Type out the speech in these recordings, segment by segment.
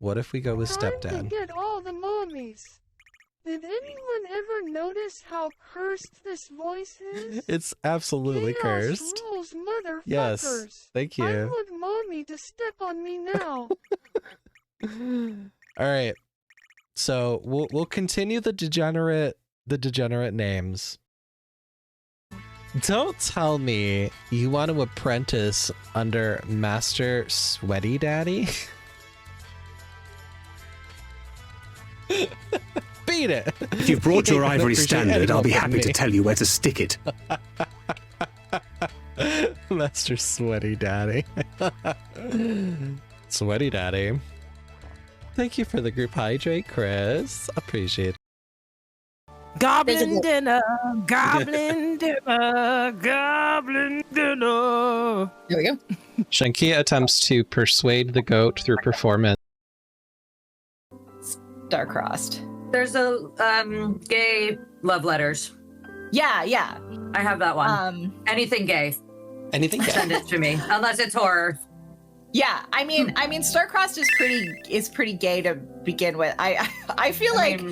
What if we go with Time stepdad? to get all the mommies. Did anyone ever notice how cursed this voice is? It's absolutely Chaos cursed. rules, motherfuckers. Yes, thank you. I want mommy to step on me now. All right. So we'll continue the degenerate names. Don't tell me you want to apprentice under Master Sweaty Daddy. Beat it. If you've brought your ivory standard, I'll be happy to tell you where to stick it. Master Sweaty Daddy. Sweaty Daddy. Thank you for the group hydrate, Chris. Appreciate it. Goblin dinner, goblin dinner, goblin dinner. There we go. Shankia attempts to persuade the goat through performance. Star-crossed. There's a gay love letters. Yeah. I have that one. Anything gay. Anything gay. Send it to me. Unless it's horror. Yeah, I mean, Star-crossed is pretty gay to begin with. I feel like,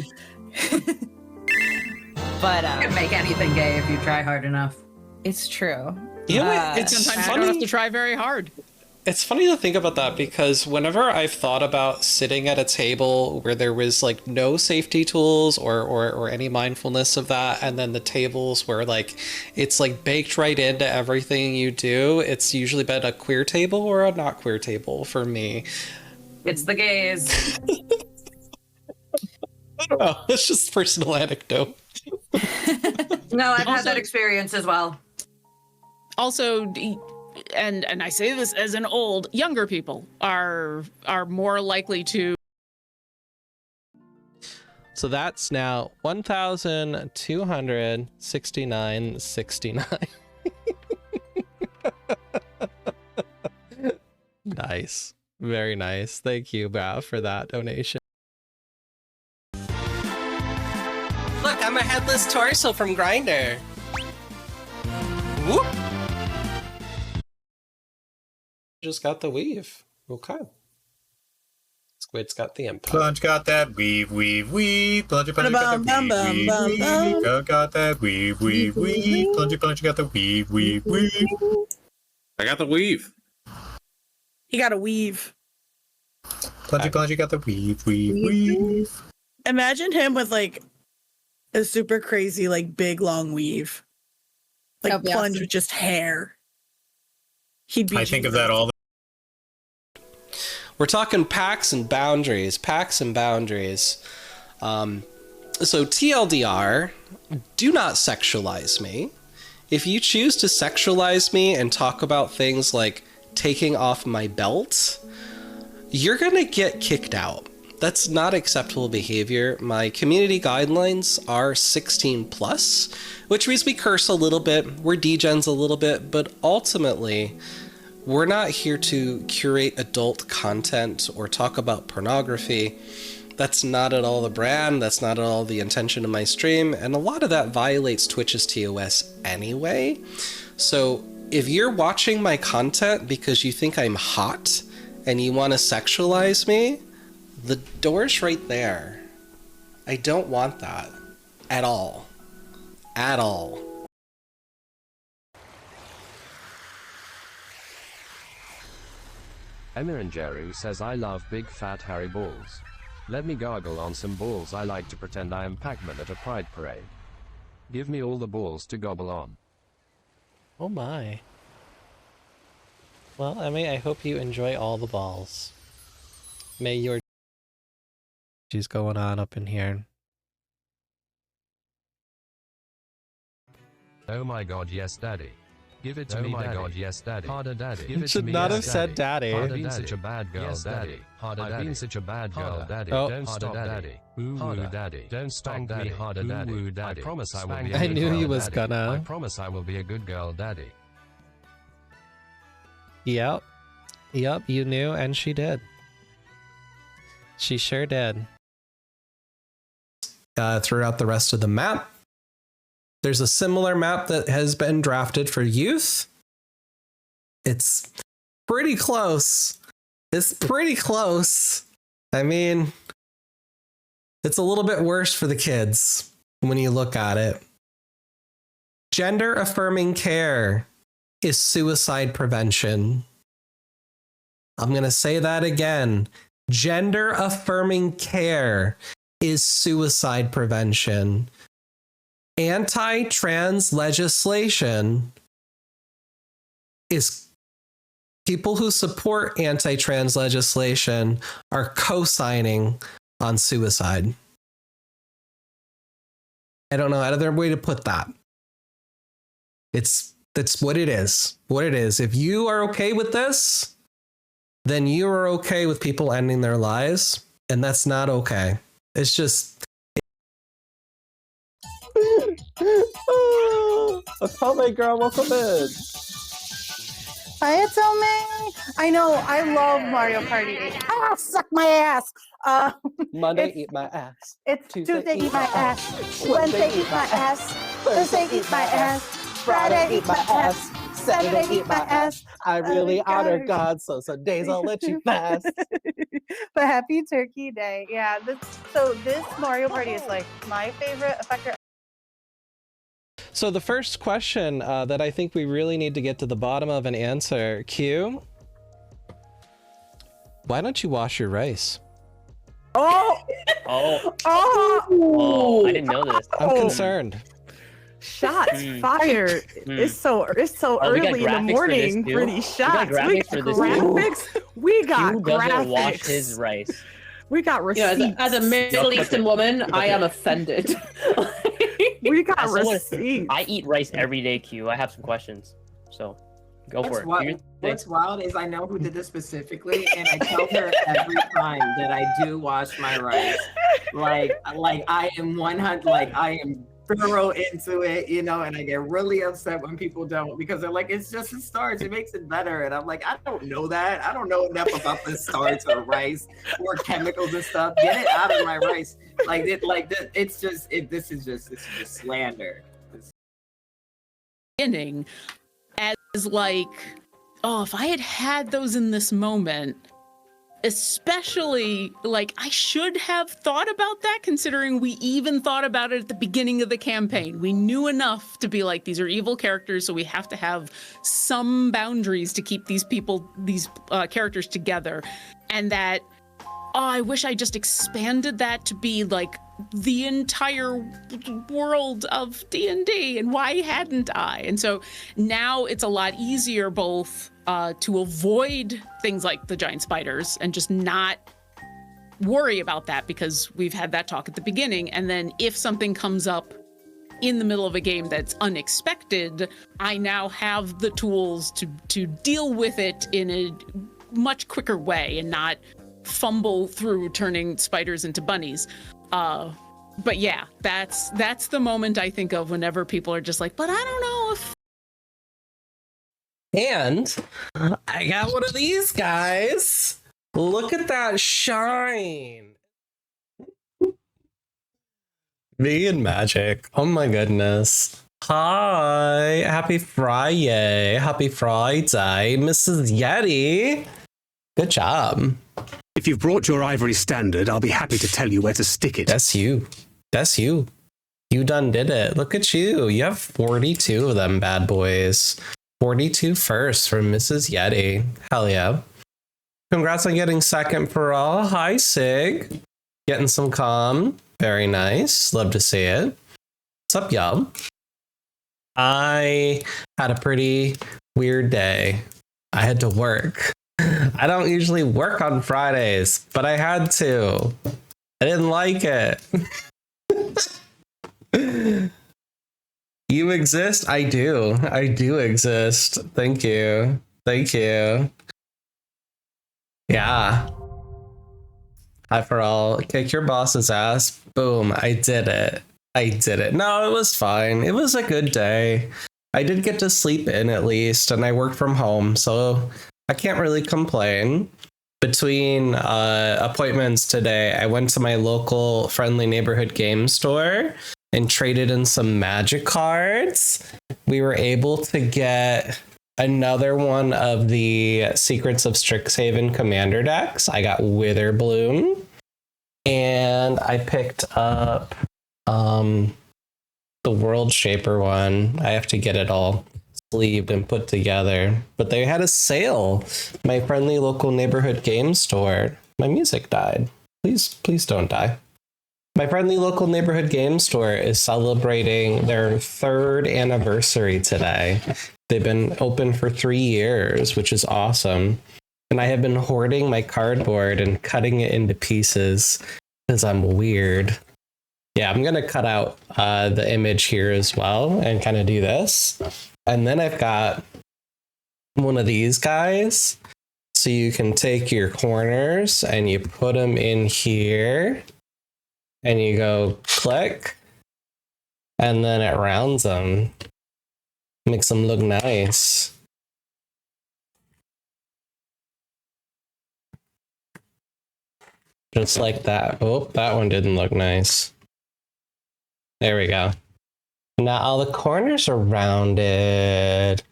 but you can make anything gay if you try hard enough. It's true. Yeah, it's Sometimes funny. you don't have to try very hard. It's funny to think about that because whenever I've thought about sitting at a table where there was like no safety tools or any mindfulness of that, and then the tables where like it's like baked right into everything you do, it's usually been a queer table or a not queer table for me. It's the gays. I don't know. It's just personal anecdote. No, I've had that experience as well. Also, and I say this as an younger people are more likely to. So that's now 1,269.69. Nice. Very nice. Thank you, Bao, for that donation. Look, I'm a headless torso from Grindr. Whoop! Just got the weave. Okay. Squid's got the empire. Plunge got that weave. Plunger got that weave. Got that weave. Plunger got the weave. I got the weave. He got a weave. Plunger got the weave. Imagine him with like a super crazy, like big long weave. Like Plunge with just hair. He'd be. I think of that all the We're talking packs and boundaries. So TLDR, do not sexualize me. If you choose to sexualize me and talk about things like taking off my belt, you're gonna get kicked out. That's not acceptable behavior. My community guidelines are 16 plus, which means we curse a little bit, we're degens a little bit, but ultimately, we're not here to curate adult content or talk about pornography. That's not at all the brand, that's not at all the intention of my stream, and a lot of that violates Twitch's TOS anyway. So if you're watching my content because you think I'm hot and you want to sexualize me, the door's right there. I don't want that. At all. At all. Emma and Jeru says I love big fat hairy balls. Let me gargle on some balls. I like to pretend I am Pac-Man at a pride parade. Give me all the balls to gobble on. Oh my. Well, Emmy, I hope you enjoy all the balls. May your... She's going on up in here. Oh my god, yes daddy. Give it to me, daddy. Oh my god, yes daddy. Harder daddy. Give it Should to me, not yes, have said daddy. I've been such a bad girl, yes, daddy. Harder daddy. I've been such a bad girl, daddy. Oh. Don't stop, daddy. Ooh, woo, daddy. Don't spank me harder, daddy. Ooh, daddy. I promise I will be a I good knew girl, he was daddy. gonna. I promise I will be a good girl, daddy. Yep. Yep, you knew, and she did. She sure did. Throughout the rest of the map, there's a similar map that has been drafted for youth. It's pretty close. It's pretty close. I mean, it's a little bit worse for the kids when you look at it. Gender affirming care is suicide prevention. I'm going to say that again. Gender affirming care is suicide prevention. Anti-trans legislation is people who support anti-trans legislation are co-signing on suicide. I don't know other way to put that. That's what it is. What it is. If you are okay with this, then you are okay with people ending their lives, and that's not okay. It's just. Atome girl, welcome in. Hi, Atome. I know. I love Mario Party 8. Ah, suck my ass. Monday, eat my ass. It's Tuesday, eat my ass. Wednesday, eat my ass. Thursday, eat my ass. Friday, eat my ass. Saturday, eat my ass. I really honor God, so some days I'll let you pass. But happy Turkey Day. Yeah. This Mario Party is like my favorite effector. So the first question that I think we really need to get to the bottom of an answer, Q. Why don't you wash your rice? Oh! Oh, I didn't know this. I'm concerned. Shots fired. It's so early in the morning for these shots. We got graphics. We got Q graphics. doesn't wash his rice. We got receipts. Yeah, as a Middle Eastern woman, I am offended. We got receipts. I eat rice every day, Q. I have some questions. So, go for it. What's wild is I know who did this specifically, and I tell her every time that I do wash my rice. Like I am 100. Like I am thorough into it, you know, and I get really upset when people don't because they're like, it's just a starch, it makes it better. And I'm like, I don't know that. I don't know enough about the starch or rice or chemicals and stuff. Get it out of my rice. This is just slander. Beginning as like, oh, if I had those in this moment, especially like I should have thought about that, considering we even thought about it at the beginning of the campaign. We knew enough to be like, these are evil characters, so we have to have some boundaries to keep these characters together. And that, I wish I just expanded that to be like the entire world of D&D, and why hadn't I? And so now it's a lot easier both to avoid things like the giant spiders and just not worry about that because we've had that talk at the beginning. And then if something comes up in the middle of a game that's unexpected, I now have the tools to deal with it in a much quicker way and not fumble through turning spiders into bunnies. But yeah, that's the moment I think of whenever people are just like, but I don't know if. And I got one of these guys. Look at that shine. Vegan magic. Oh my goodness. Hi. Happy Friday. Happy Friday, Mrs. Yeti. Good job. If you've brought your ivory standard, I'll be happy to tell you where to stick it. That's you. That's you. You done did it. Look at you. You have 42 of them bad boys. 42 first from Mrs. Yeti. Hell yeah. Congrats on getting second for all. Hi, Sig. Getting some calm. Very nice. Love to see it. What's up, y'all? I had a pretty weird day. I had to work. I don't usually work on Fridays, but I had to. I didn't like it. You exist? I do. I do exist. Thank you. Thank you. Yeah. Hi for all. Kick your boss's ass. Boom. I did it. I did it. No, it was fine. It was a good day. I did get to sleep in at least, and I worked from home, so I can't really complain. Between appointments today, I went to my local friendly neighborhood game store and traded in some magic cards. We were able to get another one of the Secrets of Strixhaven Commander decks. I got Witherbloom. And I picked up the World Shaper one. I have to get it all sleeved and put together. But they had a sale. My friendly local neighborhood game store. My music died. Please don't die. My friendly local neighborhood game store is celebrating their 3rd anniversary today. They've been open for 3 years, which is awesome. And I have been hoarding my cardboard and cutting it into pieces because I'm weird. Yeah, I'm going to cut out the image here as well and kind of do this. And then I've got one of these guys. So you can take your corners and you put them in here. And you go click. And then it rounds them. Makes them look nice. Just like that. Oh, that one didn't look nice. There we go. Now all the corners are rounded.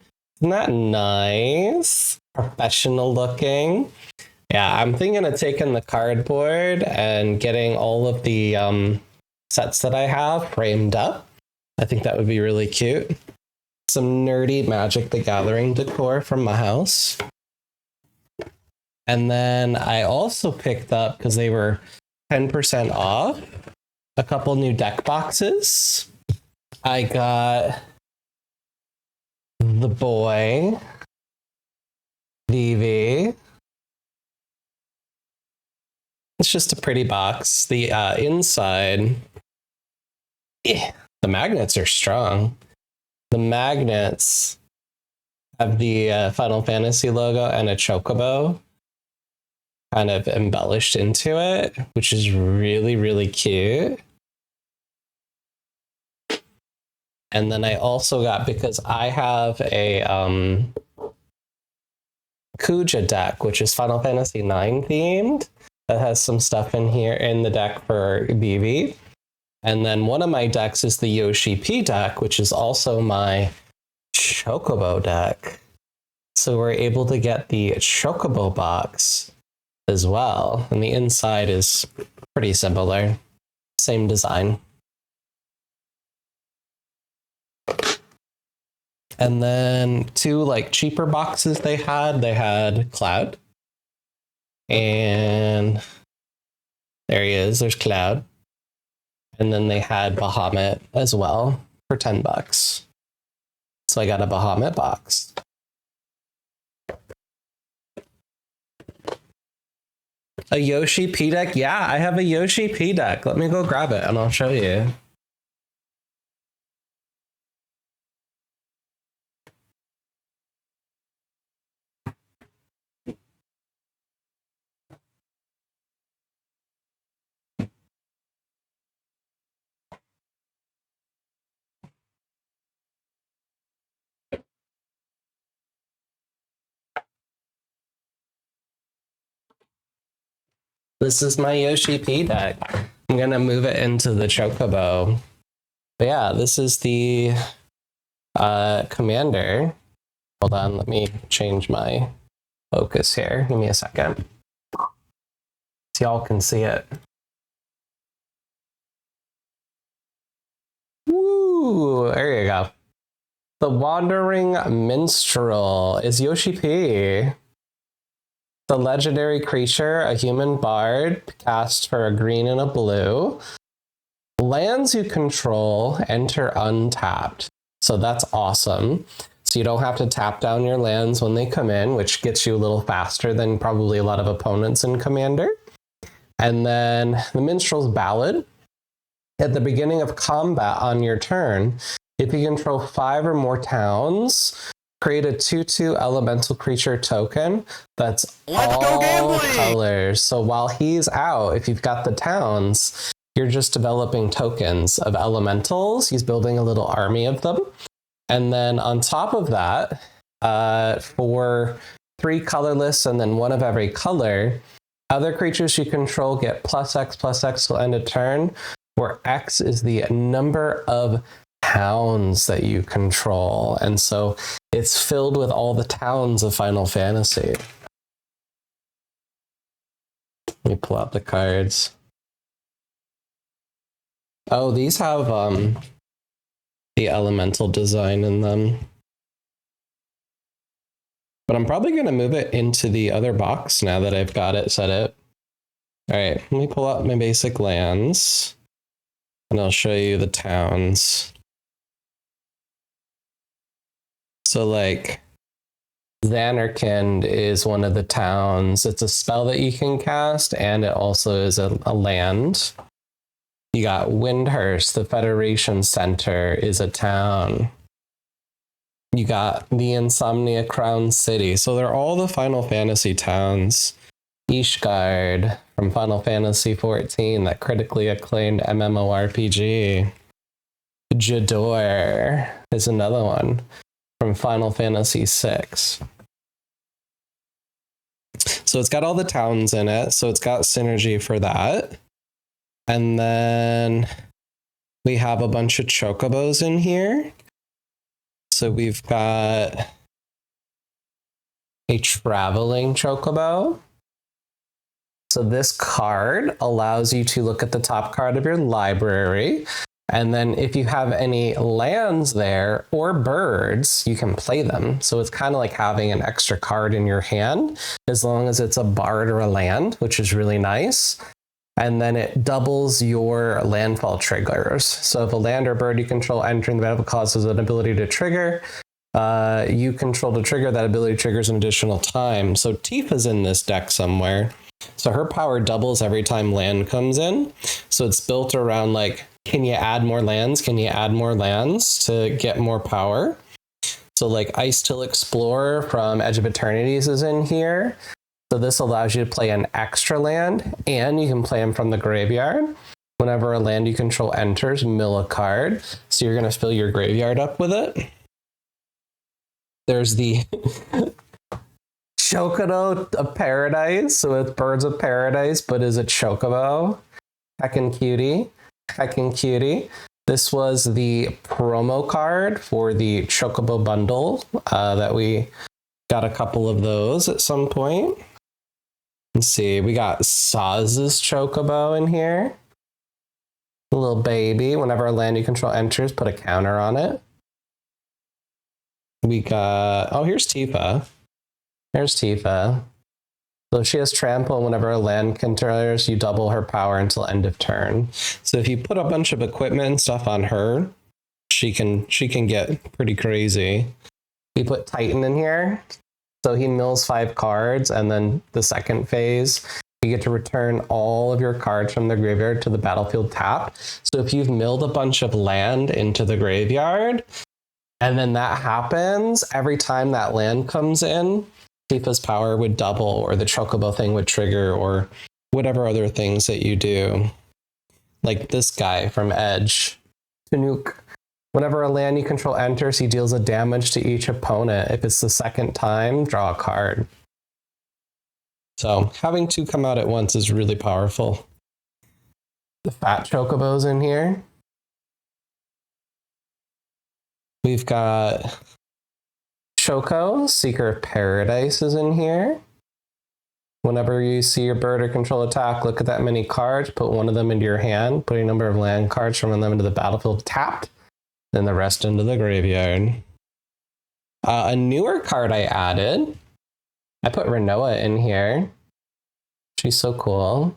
Isn't that nice? Professional looking. Yeah, I'm thinking of taking the cardboard and getting all of the sets that I have framed up. I think that would be really cute. Some nerdy Magic the Gathering decor from my house. And then I also picked up, because they were 10% off, a couple new deck boxes. I got the boy, VV. It's just a pretty box. The inside, the magnets are strong. The magnets have the Final Fantasy logo and a chocobo kind of embellished into it, which is really, really cute. And then I also got, because I have a Kuja deck, which is Final Fantasy IX themed, that has some stuff in here in the deck for BB. And then one of my decks is the Yoshi P deck, which is also my Chocobo deck. So we're able to get the Chocobo box as well. And the inside is pretty similar. Same design. And then 2 like cheaper boxes they had Cloud. And there he is, there's Cloud. And then they had Bahamut as well for $10. So I got a Bahamut box. A Yoshi P deck? Yeah, I have a Yoshi P deck. Let me go grab it and I'll show you. This is my Yoshi P deck. I'm gonna move it into the Chocobo. But yeah, this is the commander. Hold on, let me change my focus here. Give me a second. So y'all can see it. Woo! There you go. The Wandering Minstrel is Yoshi P. The legendary creature, a human bard, cast for a green and a blue. Lands you control enter untapped. So that's awesome. So you don't have to tap down your lands when they come in, which gets you a little faster than probably a lot of opponents in Commander. And then the Minstrel's Ballad. At the beginning of combat on your turn, if you control 5 or more towns, create a 2/2 elemental creature token that's all colors. So while he's out, if you've got the towns, you're just developing tokens of elementals. He's building a little army of them. And then on top of that, for 3 colorless and then 1 of every color, other creatures you control get +X till end of turn, where X is the number of towns that you control. And so it's filled with all the towns of Final Fantasy. Let me pull out the cards. Oh, these have the elemental design in them. But I'm probably going to move it into the other box now that I've got it set up. All right, let me pull out my basic lands. And I'll show you the towns. So like, Xanarkand is one of the towns. It's a spell that you can cast, and it also is a land. You got Windhurst, the Federation Center, is a town. You got the Insomnia Crown City. So they're all the Final Fantasy towns. Ishgard from Final Fantasy XIV, that critically acclaimed MMORPG. Jador is another one from Final Fantasy VI. So it's got all the towns in it, so it's got synergy for that. And then we have a bunch of chocobos in here. So we've got a traveling chocobo. So this card allows you to look at the top card of your library. And then if you have any lands there or birds, you can play them. So it's kind of like having an extra card in your hand, as long as it's a bard or a land, which is really nice. And then it doubles your landfall triggers. So if a land or bird you control entering the battlefield causes an ability to trigger, you control to trigger, that ability triggers an additional time. So Tifa's in this deck somewhere. So her power doubles every time land comes in. So it's built around like, can you add more lands? Can you add more lands to get more power? So like Ice Till Explorer from Edge of Eternities is in here. So this allows you to play an extra land, and you can play them from the graveyard. Whenever a land you control enters, mill a card. So you're going to fill your graveyard up with it. There's the Chocobo of Paradise. So it's Birds of Paradise, but is a chocobo. Heckin' cutie. Heckin' cutie. This was the promo card for the Chocobo bundle that we got a couple of those at some point. Let's see, we got Saz's Chocobo in here. A little baby. Whenever a land you control enters, put a counter on it. We got, oh, here's Tifa. There's Tifa. So she has trample. Whenever a land enters, you double her power until end of turn. So if you put a bunch of equipment and stuff on her, she can get pretty crazy. We put Titan in here. So he mills 5 cards, and then the second phase, you get to return all of your cards from the graveyard to the battlefield tapped. So if you've milled a bunch of land into the graveyard, and then that happens, every time that land comes in, Tifa's power would double, or the Chocobo thing would trigger, or whatever other things that you do. Like this guy from Edge. Tanuki. Whenever a land you control enters, he deals a damage to each opponent. If it's the second time, draw a card. So having 2 come out at once is really powerful. The fat Chocobo's in here. We've got Choco, Seeker of Paradise is in here. Whenever you see your bird or control attack, look at that many cards, put one of them into your hand, put a number of land cards from them into the battlefield tapped, then the rest into the graveyard. A newer card I added, I put Renoa in here. She's so cool.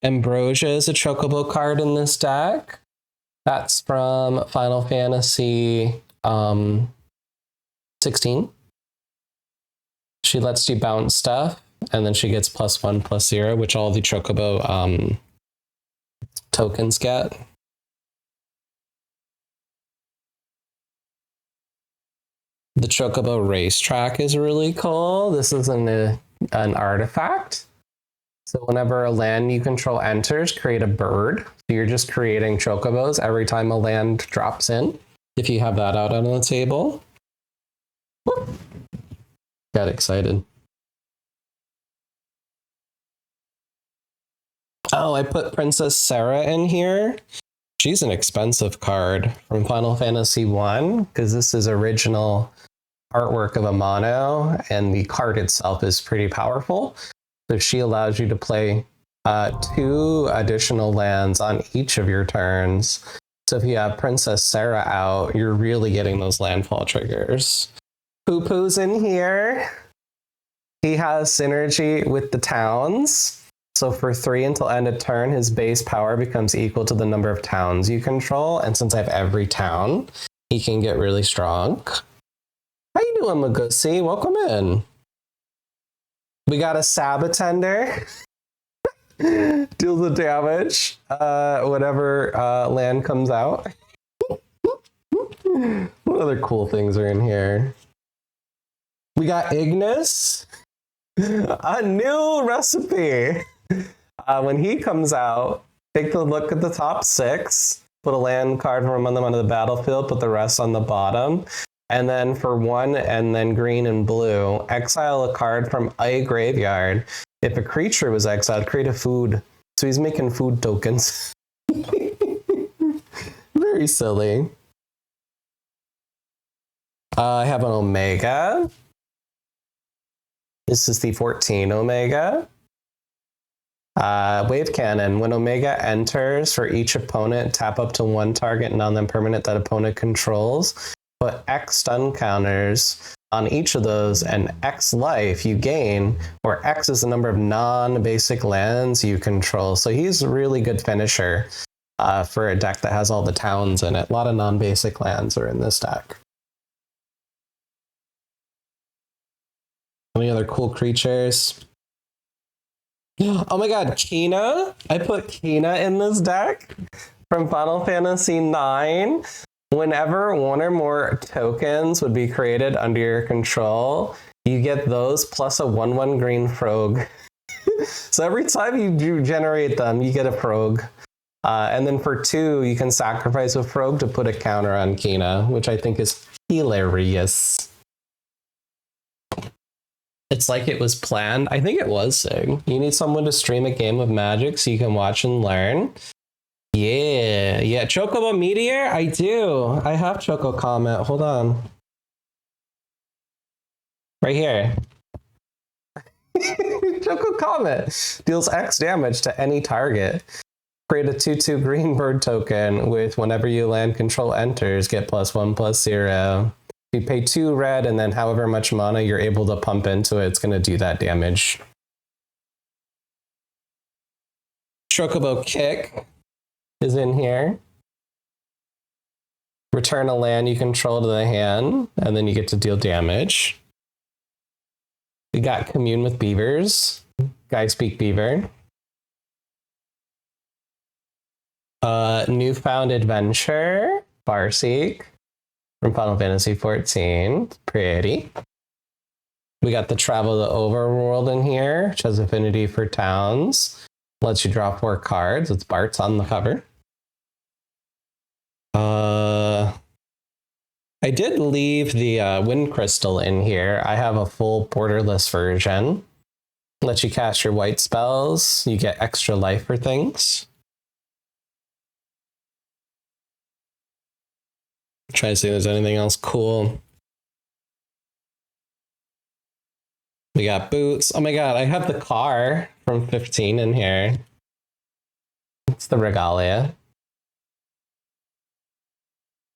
Ambrosia is a Chocobo card in this deck. That's from Final Fantasy 16. She lets you bounce stuff, and then she gets +1/+0, which all the Chocobo tokens get. The Chocobo racetrack is really cool. This is an artifact. So whenever a land you control enters, create a bird. So you're just creating Chocobos every time a land drops in. If you have that out on the table. Got excited. Oh, I put Princess Sarah in here. she's an expensive card from Final Fantasy 1 because this is original artwork of a mono, and the card itself is pretty powerful. So she allows you to play 2 additional lands on each of your turns. So if you have Princess Sarah out, you're really getting those landfall triggers. Poo-Poo's in here. He has synergy with the towns. So for 3 until end of turn, his base power becomes equal to the number of towns you control. And since I have every town, he can get really strong. How you doing, Magusi? Welcome in. We got a Sabatender. Deals the damage whenever land comes out. What other cool things are in here? We got Ignis. A new recipe. When he comes out, take a look at the top 6, put a land card from them onto the battlefield, put the rest on the bottom. And then for 1 and then green and blue, exile a card from a graveyard. If a creature was exiled, create a food. So he's making food tokens. Very silly. I have an Omega. This is the 14 Omega. Wave Cannon. When Omega enters, for each opponent, tap up to 1 target non-permanent that opponent controls. Put X stun counters on each of those, and X life you gain, where X is the number of non-basic lands you control. So he's a really good finisher for a deck that has all the towns in it. A lot of non-basic lands are in this deck. Any other cool creatures? Oh my god, Kina! I put Kina in this deck from Final Fantasy IX. Whenever 1 or more tokens would be created under your control, you get those plus a 1/1 green frog. So every time you generate them, you get a frog. And then for 2, you can sacrifice a frog to put a counter on Kina, which I think is hilarious. It's like it was planned. I think it was, Sig. You need someone to stream a game of Magic so you can watch and learn. Yeah. Chocobo Meteor? I do. I have Choco Comet. Hold on. Right here. Choco Comet deals X damage to any target. Create a 2/2 green bird token with whenever you land control enters, get +1/+0. You pay 2 red, and then however much mana you're able to pump into it, it's going to do that damage. Chocobo Kick is in here. Return a land you control to the hand, and then you get to deal damage. We got Commune with Beavers. Guys Speak Beaver. Newfound Adventure. Farseek. From Final Fantasy XIV. Pretty. We got the Travel to Overworld in here, which has affinity for towns. Lets you draw 4 cards. It's Bart's on the cover. I did leave the Wind Crystal in here. I have a full borderless version. Lets you cast your white spells. You get extra life for things. Try to see if there's anything else cool. We got boots. Oh my god, I have the car from 15 in here. It's the Regalia.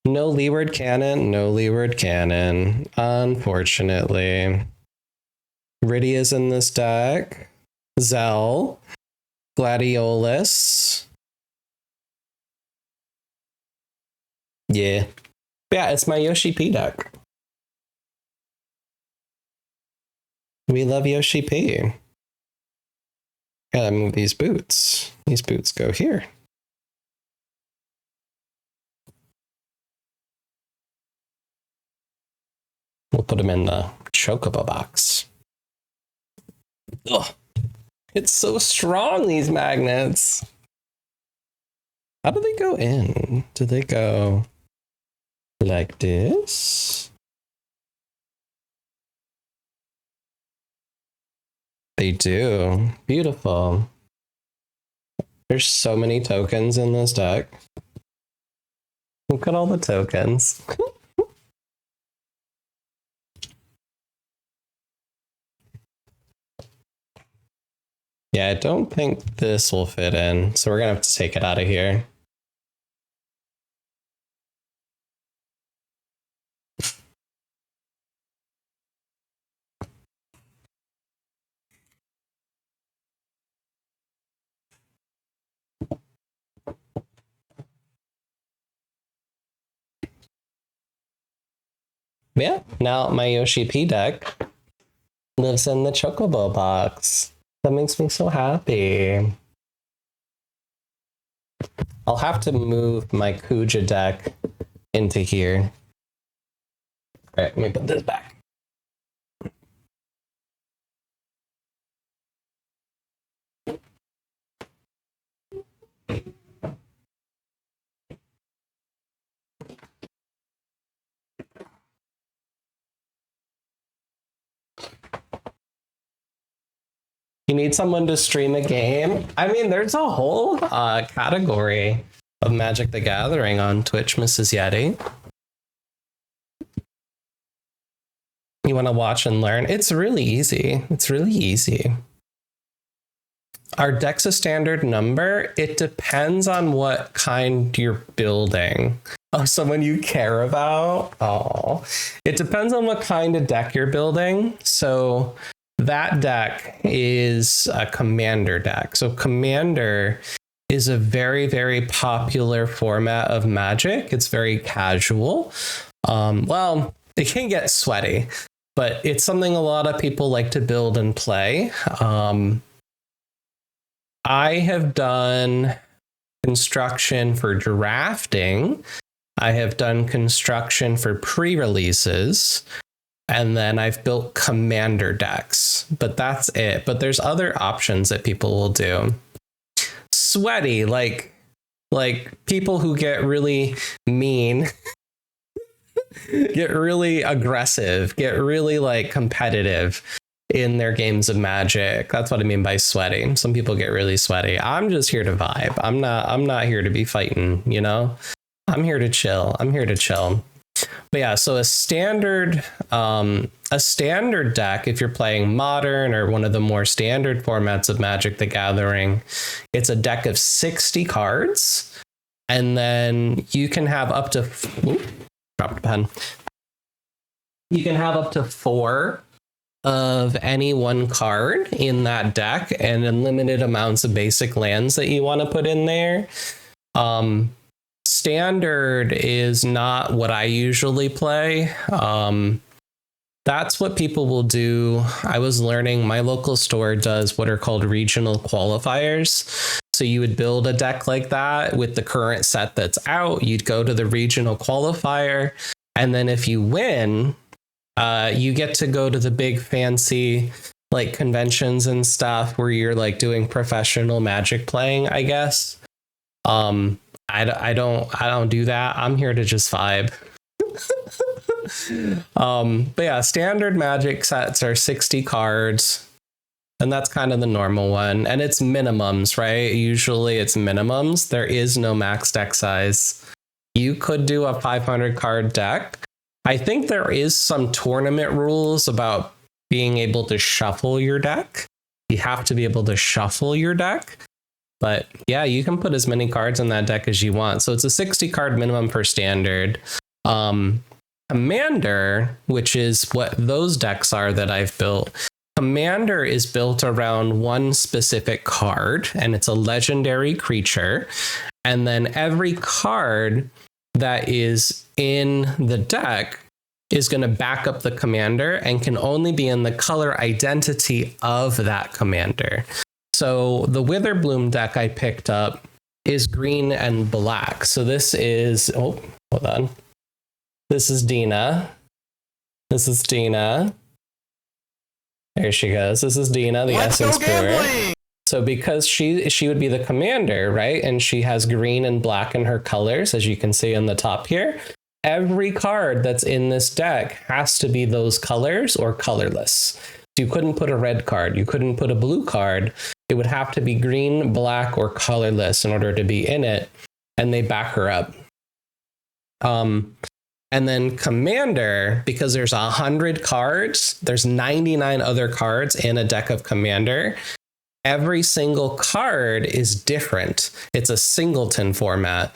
No leeward cannon, no leeward cannon. Unfortunately. Rydia's in this deck. Zell. Gladiolus. Yeah. Yeah, it's my Yoshi P deck. We love Yoshi P. Gotta move these boots. These boots go here. We'll put them in the Chocobo box. Ugh. It's so strong, these magnets. How do they go in? Do they go like this? They do. Beautiful. There's so many tokens in this deck. Look at all the tokens. Yeah, I don't think this will fit in, so we're gonna have to take it out of here. Yeah, now my Yoshi P deck lives in the Chocobo box. That makes me so happy. I'll have to move my Kuja deck into here. All right, let me put this back. You need someone to stream a game? I mean, there's a whole category of Magic the Gathering on Twitch, Mrs. Yeti. You want to watch and learn? It's really easy. It's really easy. Are decks a standard number? It depends on what kind you're building. Oh, someone you care about? Oh, it depends on what kind of deck you're building. So that deck is a commander deck. So commander is a very, very popular format of Magic. It's very casual. Well, it can get sweaty, but it's something a lot of people like to build and play. I have done construction for drafting. I have done construction for pre-releases. And then I've built commander decks, but that's it. But there's other options that people will do. Sweaty, like people who get really mean, get really aggressive, get really like competitive in their games of Magic. That's what I mean by sweaty. Some people get really sweaty. I'm just here to vibe. I'm not here to be fighting, you know? I'm here to chill. But yeah, so a standard deck, if you're playing modern or one of the more standard formats of Magic the Gathering, it's a deck of 60 cards. And then you can have up to dropped a pen. You can have up to 4 of any one card in that deck and unlimited amounts of basic lands that you want to put in there. Standard is not what I usually play. That's what people will do. I was learning my local store does what are called regional qualifiers. So you would build a deck like that with the current set that's out. You'd go to the regional qualifier. And then if you win, you get to go to the big fancy like conventions and stuff where you're like doing professional Magic playing, I guess. I don't do that. I'm here to just vibe. But yeah, standard Magic sets are 60 cards. And that's kind of the normal one. And it's minimums, right? Usually it's minimums. There is no max deck size. You could do a 500 card deck. I think there is some tournament rules about being able to shuffle your deck. You have to be able to shuffle your deck. But yeah, you can put as many cards in that deck as you want. So it's a 60 card minimum per standard. Commander, which is what those decks are that I've built. Commander is built around one specific card, and it's a legendary creature. And then every card that is in the deck is going to back up the commander and can only be in the color identity of that commander. So the Witherbloom deck I picked up is green and black. So this is, oh, hold on. This is Dina. This is Dina. There she goes. This is Dina, the Essence Brewer. So because she would be the commander, right? And she has green and black in her colors, as you can see on the top here. Every card that's in this deck has to be those colors or colorless. You couldn't put a red card. You couldn't put a blue card. It would have to be green, black, or colorless in order to be in it. And they back her up. And then Commander, because there's 100 cards, there's 99 other cards in a deck of Commander. Every single card is different. It's a singleton format,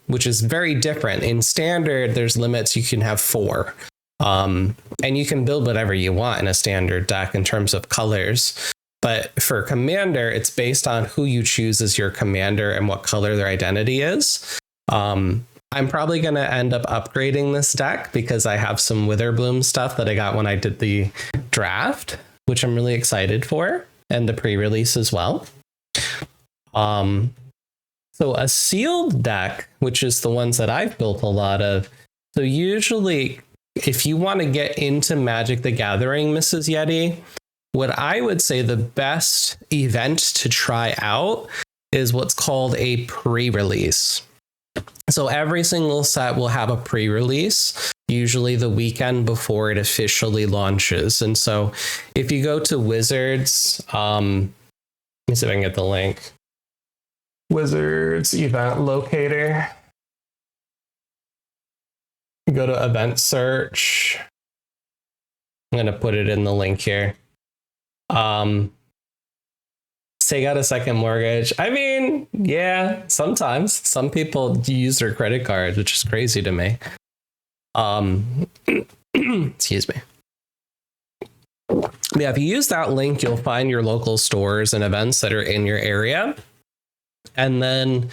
which is very different. In Standard, there's limits. You can have 4. And you can build whatever you want in a Standard deck in terms of colors. But for Commander, it's based on who you choose as your commander and what color their identity is. I'm probably going to end up upgrading this deck because I have some Witherbloom stuff that I got when I did the draft, which I'm really excited for, and the pre-release as well. So a sealed deck, which is the ones that I've built a lot of. So usually, if you want to get into Magic the Gathering, Mrs. Yeti, what I would say the best event to try out is what's called a pre-release. So every single set will have a pre-release, usually the weekend before it officially launches. And so if you go to Wizards, let me see if I can get the link. Wizards event locator. Go to event search. I'm going to put it in the link here. Take out a second mortgage. I mean, yeah, sometimes some people use their credit card, which is crazy to me. Excuse me. Yeah, if you use that link, you'll find your local stores and events that are in your area. And then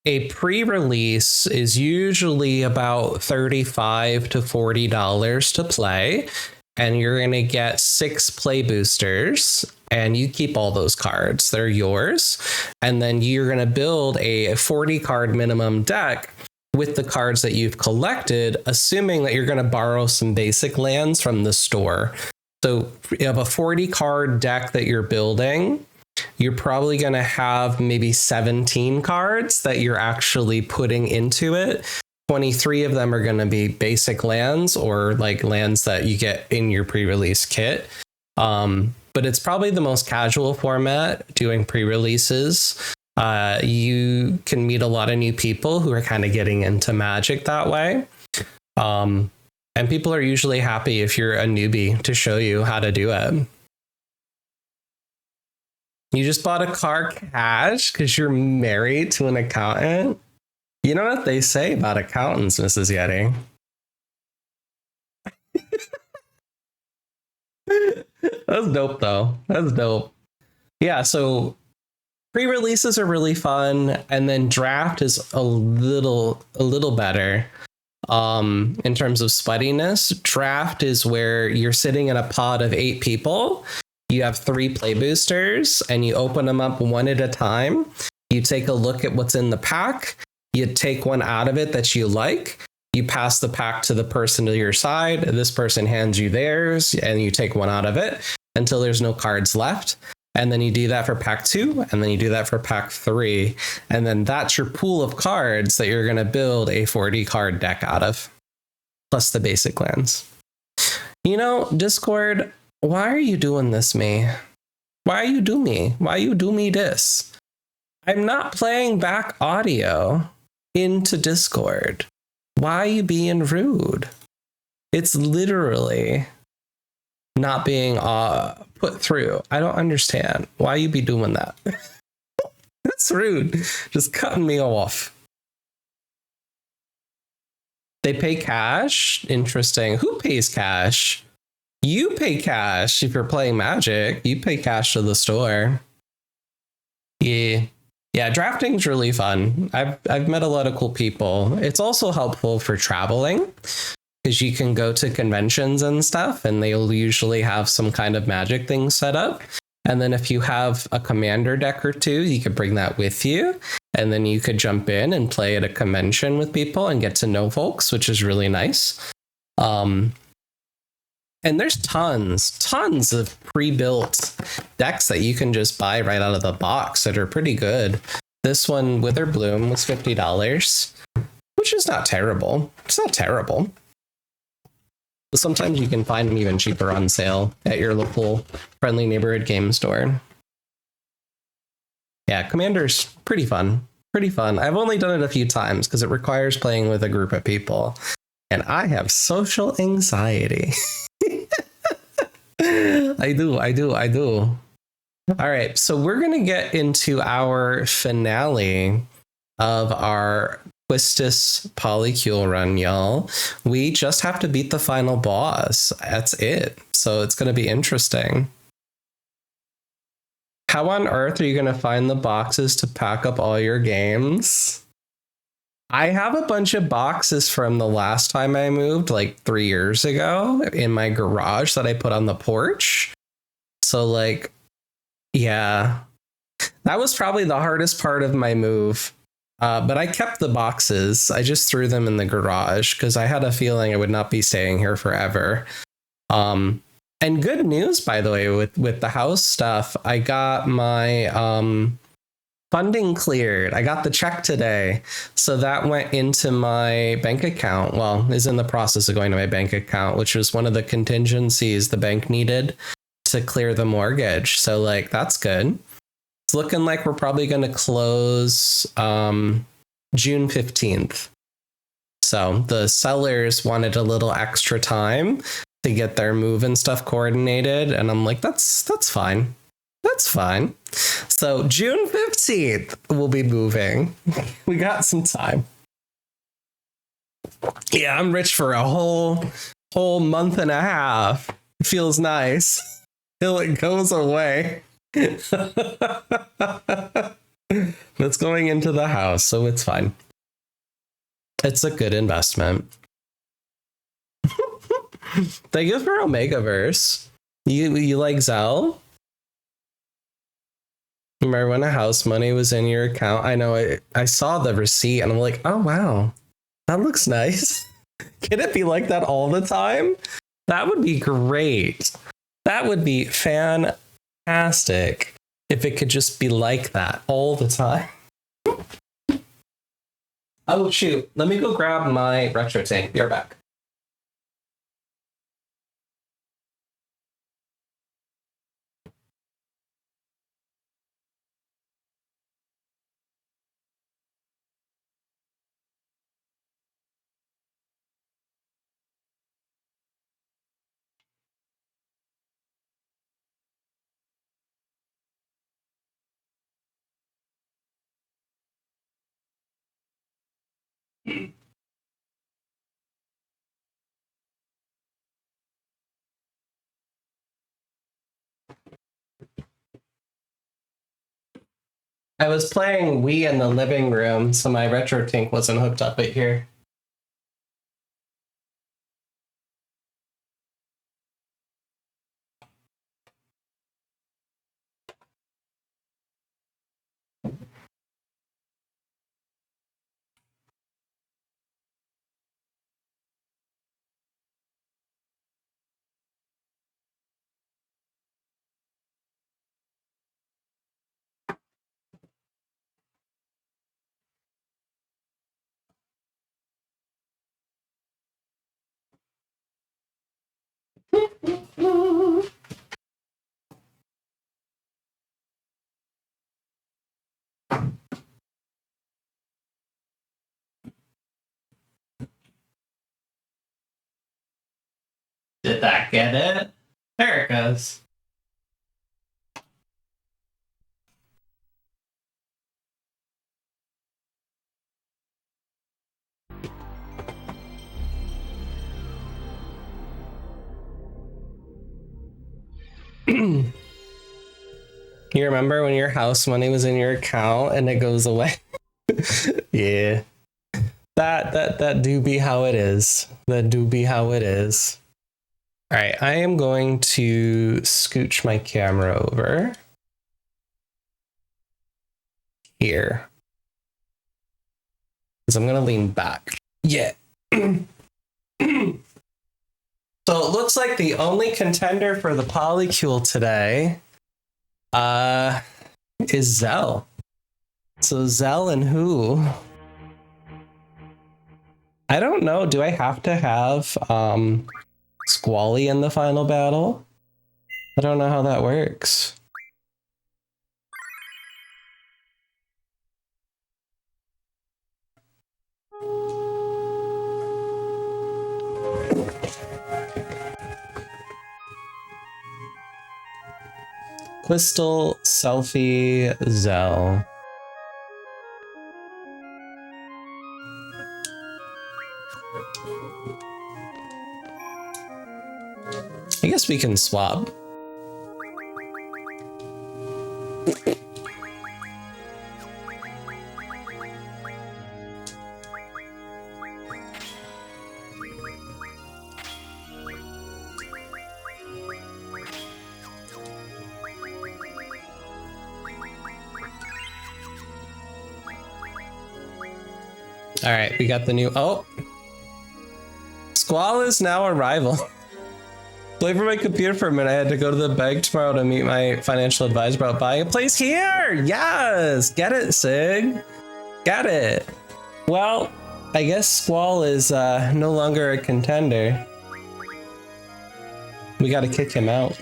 a pre-release is usually about $35 to $40 to play. And you're going to get 6 play boosters, and you keep all those cards. They're yours. And then you're going to build a 40 card minimum deck with the cards that you've collected, assuming that you're going to borrow some basic lands from the store. So you have a 40 card deck that you're building. You're probably going to have maybe 17 cards that you're actually putting into it. 23 of them are going to be basic lands or like lands that you get in your pre-release kit. But it's probably the most casual format doing pre-releases. You can meet a lot of new people who are kind of getting into Magic that way. And people are usually happy if you're a newbie to show you how to do it. You just bought a car cash because you're married to an accountant? You know what they say about accountants, Mrs. Yeti? That's dope, though. That's dope. Yeah, so pre-releases are really fun, and then draft is a little better. In terms of sweatiness, draft is where you're sitting in a pod of 8 people. You have 3 play boosters, and you open them up one at a time. You take a look at what's in the pack. You take one out of it that you like. You pass the pack to the person to your side. This person hands you theirs, and you take one out of it until there's no cards left. And then you do that for pack 2, and then you do that for pack 3. And then that's your pool of cards that you're going to build a 40 card deck out of, plus the basic lands. You know, Discord, why are you doing this, me? Why you do me? Why you do me this? I'm not playing back audio into Discord. Why are you being rude? It's literally not being put through. I don't understand. Why you be doing that? That's rude. Just cutting me off. They pay cash? Interesting. Who pays cash? You pay cash if you're playing Magic. You pay cash to the store. Yeah, drafting's really fun. I've met a lot of cool people. It's also helpful for traveling because you can go to conventions and stuff, and they'll usually have some kind of Magic thing set up. And then if you have a commander deck or 2, you could bring that with you, and then you could jump in and play at a convention with people and get to know folks, which is really nice. And there's tons of pre-built decks that you can just buy right out of the box that are pretty good. This one, Witherbloom, was $50, which is not terrible. It's not terrible. But sometimes you can find them even cheaper on sale at your local friendly neighborhood game store. Yeah, Commander's pretty fun. Pretty fun. I've only done it a few times because it requires playing with a group of people. And I have social anxiety. I do. All right, so we're going to get into our finale of our Quistis Polycule run, y'all. We just have to beat the final boss. That's it. So it's going to be interesting. How on earth are you going to find the boxes to pack up all your games? I have a bunch of boxes from the last time I moved, like 3 years ago, in my garage that I put on the porch. So, like, yeah, that was probably the hardest part of my move. But I kept the boxes. I just threw them in the garage because I had a feeling I would not be staying here forever. And good news, by the way, with the house stuff, I got my funding cleared. I got the check today. So that went into my bank account. Well, is in the process of going to my bank account, which was one of the contingencies the bank needed to clear the mortgage. So, like, that's good. It's looking like we're probably going to close June 15th. So the sellers wanted a little extra time to get their move and stuff coordinated. And I'm like, that's fine. That's fine. So June 15th, we'll be moving. We got some time. Yeah, I'm rich for a whole month and a half. It feels nice till it goes away. That's going into the house, so it's fine. It's a good investment. Thank you for Omegaverse. You like Zell? Remember when a house money was in your account? I know I saw the receipt and I'm like, oh wow, that looks nice. Can it be like that all the time? That would be great. That would be fantastic if it could just be like that all the time. Oh shoot, let me go grab my retro tank. Be right back. I was playing Wii in the living room, so my retro tank wasn't hooked up at here. Did that get it? There it goes. You remember when your house money was in your account and it goes away? Yeah. That do be how it is. That do be how it is. All right, I am going to scooch my camera over here because I'm gonna lean back. Yeah. So it looks like the only contender for the Polycule today is Zell. So Zell and who? I don't know. Do I have to have Squally in the final battle? I don't know how that works. Quistis, Selfie, Zell. I guess we can swap. All right, we got the new. Oh, Squall is now a rival. Play for my computer for a minute. I had to go to the bank tomorrow to meet my financial advisor about buying a place here. Yes, get it, Sig. Got it. Well, I guess Squall is no longer a contender. We got to kick him out.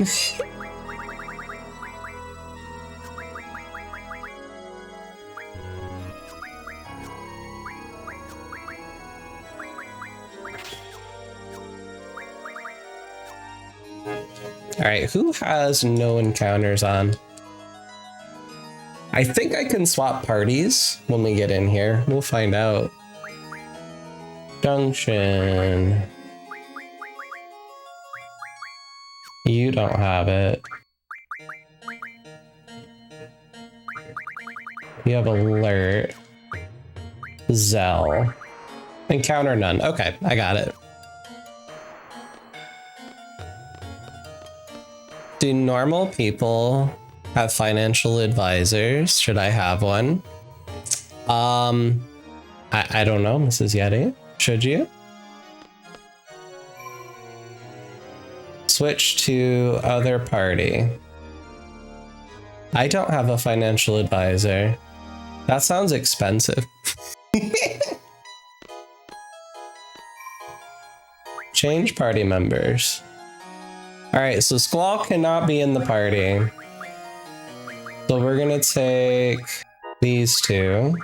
All right, who has no encounters on? I think I can swap parties when we get in here. We'll find out. Junction. You don't have it. You have alert. Zell. Encounter none. Okay, I got it. Do normal people have financial advisors? Should I have one? I don't know, Mrs. Yeti. Should you? Switch to other party. I don't have a financial advisor. That sounds expensive. Change party members. All right, so Squall cannot be in the party. So we're gonna take these two.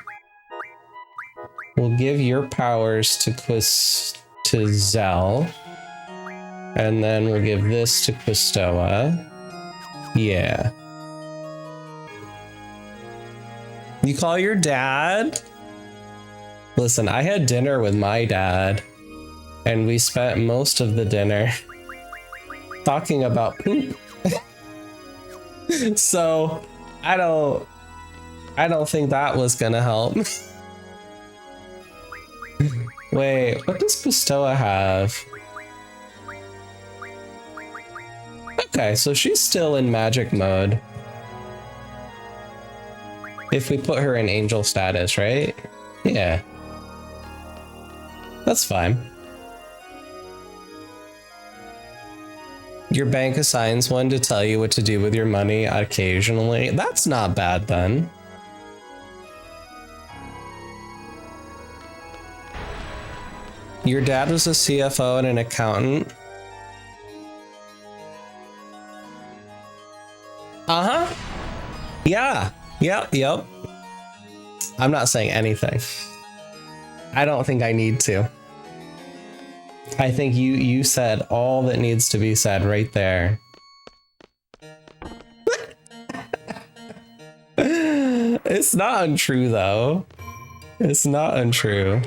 We'll give your powers to Zell. And then we'll give this to Quistoa. Yeah. You call your dad? Listen, I had dinner with my dad, and we spent most of the dinner talking about poop. So I don't think that was gonna help. Wait, what does Quistoa have? Okay, so she's still in magic mode. If we put her in angel status, right? Yeah. That's fine. Your bank assigns one to tell you what to do with your money occasionally. That's not bad then. Your dad was a CFO and an accountant. Uh-huh. Yeah. Yep. I'm not saying anything. I don't think I need to. I think you said all that needs to be said right there. It's not untrue though. It's not untrue.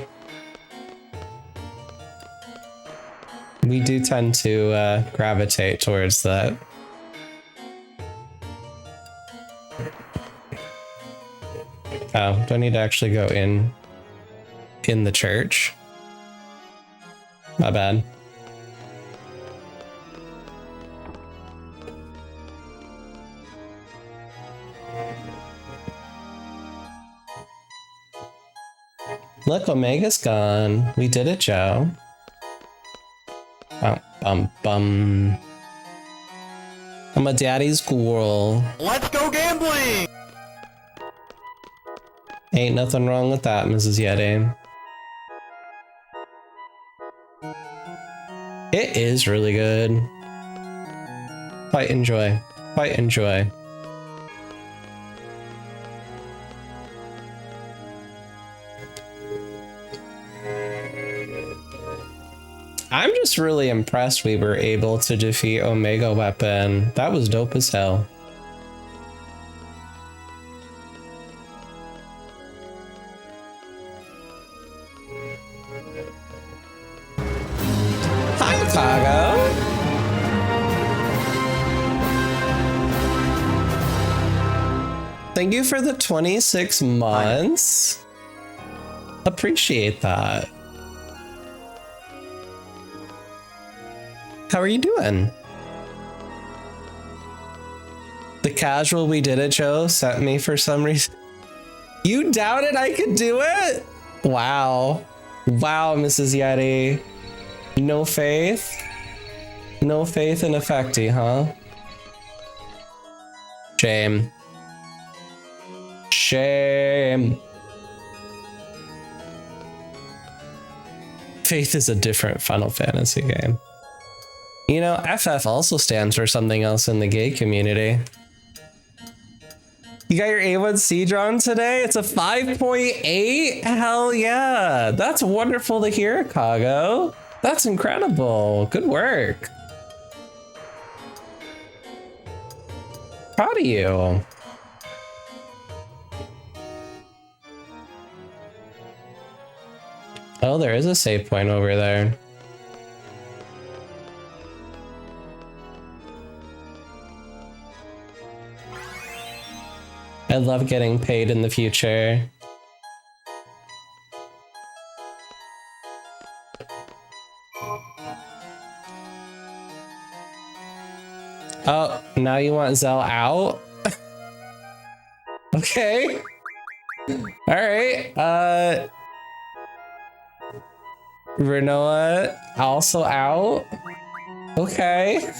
We do tend to gravitate towards that. Oh, do I need to actually go in the church? My bad. Look, Omega's gone. We did it, Joe. Bum. I'm a daddy's girl. Let's go gambling! Ain't nothing wrong with that, Mrs. Yeti. It is really good. Quite enjoy. I'm just really impressed we were able to defeat Omega Weapon. That was dope as hell. Hi, Kago. Thank you for the 26 months. Appreciate that. How are you doing? The casual we did it Joe sent me for some reason. You doubted I could do it? Wow. Wow, Mrs. Yeti. No faith? No faith in Effecti, huh? Shame. Shame. Faith is a different Final Fantasy game. You know, FF also stands for something else in the gay community. You got your A1C drawn today? It's a 5.8? Hell yeah. That's wonderful to hear, Kago. That's incredible. Good work. Proud of you. Oh, there is a save point over there. I love getting paid in the future. Oh, now you want Zell out? Okay. All right. Renoa also out. Okay.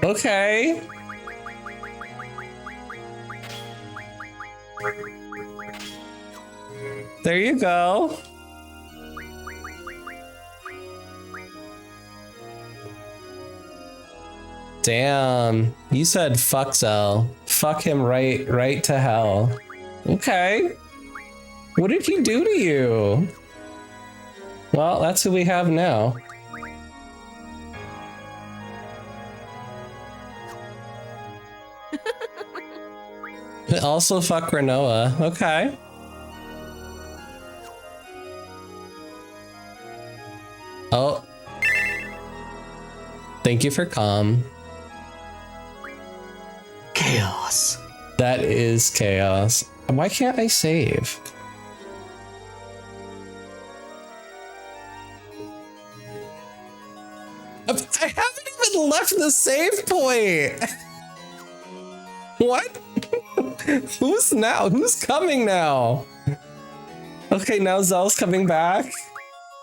Okay. There you go. Damn, you said fuck Zell. Fuck him right to hell. Okay. What did he do to you? Well, that's who we have now. Also fuck Renoa. Okay. Oh. Thank you for calm. Chaos. That is chaos. Why can't I save? I haven't even left the save point. What? Who's now? Who's coming now? Okay, now Zell's coming back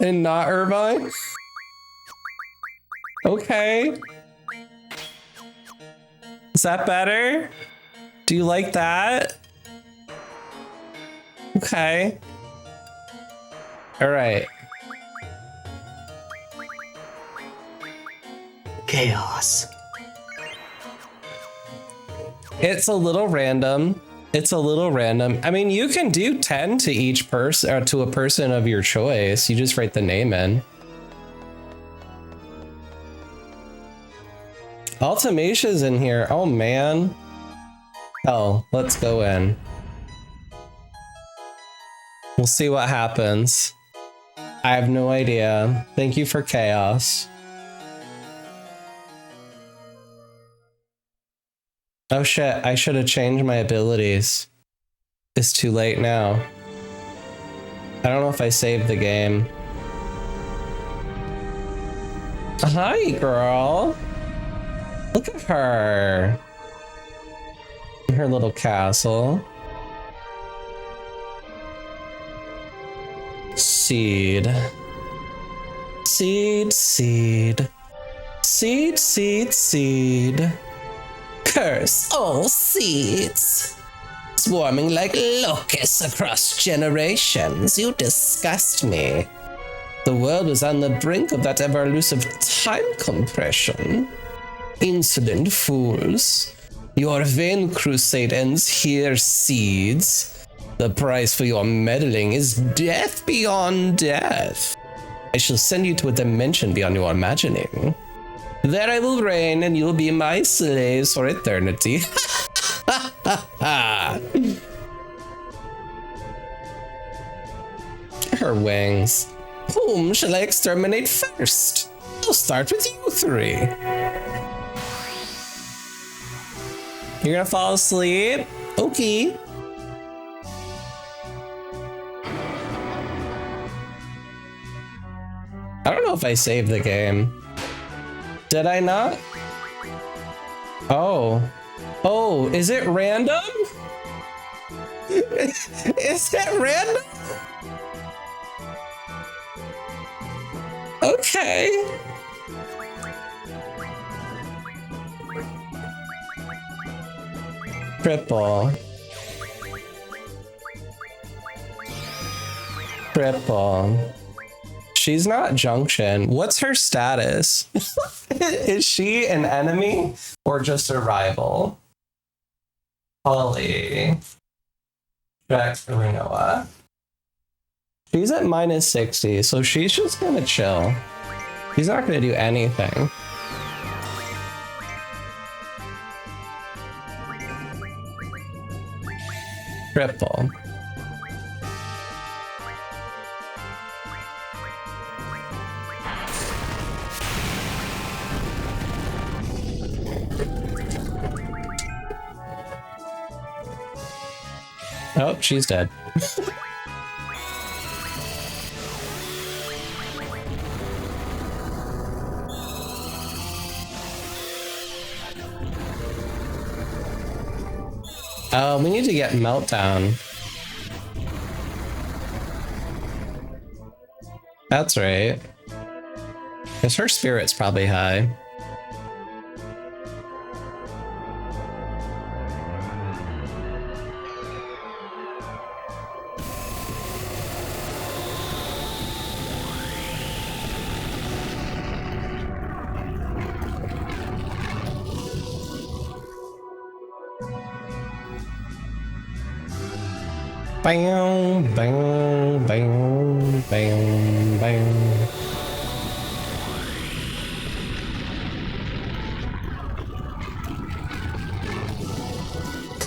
and not Irvine. Okay. Is that better? Do you like that? Okay. All right. Chaos. It's a little random. It's a little random. I mean, you can do 10 to each person or to a person of your choice. You just write the name in. Ultimatia's in here. Oh man. Oh, let's go in. We'll see what happens. I have no idea. Thank you for chaos. Oh shit, I should have changed my abilities. It's too late now. I don't know if I saved the game. Hi, girl. Look at her. In her little castle. Seed. Seed, seed. Seed, seed, seed. Curse all seeds. Swarming like locusts across generations. You disgust me. The world is on the brink of that ever-elusive time compression. Insolent fools. Your vain crusade ends here, seeds. The price for your meddling is death beyond death. I shall send you to a dimension beyond your imagining. There I will reign, and you'll be my slaves for eternity. Her wings. Whom shall I exterminate first? I'll start with you three. You're gonna fall asleep? Okay. I don't know if I saved the game. Did I not? Oh. Oh, is it random? Is it random? Okay. Triple. Triple. She's not Junction. What's her status? Is she an enemy or just a rival? Polly. Back to Renoa. She's at -60, so she's just gonna chill. She's not gonna do anything. Triple. Oh, she's dead. Oh, we need to get Meltdown. That's right. Because her spirit's probably high. Bam, bam, bam, bam, bam.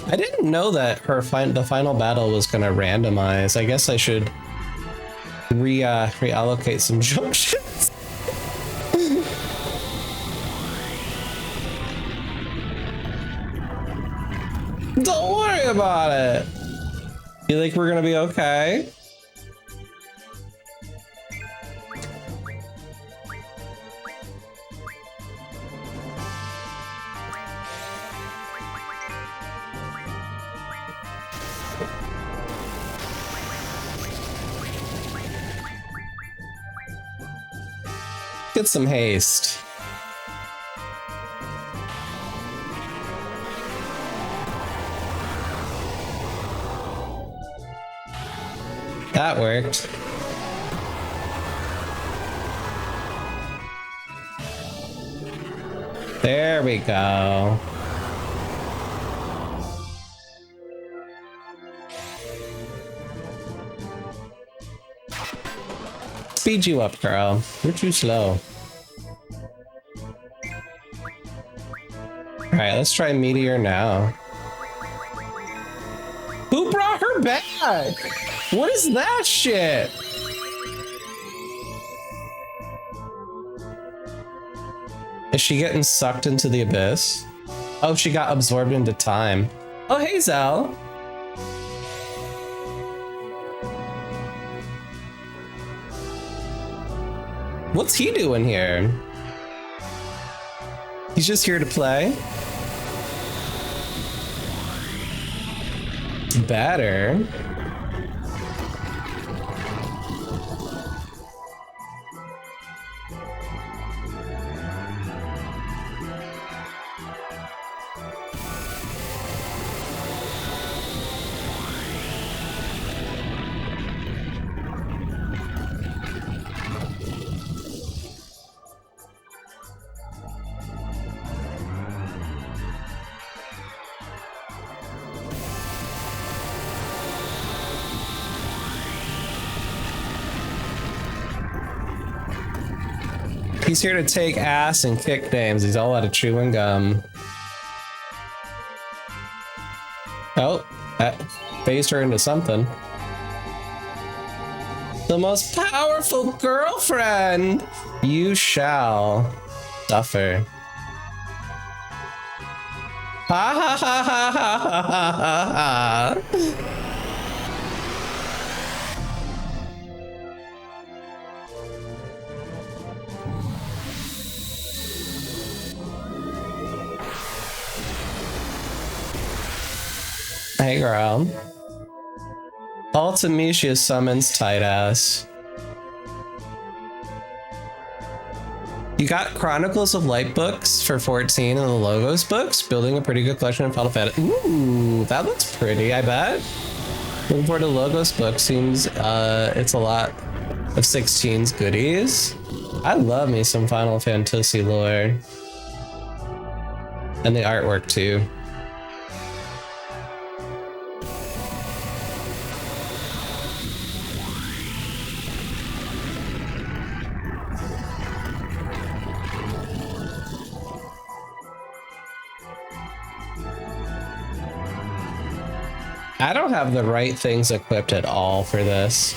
I didn't know that the final battle was gonna randomize. I guess I should reallocate some junctions. Don't worry about it. You think we're gonna be okay? Get some haste. That worked. There we go. Speed you up, girl. You're too slow. Alright, let's try Meteor now. Who brought her back? What is that shit? Is she getting sucked into the abyss? Oh, she got absorbed into time. Oh, hey, Zell. What's he doing here? He's just here to play? Better. He's here to take ass and kick names. He's all out of chewing gum. Oh, that phased her into something. The most powerful girlfriend! You shall suffer. Ha ha ha ha ha ha ha ha. Hey girl. Ultimisia summons tight ass. You got Chronicles of Light books for 14 and the Logos books, building a pretty good collection of Final Fantasy. Ooh, that looks pretty, I bet. Looking forward to Logos book. Seems it's a lot of 16's goodies. I love me some Final Fantasy lore. And the artwork too. I don't have the right things equipped at all for this.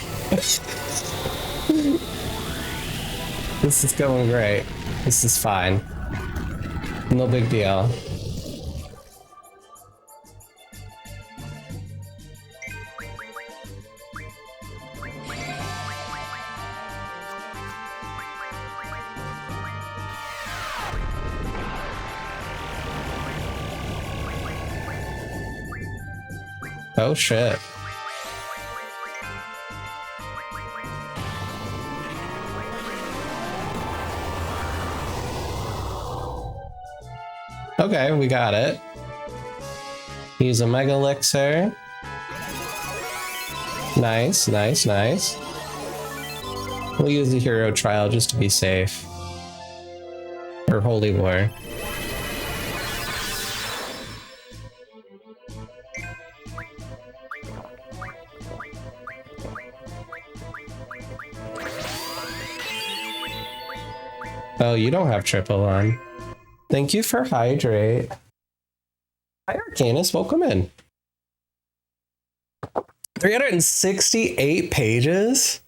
This is going great. This is fine. No big deal. Oh shit. Okay, we got it. Use a Mega Elixir. Nice, nice, nice. We'll use the Hero Trial just to be safe. Or Holy War. Oh, you don't have triple on. Thank you for Hydrate. Hi, Arcanus, welcome in. 368 pages?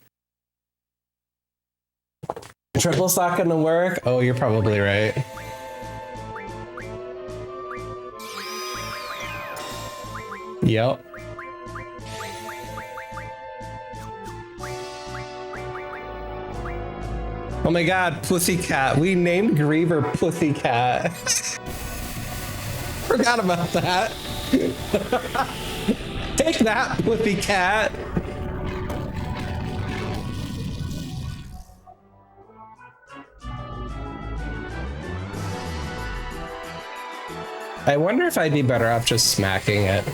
Triple's not gonna work? Oh, you're probably right. Yep. Oh my god, Pussycat. We named Griever Pussycat. Forgot about that. Take that, Pussycat. I wonder if I'd be better off just smacking it.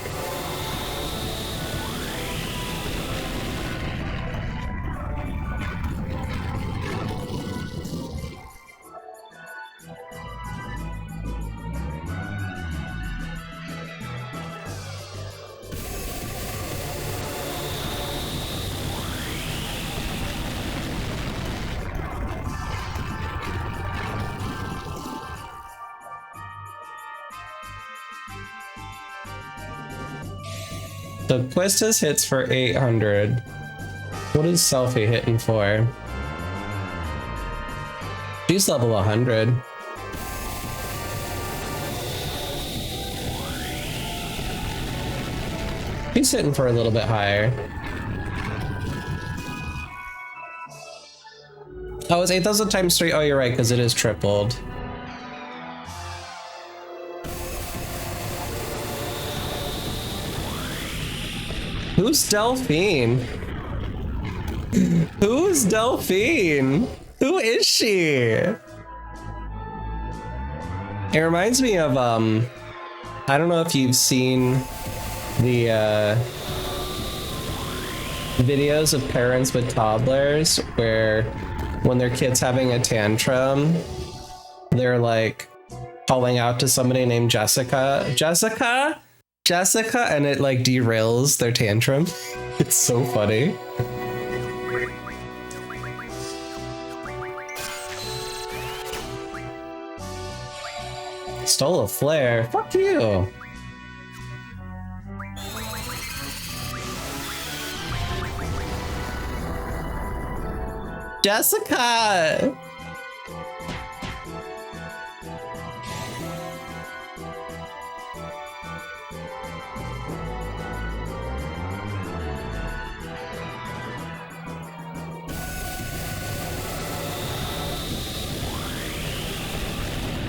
The Quistis hits for 800. What is Selfie hitting for? She's level 100. He's hitting for a little bit higher. Oh, it's 8,000 times 3. Oh, you're right, because it is tripled. Who's Delphine? Who's Delphine? Who is she? It reminds me of, I don't know if you've seen the, videos of parents with toddlers where when their kid's having a tantrum, they're like calling out to somebody named Jessica. Jessica? Jessica, and it like derails their tantrum. It's so funny. stole a flare. Fuck you. Jessica!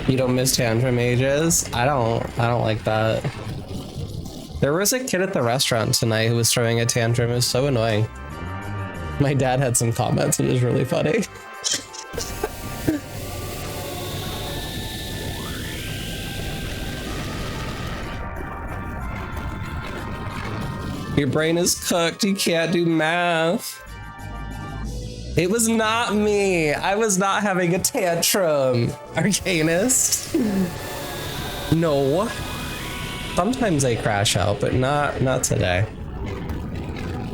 You don't miss tantrum ages? I don't like that. There was a kid at the restaurant tonight who was throwing a tantrum. It was so annoying. My dad had some comments. It was really funny. Your brain is cooked. You can't do math. It was not me. I was not having a tantrum. Arcanist. No. Sometimes I crash out, but not today.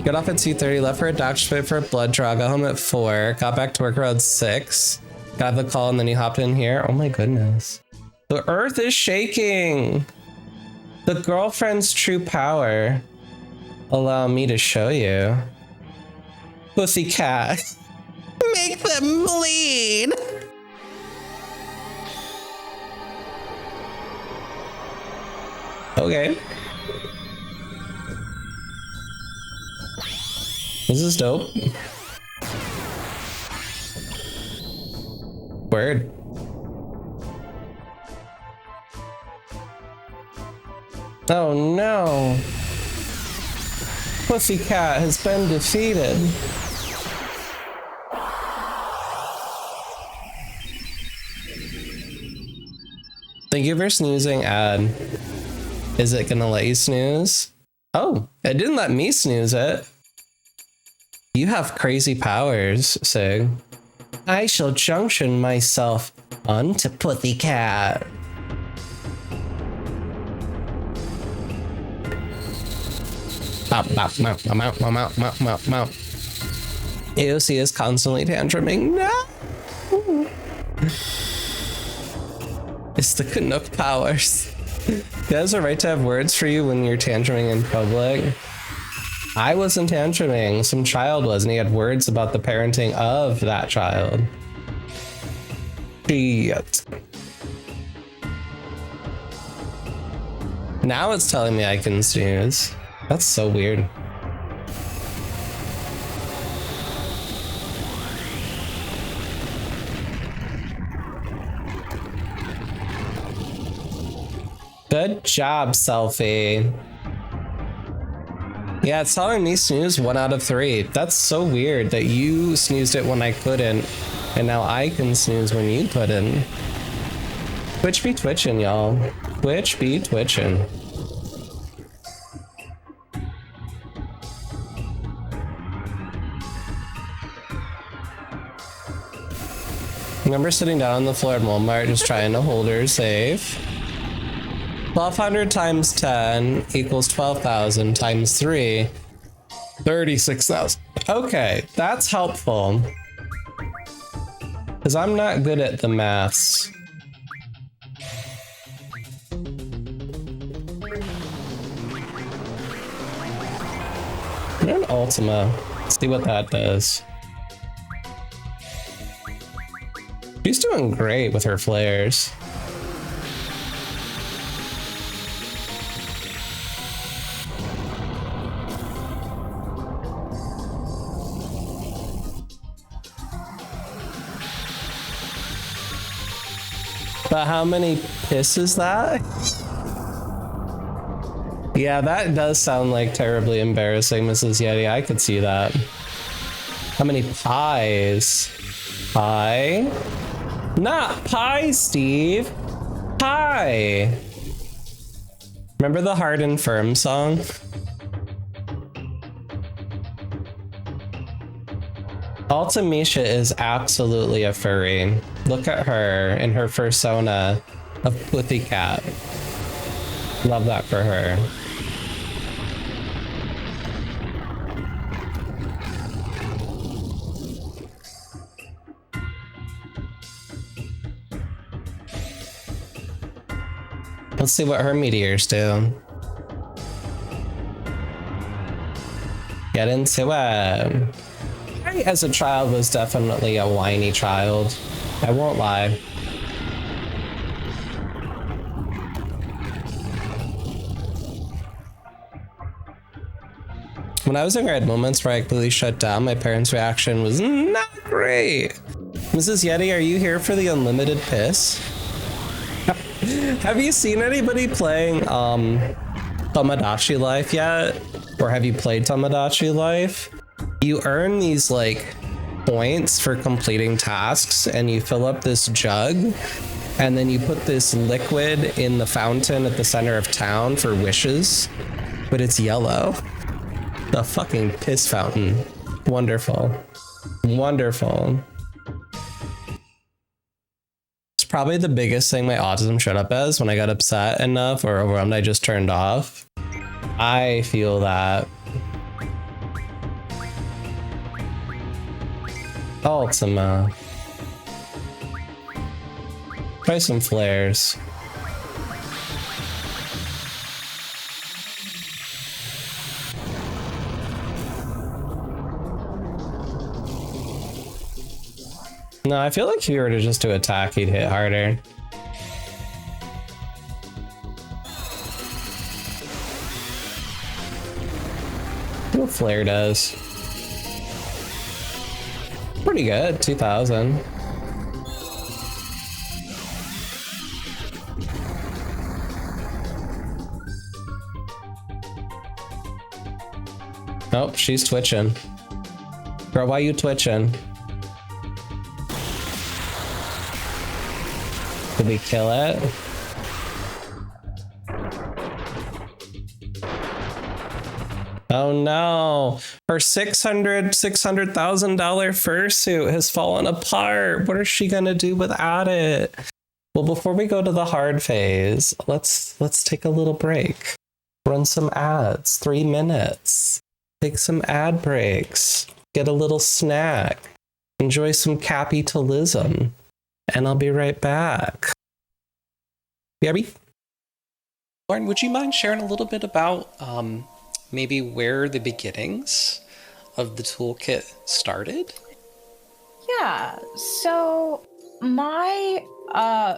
Got off at 2:30, left for a doctor's fit for a blood draw, got home at 4, got back to work around 6, got the call, and then you hopped in here. Oh my goodness. The earth is shaking. The girlfriend's true power. Allow me to show you. Pussycat. Make them bleed. Okay. This is dope. Word. Oh no. Pussycat has been defeated. Thank you for snoozing, ad. Is it gonna let you snooze? Oh, it didn't let me snooze it. You have crazy powers, Sig. I shall junction myself onto Pussycat. AOC is constantly tantruming. No! It's the Canuck powers. You guys are right to have words for you when you're tantruming in public. I wasn't tantruming, some child was, and he had words about the parenting of that child. Shit. Now it's telling me I can snooze. That's so weird. Good job, Selfie. Yeah, it's telling me snooze 1 out of 3. That's so weird that you snoozed it when I couldn't, and now I can snooze when you couldn't. Twitch be twitching, y'all. Twitch be twitching. Remember sitting down on the floor at Walmart just trying to hold her safe? 1200 times 10 equals 12,000 times 3, 36,000. Okay, that's helpful. Because I'm not good at the maths. An Ultima. Let's see what that does. She's doing great with her flares. But how many piss is that? Yeah, that does sound like terribly embarrassing, Mrs. Yeti. I could see that. How many pies? Pie? Not pie, Steve. Pie. Remember the Hard and Firm song? Ultimisha is absolutely a furry. Look at her in her persona of Pussycat. Love that for her. Let's see what her meteors do. Get into it. I, as a child, was definitely a whiny child. I won't lie. When I was younger, I had moments where I completely shut down. My parents' reaction was not great. Mrs. Yeti, are you here for the unlimited piss? Have you seen anybody playing Tomodachi Life yet? Or have you played Tomodachi Life? You earn these like points for completing tasks, and you fill up this jug, and then you put this liquid in the fountain at the center of town for wishes, but it's yellow. The fucking piss fountain. Wonderful. Wonderful. It's probably the biggest thing my autism showed up as. When I got upset enough or overwhelmed, I just turned off. I feel that. Ultima. Try some flares. No, I feel like if you were to just do attack, he'd hit harder. What flare does? Pretty good, 2000. Nope, she's twitching. Girl, why you twitching? Did we kill it? Oh no, her $600,000 fursuit has fallen apart. What is she gonna do without it? Well, before we go to the hard phase, let's take a little break. Run some ads, 3 minutes. Take some ad breaks. Get a little snack. Enjoy some capitalism. And I'll be right back. BRB? Lauren, would you mind sharing a little bit about maybe where the beginnings of the toolkit started? Yeah, so my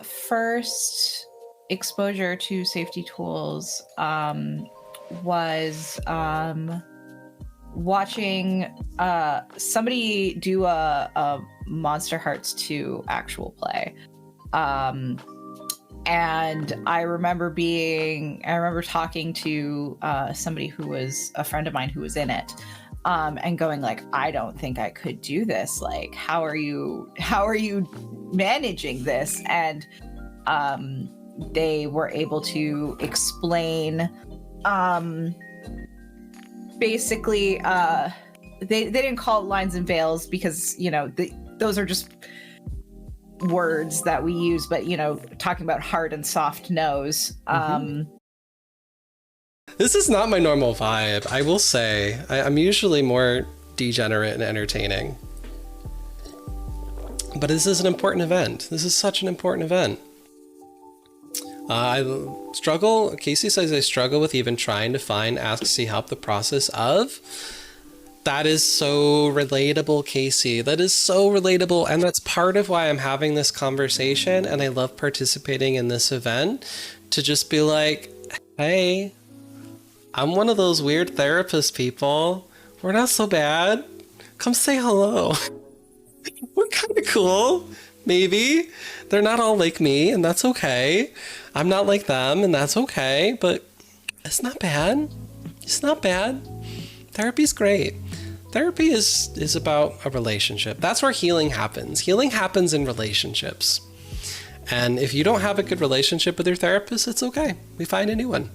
first exposure to safety tools was watching somebody do a Monster Hearts 2 actual play. And I remember talking to somebody who was a friend of mine who was in it, and going like, I don't think I could do this. Like, how are you managing this? And they were able to explain, basically, they didn't call it lines and veils because, you know, those are just words that we use, but, you know, talking about hard and soft nose. This is not my normal vibe, I will say. I'm usually more degenerate and entertaining. But this is an important event. This is such an important event. Casey says I struggle with even trying to find Ask See Help the process of. That is so relatable, Casey. That is so relatable. And that's part of why I'm having this conversation. And I love participating in this event to just be like, hey, I'm one of those weird therapist people. We're not so bad. Come say hello. We're kind of cool. Maybe. They're not all like me, and that's okay. I'm not like them, and that's okay. But it's not bad. It's not bad. Therapy's great. Therapy is about a relationship. That's where healing happens. Healing happens in relationships. And if you don't have a good relationship with your therapist, it's okay. We find a new one.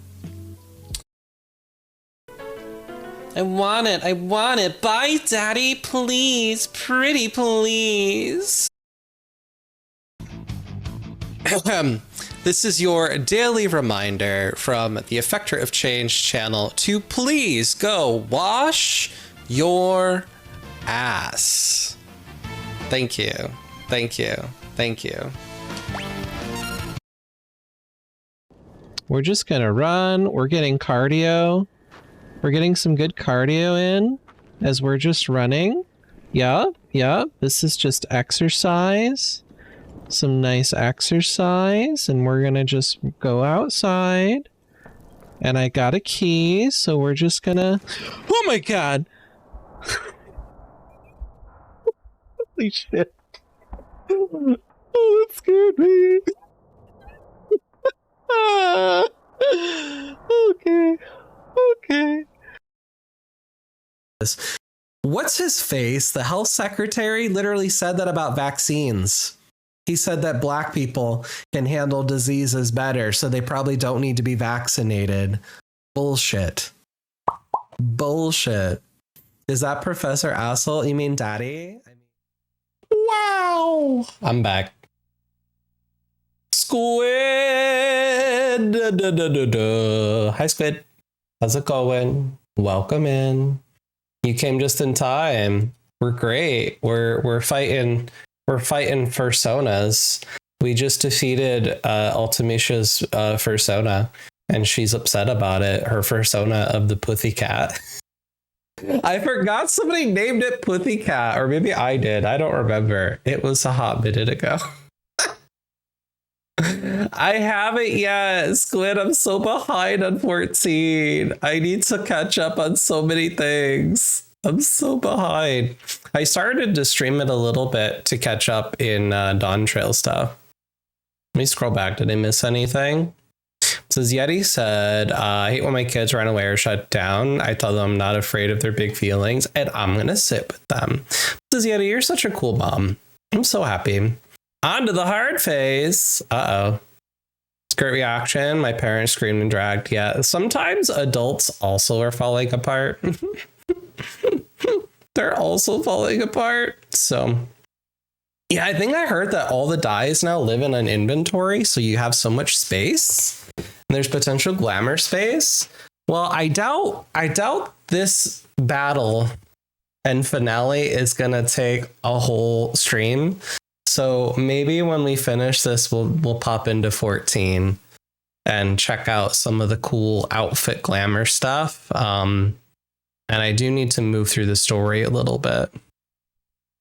I want it. I want it. Bye, Daddy. Please. Pretty please. This is your daily reminder from the Effector of Change channel to please go wash your ass. Thank you. Thank you. Thank you. We're just gonna run. We're getting cardio. We're getting some good cardio in as we're just running. Yup. This is just exercise. Some nice exercise. And we're gonna just go outside. And I got a key, so we're just gonna... Oh my god! Holy shit. Oh, that scared me. Okay. What's his face? The health secretary literally said that about vaccines. He said that black people can handle diseases better, so they probably don't need to be vaccinated. Bullshit. Is that Professor Asshole? You mean Daddy? Wow. I'm back. Squid. Hi, Squid. How's it going? Welcome in. You came just in time. We're great. We're fighting personas. We just defeated Ultimisha's persona, and she's upset about it. Her persona of the Puthy Cat. I forgot somebody named it Puthy Cat, or maybe I did. I don't remember. It was a hot minute ago. I haven't yet, Squid. I'm so behind on 14. I need to catch up on so many things. I'm so behind. I started to stream it a little bit to catch up in Dawn Trail stuff. Let me scroll back. Did I miss anything? It says Yeti said, I hate when my kids run away or shut down. I tell them I'm not afraid of their big feelings and I'm going to sit with them. It says Yeti, you're such a cool mom. I'm so happy. On to the hard phase. Uh-oh. Skirt reaction. My parents screamed and dragged. Yeah, sometimes adults also are falling apart. They're also falling apart. So, yeah, I think I heard that all the dyes now live in an inventory, so you have so much space. And there's potential glamour space. Well, I doubt this battle and finale is gonna take a whole stream. So maybe when we finish this, we'll pop into 14 and check out some of the cool outfit glamour stuff. And I do need to move through the story a little bit.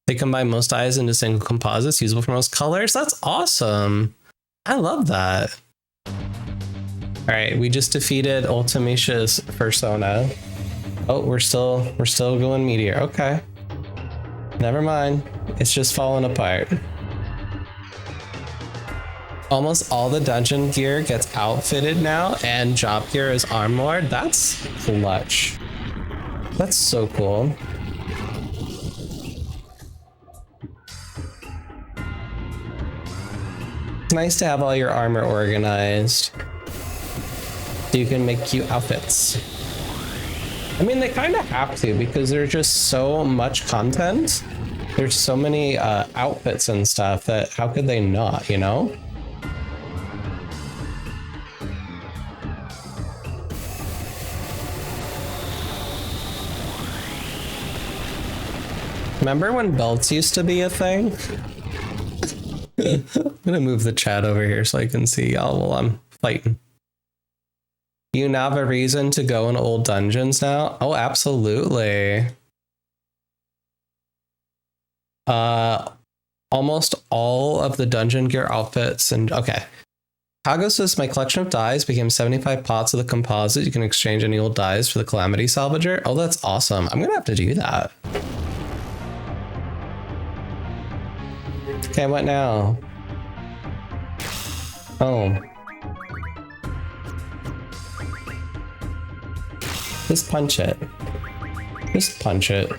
They combine most dyes into single composites usable for most colors. That's awesome. I love that. All right, we just defeated Ultimisha's persona. Oh, we're still going meteor. Okay. Never mind. It's just falling apart. Almost all the dungeon gear gets outfitted now, and job gear is armored. That's clutch. That's so cool. It's nice to have all your armor organized, so you can make cute outfits. I mean, they kind of have to, because there's just so much content. There's so many outfits and stuff that how could they not, you know? Remember when belts used to be a thing? I'm gonna move the chat over here so I can see y'all while I'm fighting. You now have a reason to go in old dungeons now? Oh, absolutely. Almost all of the dungeon gear outfits and okay. Kago says my collection of dyes became 75 pots of the composite. You can exchange any old dyes for the Calamity Salvager. Oh, that's awesome. I'm gonna have to do that. Okay, what now? Oh. Just punch it. Just punch it.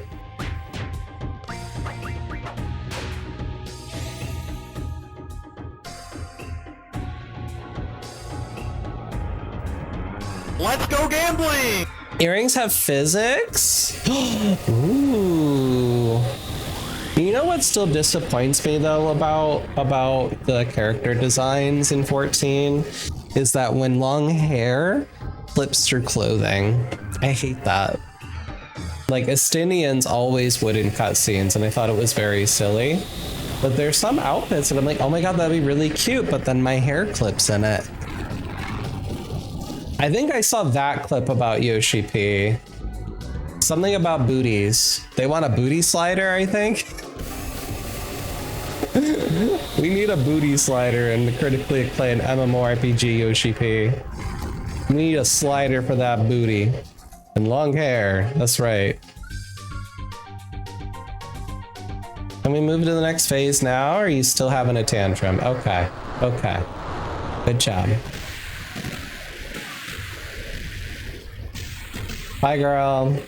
Let's go gambling! Earrings have physics? Ooh. You know what still disappoints me though about the character designs in 14 is that when long hair flips through clothing. I hate that. Like Estinians always would in cutscenes, and I thought it was very silly. But there's some outfits and I'm like, oh my god, that'd be really cute, but then my hair clips in it. I think I saw that clip about Yoshi P. Something about booties. They want a booty slider, I think. We need a booty slider in the critically acclaimed MMORPG Yoshi P. We need a slider for that booty. And long hair, that's right. Can we move to the next phase now, or are you still having a tantrum? Okay, okay. Good job. Bye, girl.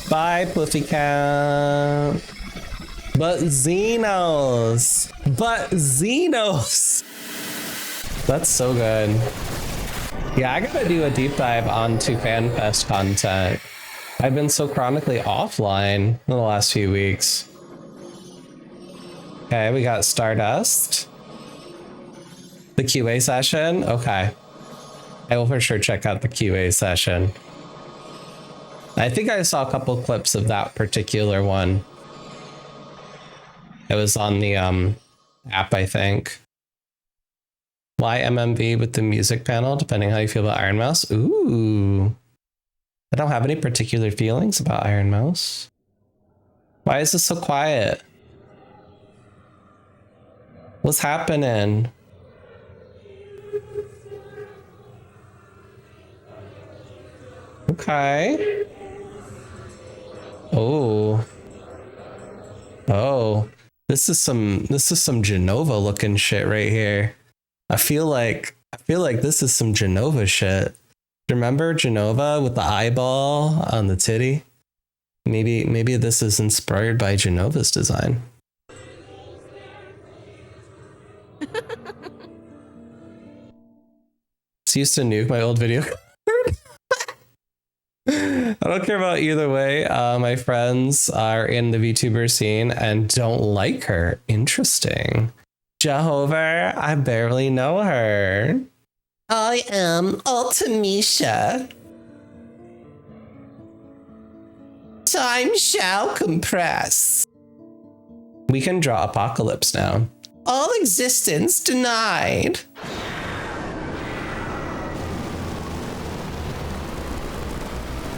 Bye, Pussycat. But Xenos. But Xenos. That's so good. Yeah, I gotta do a deep dive onto FanFest content. I've been so chronically offline in the last few weeks. Okay, we got Stardust. The QA session? Okay. I will for sure check out the QA session. I think I saw a couple clips of that particular one. It was on the app, I think. Why MMV with the music panel, depending how you feel about Iron Mouse? Ooh. I don't have any particular feelings about Iron Mouse. Why is this so quiet? What's happening? Okay. Oh. Oh. This is some Genova looking shit right here. I feel like this is some Genova shit. Remember Genova with the eyeball on the titty? Maybe this is inspired by Genova's design. It's used to nuke my old video. I don't care about either way. My friends are in the VTuber scene and don't like her. Interesting. Jehovah, I barely know her. I am Ultimisha. Time shall compress. We can draw Apocalypse now. All existence denied.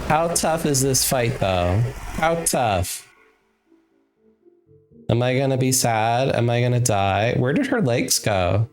How tough is this fight, though? How tough? Am I gonna be sad? Am I gonna die? Where did her legs go?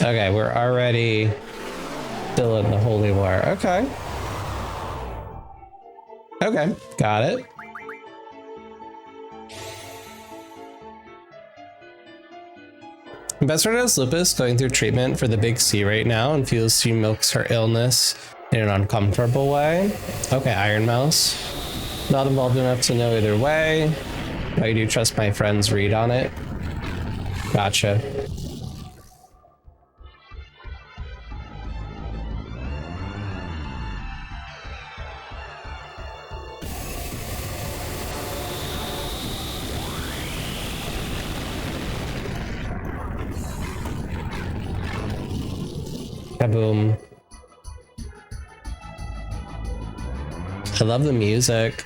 Okay, we're already still in the Holy War. Okay. Okay, got it. Best friend has lupus, going through treatment for the big C right now, and feels she milks her illness in an uncomfortable way. Okay, Iron Mouse. Not involved enough to know either way. I do trust my friend's read on it. Gotcha. Kaboom. I love the music.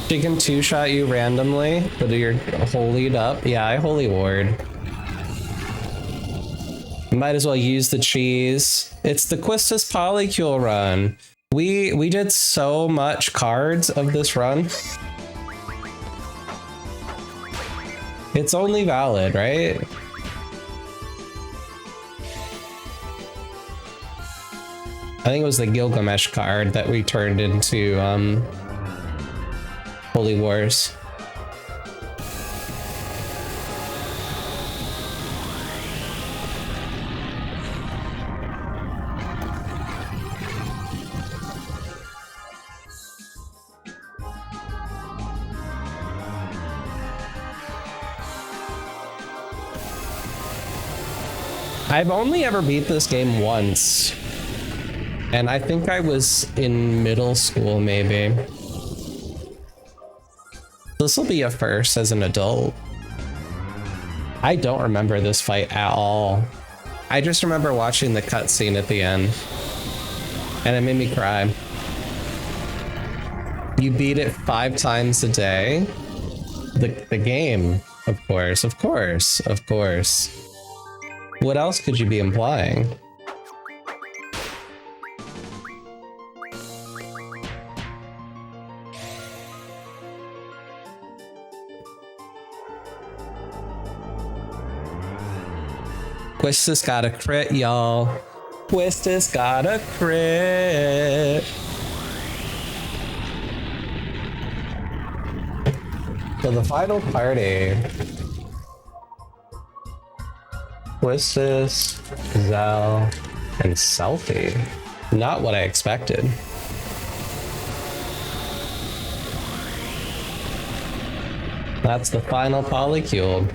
She can two-shot you randomly, but you're holied up. Yeah, I holy ward. Might as well use the cheese. It's the Quistis Polycule run. We did so much cards of this run. It's only valid, right? I think it was the Gilgamesh card that we turned into Holy Wars. I've only ever beat this game once. And I think I was in middle school, maybe. This will be a first as an adult. I don't remember this fight at all. I just remember watching the cutscene at the end. And it made me cry. You beat it 5 times a day? The game, of course, of course, of course. What else could you be implying? Quistis got a crit, y'all. Quistis got a crit. So the final party. Quistis, Zell, and Selfie. Not what I expected. That's the final Polycule.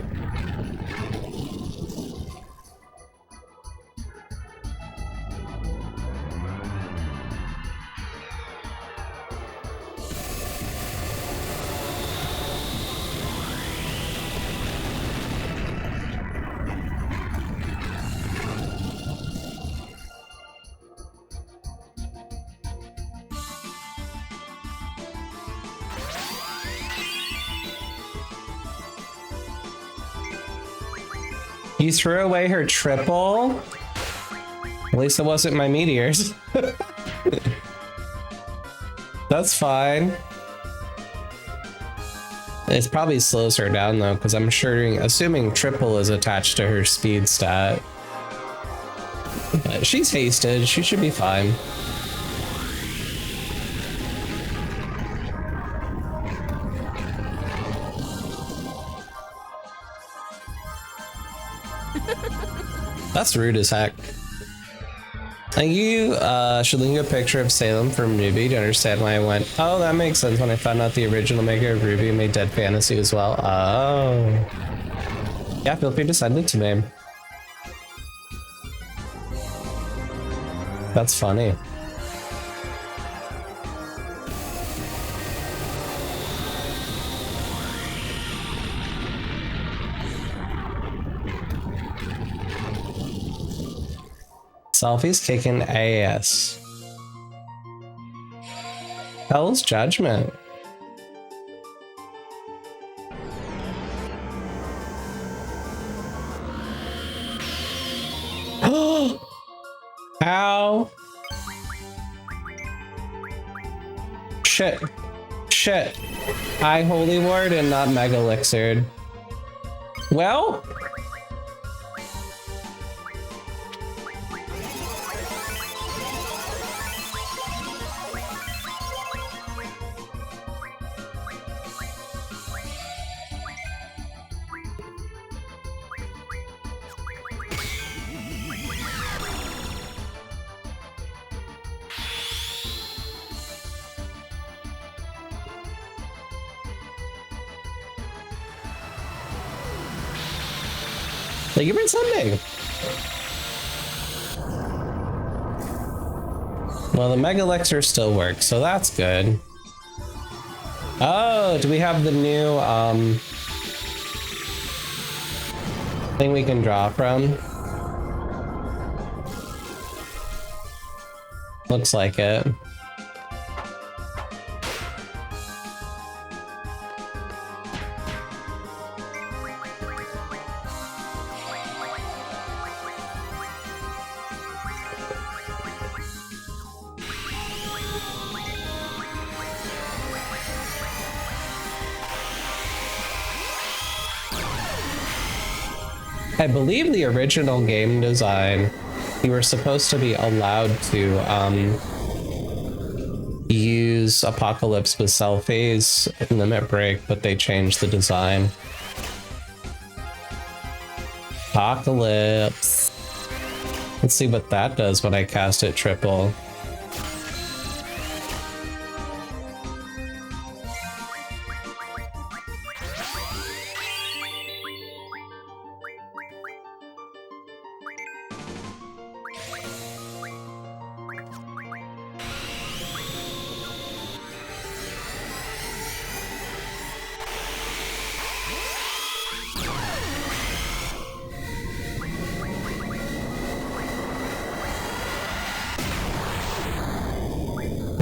You threw away her triple? At least it wasn't my meteors. That's fine. It probably slows her down though, because I'm assuming triple is attached to her speed stat. But she's hasted, she should be fine. That's rude as heck. Thank you, should link a picture of Salem from Ruby to understand why I went, oh, that makes sense when I found out the original maker of Ruby made Dead Fantasy as well. Oh. Yeah, feel free to send it to me. That's funny. Selfie's kicking ass. Hell's Judgment. Ow. Shit. Shit. High Holy Ward and not Mega Elixir. Well. Thank you for Sunday. Well, the Mega Elixir still works, so that's good. Oh, do we have the new thing we can draw from? Looks like it. I believe the original game design, you were supposed to be allowed to use Apocalypse with Selfies in Limit Break, but they changed the design. Apocalypse. Let's see what that does when I cast it triple.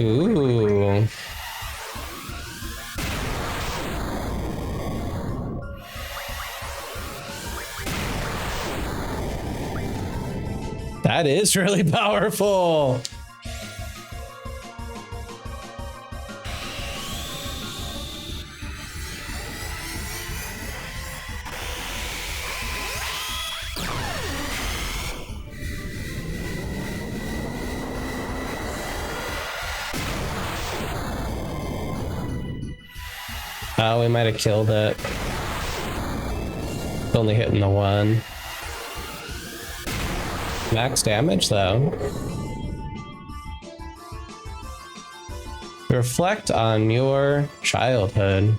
Ooh. That is really powerful. Oh, we might have killed it. It's only hitting the one. Max damage, though. Reflect on your childhood.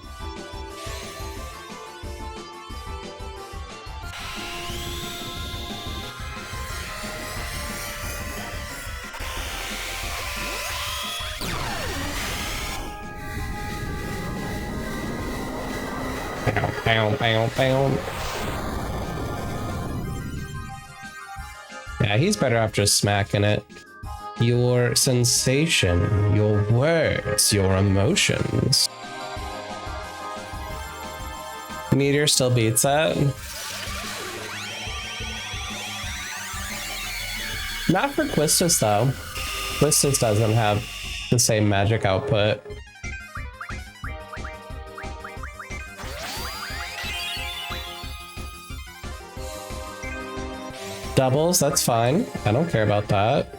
Bow, bow, bow. Yeah, he's better off just smacking it. Your sensation, your words, your emotions. Meteor still beats that. Not for Quistis though. Quistis doesn't have the same magic output. Doubles, that's fine. I don't care about that.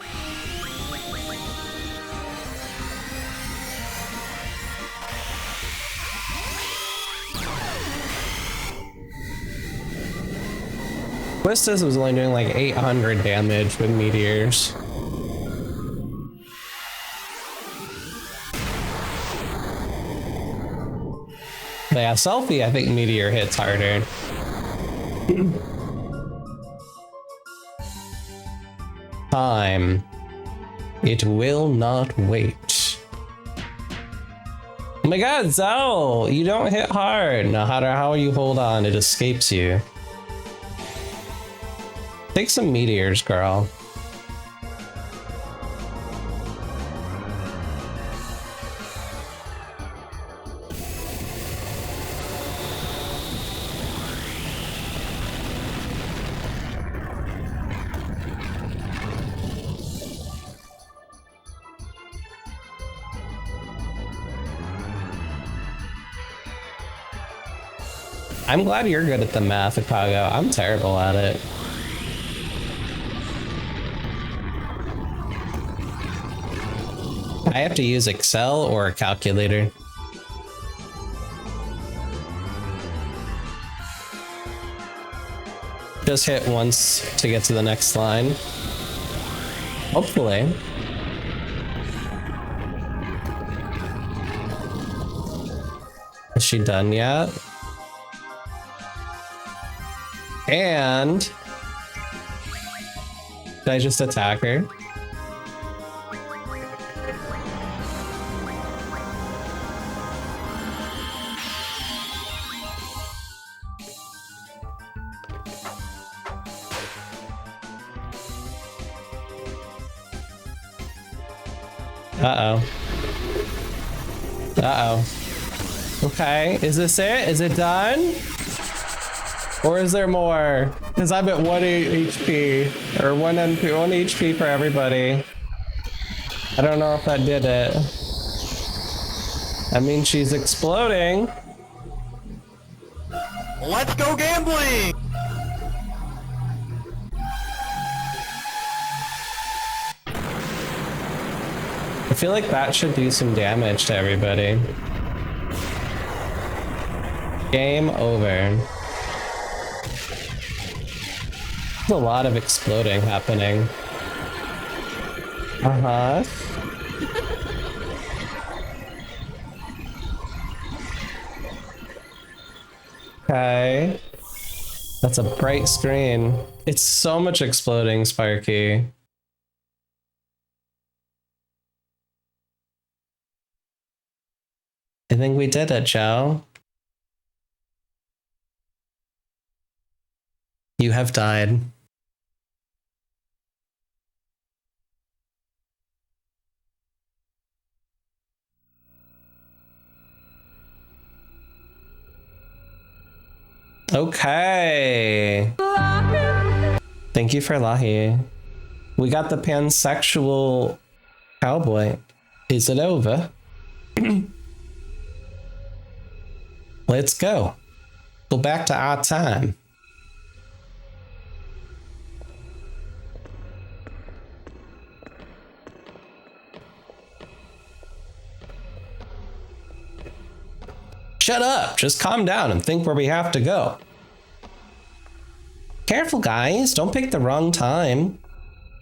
Quistis was only doing like 800 damage with meteors. But yeah, Selfie, I think meteor hits harder. Time. It will not wait. Oh my god, Zell! You don't hit hard. No matter how you hold on, it escapes you. Take some meteors, girl. I'm glad you're good at the math, Akago. I'm terrible at it. I have to use Excel or a calculator. Just hit once to get to the next line. Hopefully. Is she done yet? And did I just attack her? Uh-oh. Uh-oh. Okay, is this it? Is it done? Or is there more? Because I'm at 1 HP. Or 1 MP, 1 HP for everybody. I don't know if that did it. I mean, she's exploding. Let's go gambling! I feel like that should do some damage to everybody. Game over. There's a lot of exploding happening. Uh-huh. Okay. That's a bright screen. It's so much exploding, Sparky. I think we did it, Joe. You have died. Okay. Thank you for Lahi. We got the pansexual cowboy. Is it over? Let's go. Go back to our time. Shut up! Just calm down and think where we have to go. Careful, guys. Don't pick the wrong time.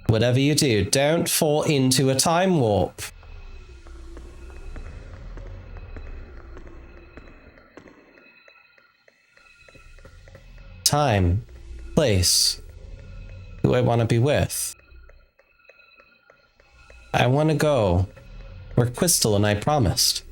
Whatever you do, don't fall into a time warp. Time. Place. Who I want to be with. I want to go where Quistis and I promised.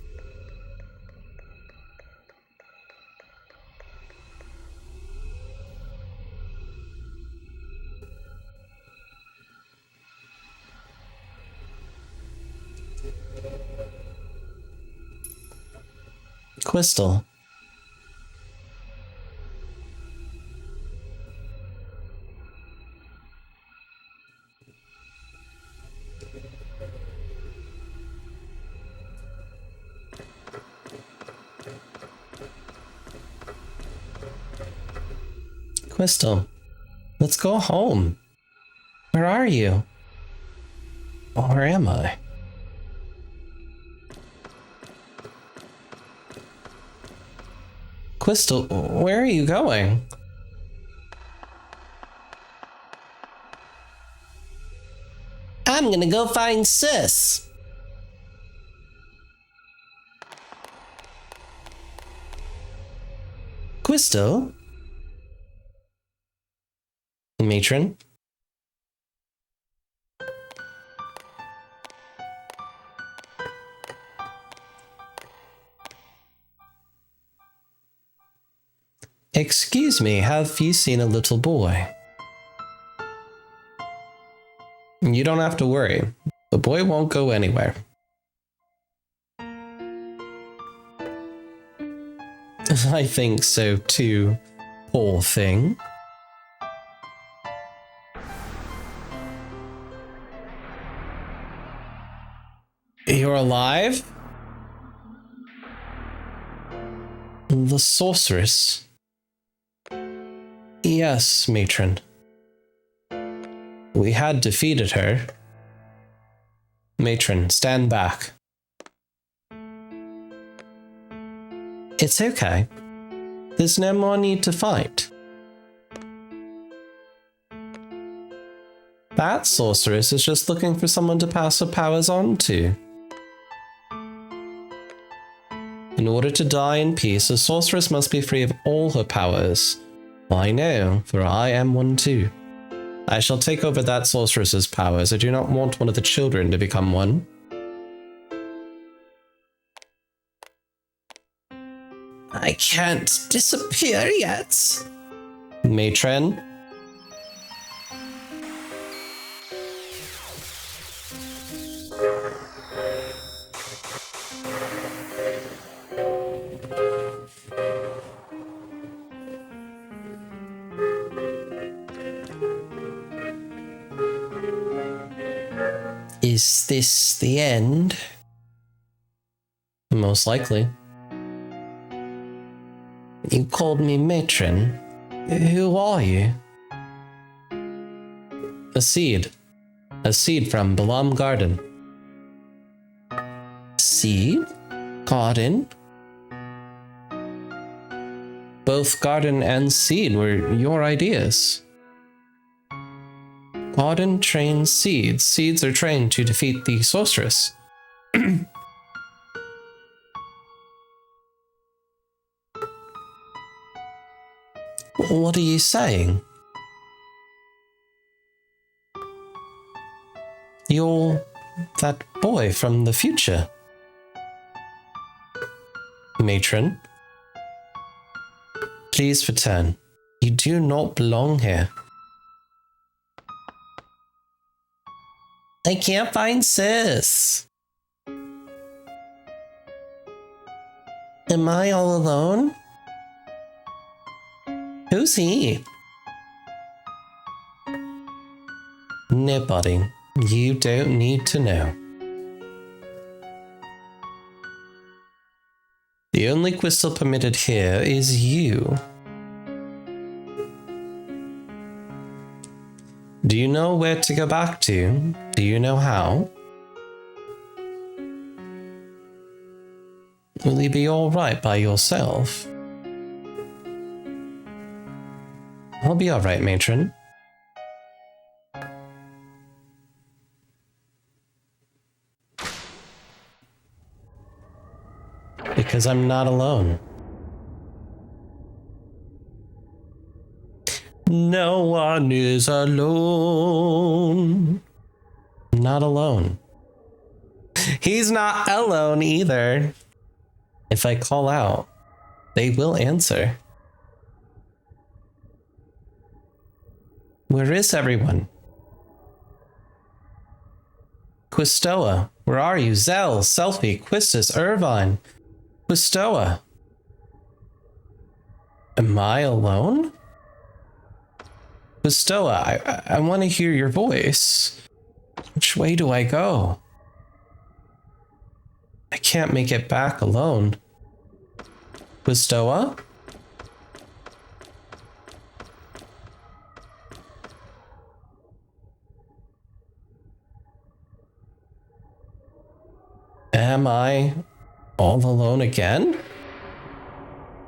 Quistis. Quistis, let's go home. Where are you? Where am I? Quistis, where are you going? I'm gonna go find Sis. Quistis? Matron? Excuse me, have you seen a little boy? You don't have to worry. The boy won't go anywhere. I think so too, poor thing. You're alive? The sorceress. Yes, matron. We had defeated her. Matron, stand back. It's okay. There's no more need to fight. That sorceress is just looking for someone to pass her powers on to. In order to die in peace, a sorceress must be free of all her powers. I know, for I am one too. I shall take over that sorceress's powers. I do not want one of the children to become one. I can't disappear yet. Matron? Is this the end? Most likely. You called me matron. Who are you? A seed. A seed from Balam Garden. Seed? Garden? Both garden and seed were your ideas. Garden trains seeds. Seeds are trained to defeat the sorceress. What are you saying? You're that boy from the future. Matron, please return. You do not belong here. I can't find Sis. Am I all alone? Who's he? Nobody. You don't need to know. The only Quistis permitted here is you. Do you know where to go back to? Do you know how? Will you be alright by yourself? I'll be alright, matron. Because I'm not alone. No one is alone. Not alone. He's not alone either. If I call out, they will answer. Where is everyone? Quistoa, where are you? Zell, Selfie, Quistis, Irvine. Quistoa. Am I alone? Quistoa, I want to hear your voice. Which way do I go? I can't make it back alone. Quistoa? Am I all alone again?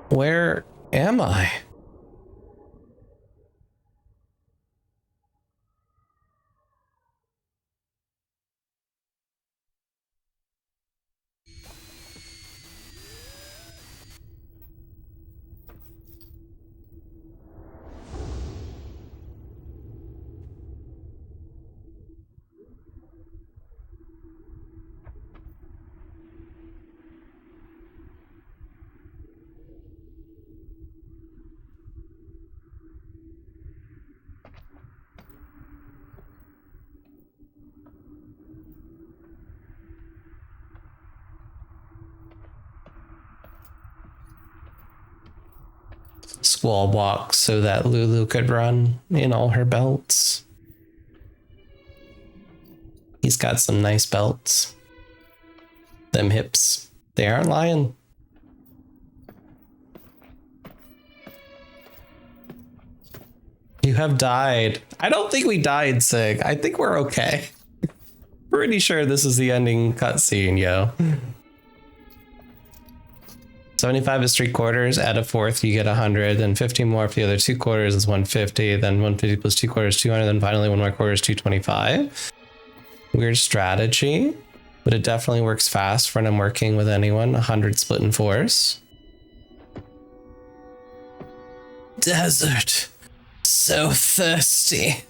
Where am I? Squall walks so that Lulu could run in all her belts. He's got some nice belts. Them hips, they aren't lying. You have died. I don't think we died, Sig. I think we're okay. Pretty sure this is the ending cutscene, yo. 75 is 3/4, add a fourth, you get 100, then 15 more for the other 2/4 is 150, then 150 plus 2/4, 200, then finally 1 more quarter is 225. Weird strategy, but it definitely works fast for when I'm working with anyone. 100 split in fours. Desert. So thirsty.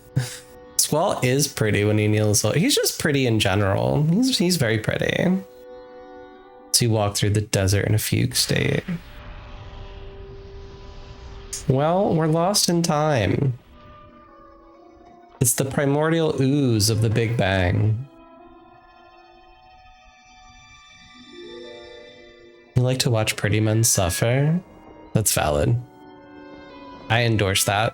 Squall is pretty when he kneels. He's just pretty in general. He's very pretty. So you walk through the desert in a fugue state. Well, we're lost in time. It's the primordial ooze of the Big Bang. You like to watch pretty men suffer? That's valid. I endorse that.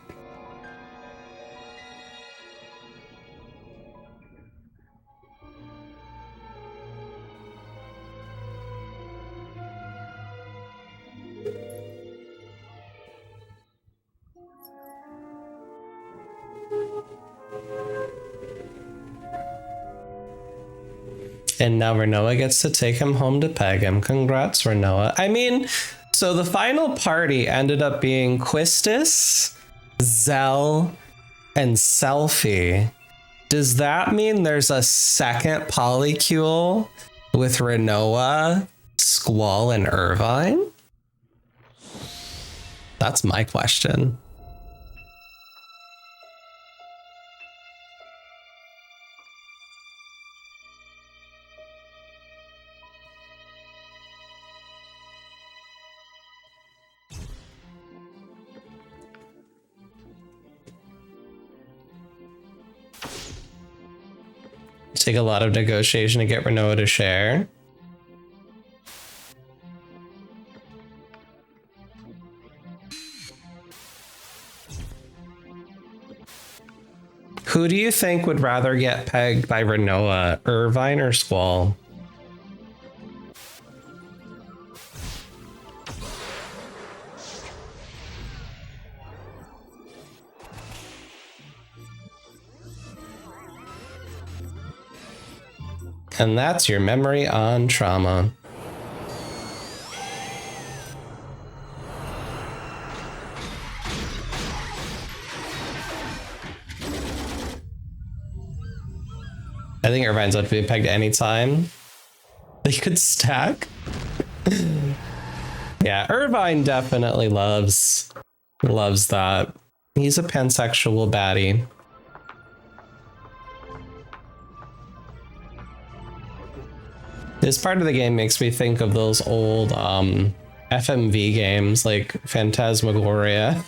And now Renoa gets to take him home to peg him. Congrats, Renoa. I mean, so the final party ended up being Quistis, Zell, and Selfie. Does that mean there's a second Polycule with Renoa, Squall, and Irvine? That's my question. Take a lot of negotiation to get Renoa to share. Who do you think would rather get pegged by Renoa, Irvine or Squall? And that's your memory on trauma. I think Irvine's about to be pegged anytime. They could stack. Yeah, Irvine definitely loves that. He's a pansexual baddie. This part of the game makes me think of those old FMV games like Phantasmagoria.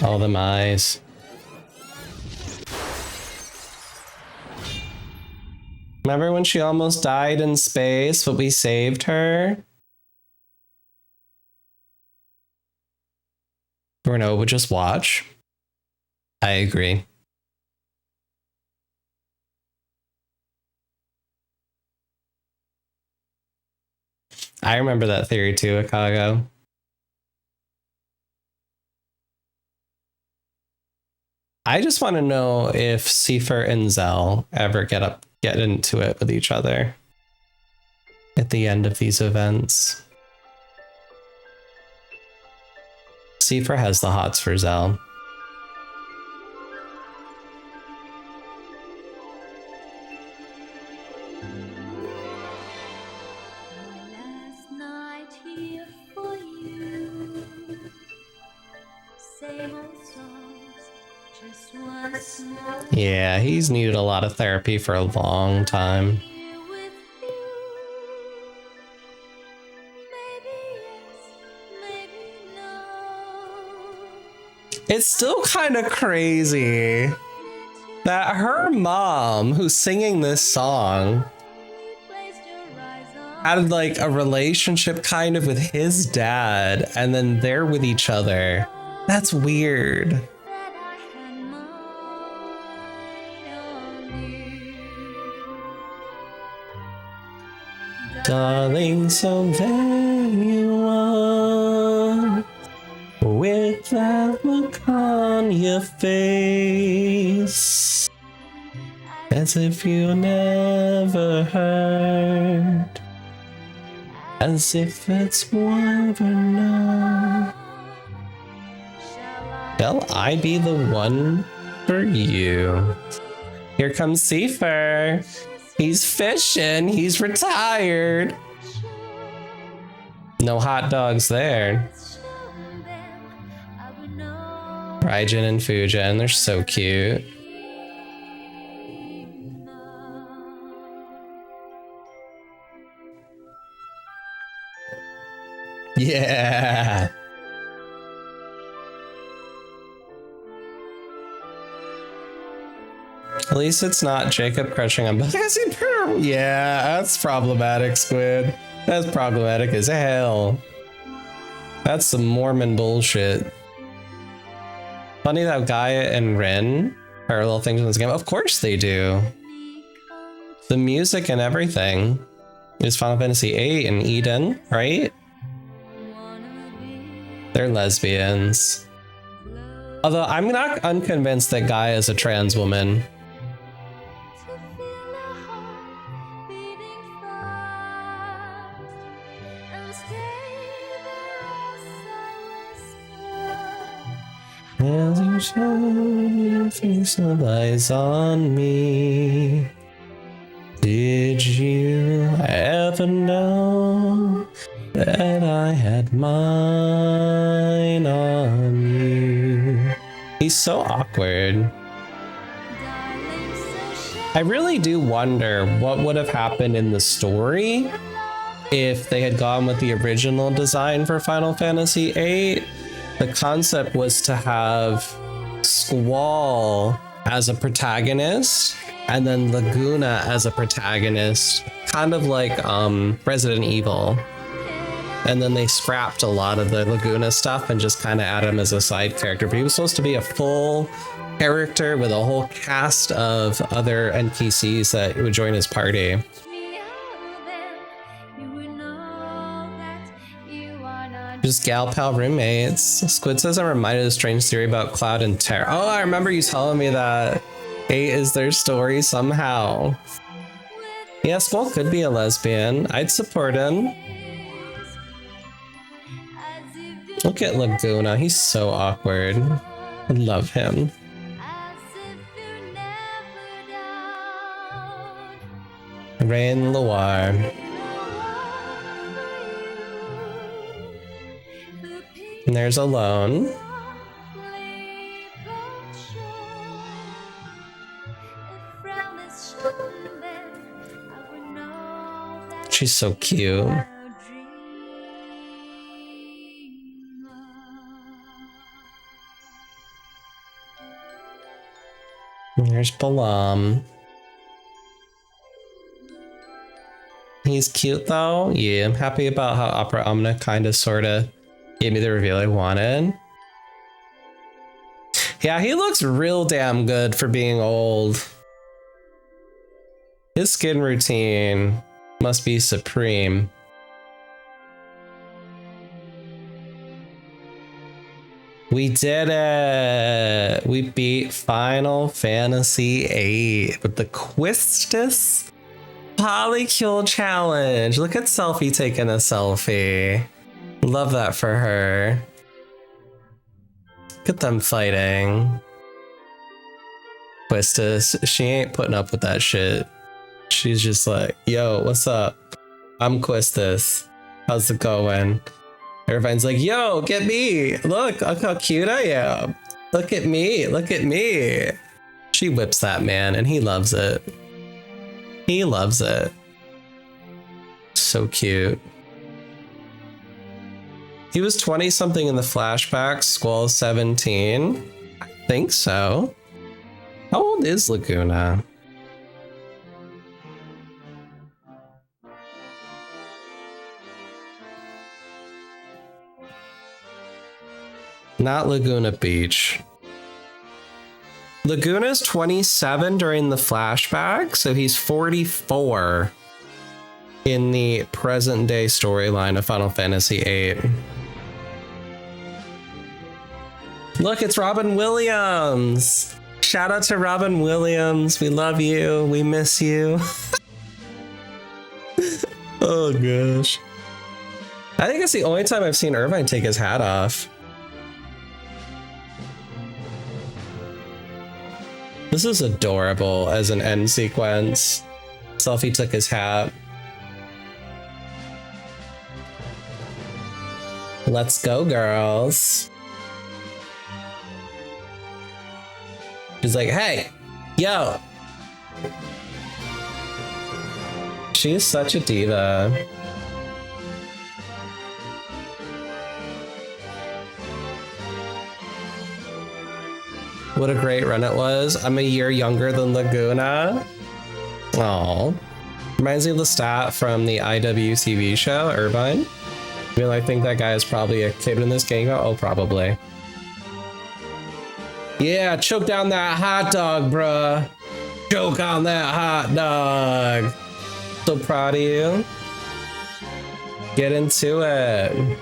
All them eyes. Remember when she almost died in space, but we saved her? Bruno would just watch. I agree. I remember that theory too, Akago. I just want to know if Seifer and Zell ever get into it with each other at the end of these events. Seifer has the hots for Zell. Yeah, he's needed a lot of therapy for a long time. It's still kind of crazy that her mom, who's singing this song, had like a relationship kind of with his dad, and then they're with each other. That's weird. Darling, so there you are, with that look on your face, as if you never heard, as if it's never known. Shall I be the one for you? Here comes Seifer. He's fishing. He's retired. No hot dogs there. Raijin and Fujin, they're so cute. Yeah. At least it's not Jacob crushing on Yeah, that's problematic, Squid. That's problematic as hell. That's some Mormon bullshit. Funny that Gaia and Rin parallel things in this game. Of course they do. The music and everything is Final Fantasy VIII and Eden, right? They're lesbians. Although I'm not unconvinced that Gaia is a trans woman. As you show your face of eyes on me, did you ever know that I had mine on you? He's so awkward. I really do wonder what would have happened in the story if they had gone with the original design for Final Fantasy VIII. The concept was to have Squall as a protagonist and then Laguna as a protagonist, kind of like Resident Evil. And then they scrapped a lot of the Laguna stuff and just kind of added him as a side character. But he was supposed to be a full character with a whole cast of other NPCs that would join his party. Just gal pal roommates. Squid says I'm reminded of a strange theory about Cloud and Terra. Oh, I remember you telling me that 8 is their story somehow. Yeah, Squall could be a lesbian. I'd support him. Look at Laguna, he's so awkward. I love him. Rain Loire. And there's Alone. She's so cute. And there's Balam. He's cute though. Yeah, I'm happy about how Opera Omnia kind of sort of gave me the reveal I wanted. Yeah, he looks real damn good for being old. His skin routine must be supreme. We did it! We beat Final Fantasy VIII with the Quistis Polycule challenge. Look at Selfie taking a selfie. Love that for her. Look at them fighting. Quistis, she ain't putting up with that shit. She's just like, yo, what's up? I'm Quistis. How's it going? Everyone's like, yo, get me. Look how cute I am. Look at me. Look at me. She whips that man and he loves it. He loves it. So cute. He was 20 something in the flashbacks. Squall's 17. I think so. How old is Laguna? Not Laguna Beach. Laguna's 27 during the flashback, so he's 44 in the present day storyline of Final Fantasy VIII. Look, it's Robin Williams! Shout out to Robin Williams. We love you. We miss you. Oh gosh. I think it's the only time I've seen Irvine take his hat off. This is adorable as an end sequence. Selfie took his hat. Let's go, girls. She's like, hey, yo. She is such a diva. What a great run it was. I'm a year younger than Laguna. Aww. Reminds me of Lestat from the IWTV show, Irvine. I mean, I think that guy is probably a kid in this game. Oh, probably. Yeah, choke down that hot dog, bruh. Choke on that hot dog. So proud of you. Get into it.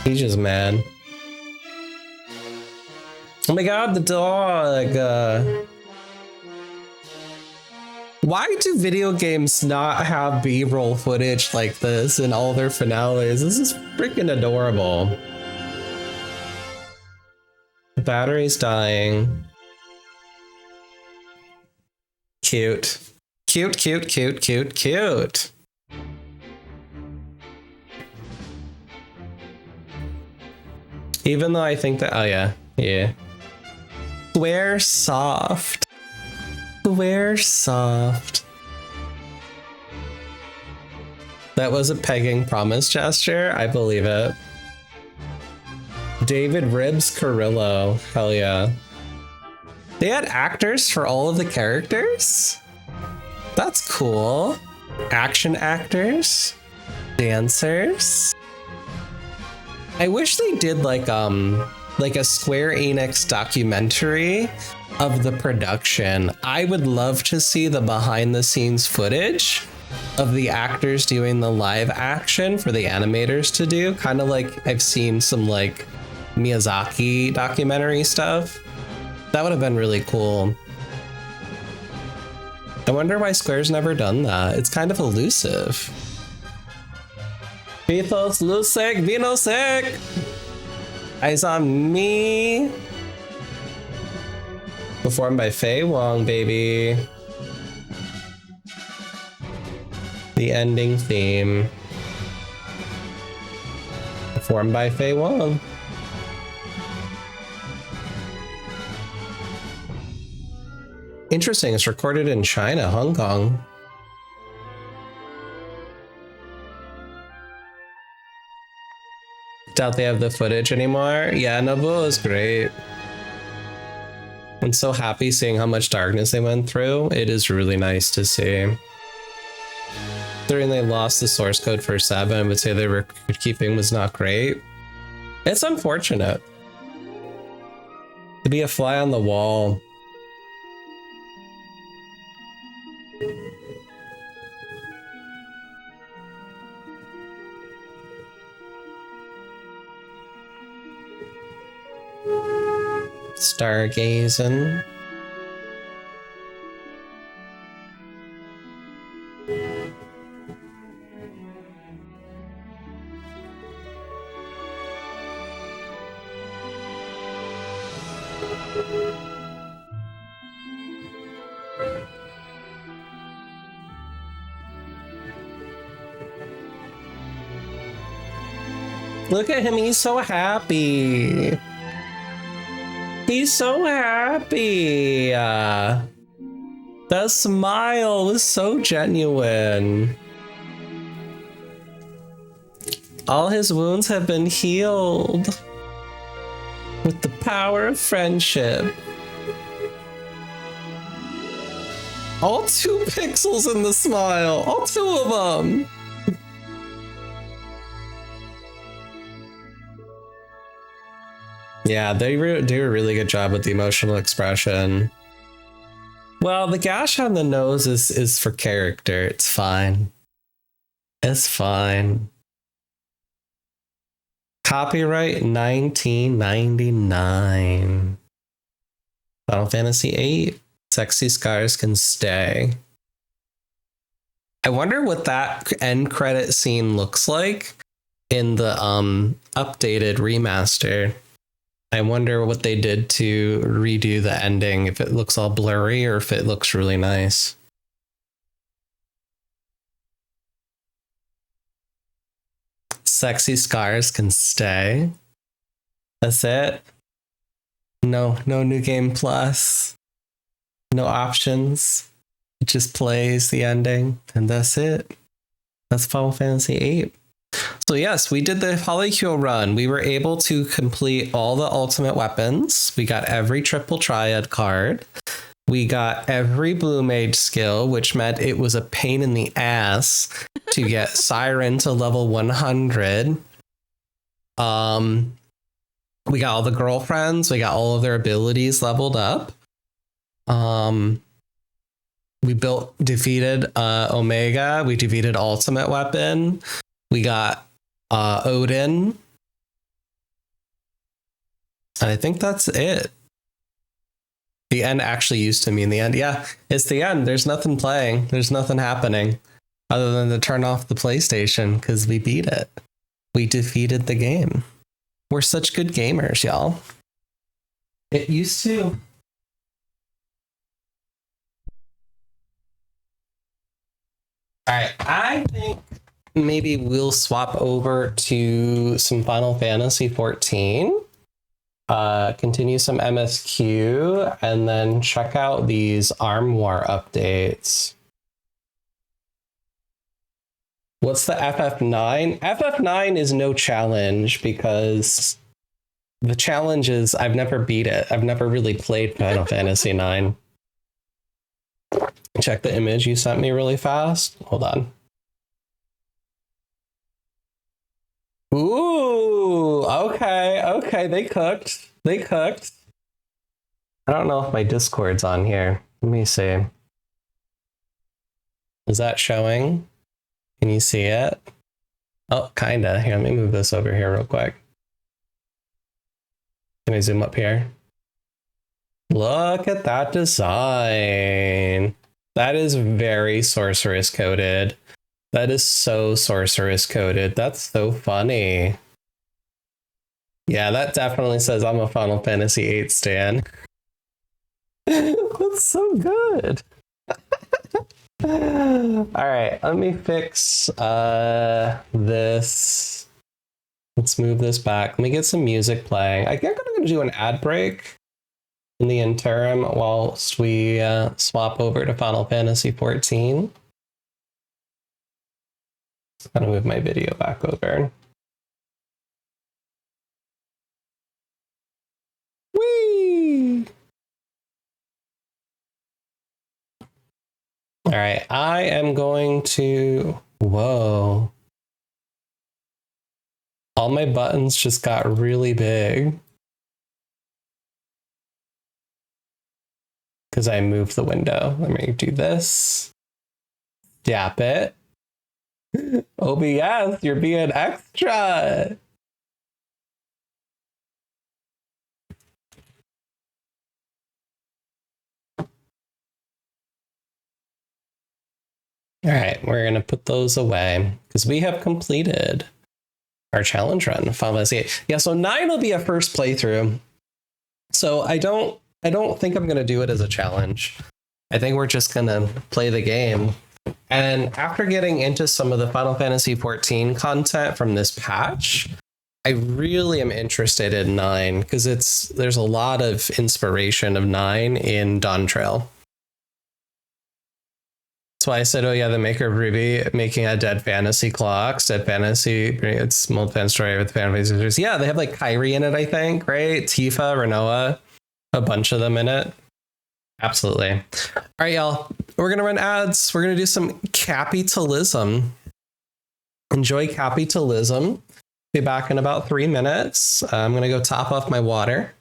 He's just mad. Oh my god, the dog. Why do video games not have B-roll footage like this in all their finales? This is freaking adorable. The battery's dying. Cute. Cute, cute, cute, cute, cute. Even though I think that, oh yeah. Square soft. Square soft. That was a pegging promise gesture. I believe it. David Ribs Carrillo. Hell yeah. They had actors for all of the characters? That's cool. Action actors, dancers. I wish they did like a Square Enix documentary of the production. I would love to see the behind the scenes footage of the actors doing the live action for the animators to do, kind of like I've seen some like Miyazaki documentary stuff. That would have been really cool. I wonder why Square's never done that. It's kind of elusive. Pithos Lusek Vinosek! Eyes on me! Performed by Faye Wong, baby. The ending theme. Performed by Faye Wong. Interesting, it's recorded in China, Hong Kong. Doubt they have the footage anymore. Yeah, Nobuo is great. I'm so happy seeing how much darkness they went through. It is really nice to see. Considering they lost the source code for 7, I would say their record keeping was not great. It's unfortunate. To be a fly on the wall. Stargazing. Look at him, he's so happy. He's so happy. That smile was so genuine. All his wounds have been healed with the power of friendship. All 2 pixels in the smile, all 2 of them. Yeah, they do a really good job with the emotional expression. Well, the gash on the nose is for character. It's fine. It's fine. Copyright 1999. Final Fantasy VIII. Sexy Scars Can Stay. I wonder what that end credit scene looks like in the updated remaster. I wonder what they did to redo the ending, if it looks all blurry or if it looks really nice. Sexy Scars Can Stay. That's it. No new game plus. No options. It just plays the ending and that's it. That's Final Fantasy VIII. So yes, we did the Polycule run. We were able to complete all the ultimate weapons. We got every triple triad card. We got every blue mage skill, which meant it was a pain in the ass to get Siren to level 100. We got all the girlfriends. We got all of their abilities leveled up. We defeated Omega. We defeated Ultimate Weapon. We got Odin. And I think that's it. The end actually used to mean the end. Yeah, it's the end. There's nothing playing. There's nothing happening other than to turn off the PlayStation because we beat it. We defeated the game. We're such good gamers, y'all. It used to. All right, I think maybe we'll swap over to some Final Fantasy 14. Continue some MSQ, and then check out these Arm War updates. What's the FF9? FF9 is no challenge because The challenge is I've never beat it. I've never really played Final Fantasy IX. Check the image you sent me really fast. Hold on. Ooh, okay, they cooked. I don't know if my Discord's on here. Let me see. Is that showing? Can you see it? Oh, kinda. Here, let me move this over here real quick. Can I zoom up here? Look at that design. That is very sorceress coded. That is so sorceress coded. That's so funny. Yeah, that definitely says I'm a Final Fantasy VIII stan. That's so good. All right, let me fix this. Let's move this back. Let me get some music playing. I think I'm going to do an ad break in the interim whilst we swap over to Final Fantasy XIV. Just going to move my video back over. Whee! All right, I am going to... Whoa. All my buttons just got really big. Because I moved the window. Let me do this. Dap it. OBS, you're being extra. All right, we're going to put those away because we have completed our challenge run. Final Fantasy VIII. Yeah, so 9 will be a first playthrough. So I don't think I'm going to do it as a challenge. I think we're just going to play the game. And after getting into some of the Final Fantasy XIV content from this patch, I really am interested in 9 because there's a lot of inspiration of 9 in Dawn Trail. That's why I said, oh yeah, the maker of Ruby making a Dead Fantasy clocks, Dead Fantasy, it's multi-fan story with Fantasy Sisters. Yeah, they have like Kyrie in it, I think, right? Tifa, Renoa, a bunch of them in it. Absolutely. All right, y'all. We're going to run ads. We're going to do some capitalism. Enjoy capitalism. Be back in about 3 minutes. I'm going to go top off my water.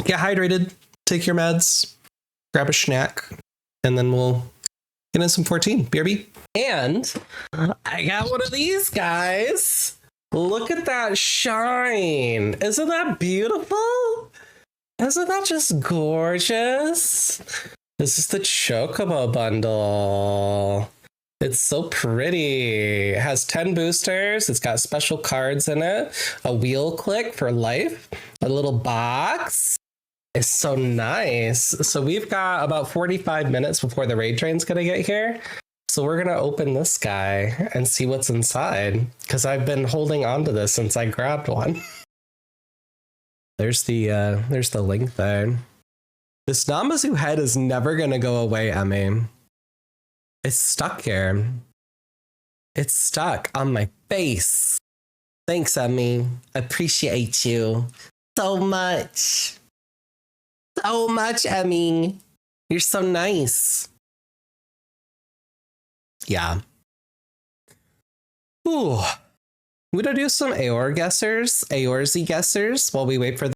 Get hydrated. Take your meds. Grab a snack. And then we'll get in some 14. BRB. And I got one of these guys. Look at that shine. Isn't that beautiful? Isn't that just gorgeous? This is the Chocobo bundle. It's so pretty. It has 10 boosters. It's got special cards in it. A wheel click for life. A little box. It's so nice. So we've got about 45 minutes before the raid train's gonna get here. So we're gonna open this guy and see what's inside. Because I've been holding on to this since I grabbed one. There's the link there. This Namazu head is never gonna go away, Emmy. It's stuck here. It's stuck on my face. Thanks, Emmy. I appreciate you so much. So much, Emmy. You're so nice. Yeah. Ooh. We gonna do some Aorzi guessers while we wait for the...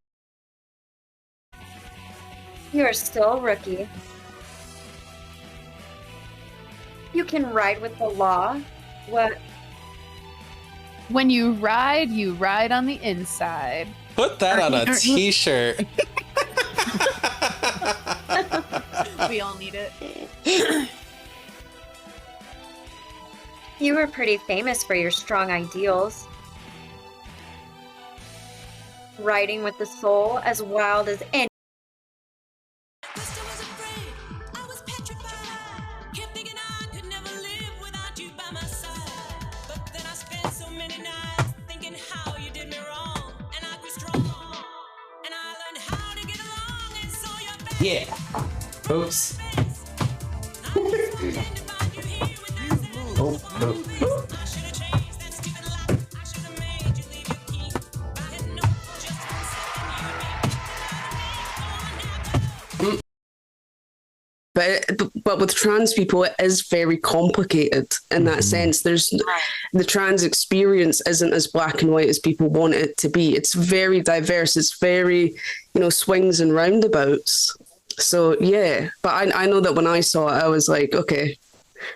You are still a rookie. You can ride with the law. What? When you ride on the inside. Put that on a t-shirt. We all need it. You were pretty famous for your strong ideals. Riding with the soul as wild as any. Yeah. Oops. but with trans people, it is very complicated in that sense. There's the trans experience isn't as black and white as people want it to be. It's very diverse. It's very, swings and roundabouts. So yeah, but I know that when I saw it, I was like, okay,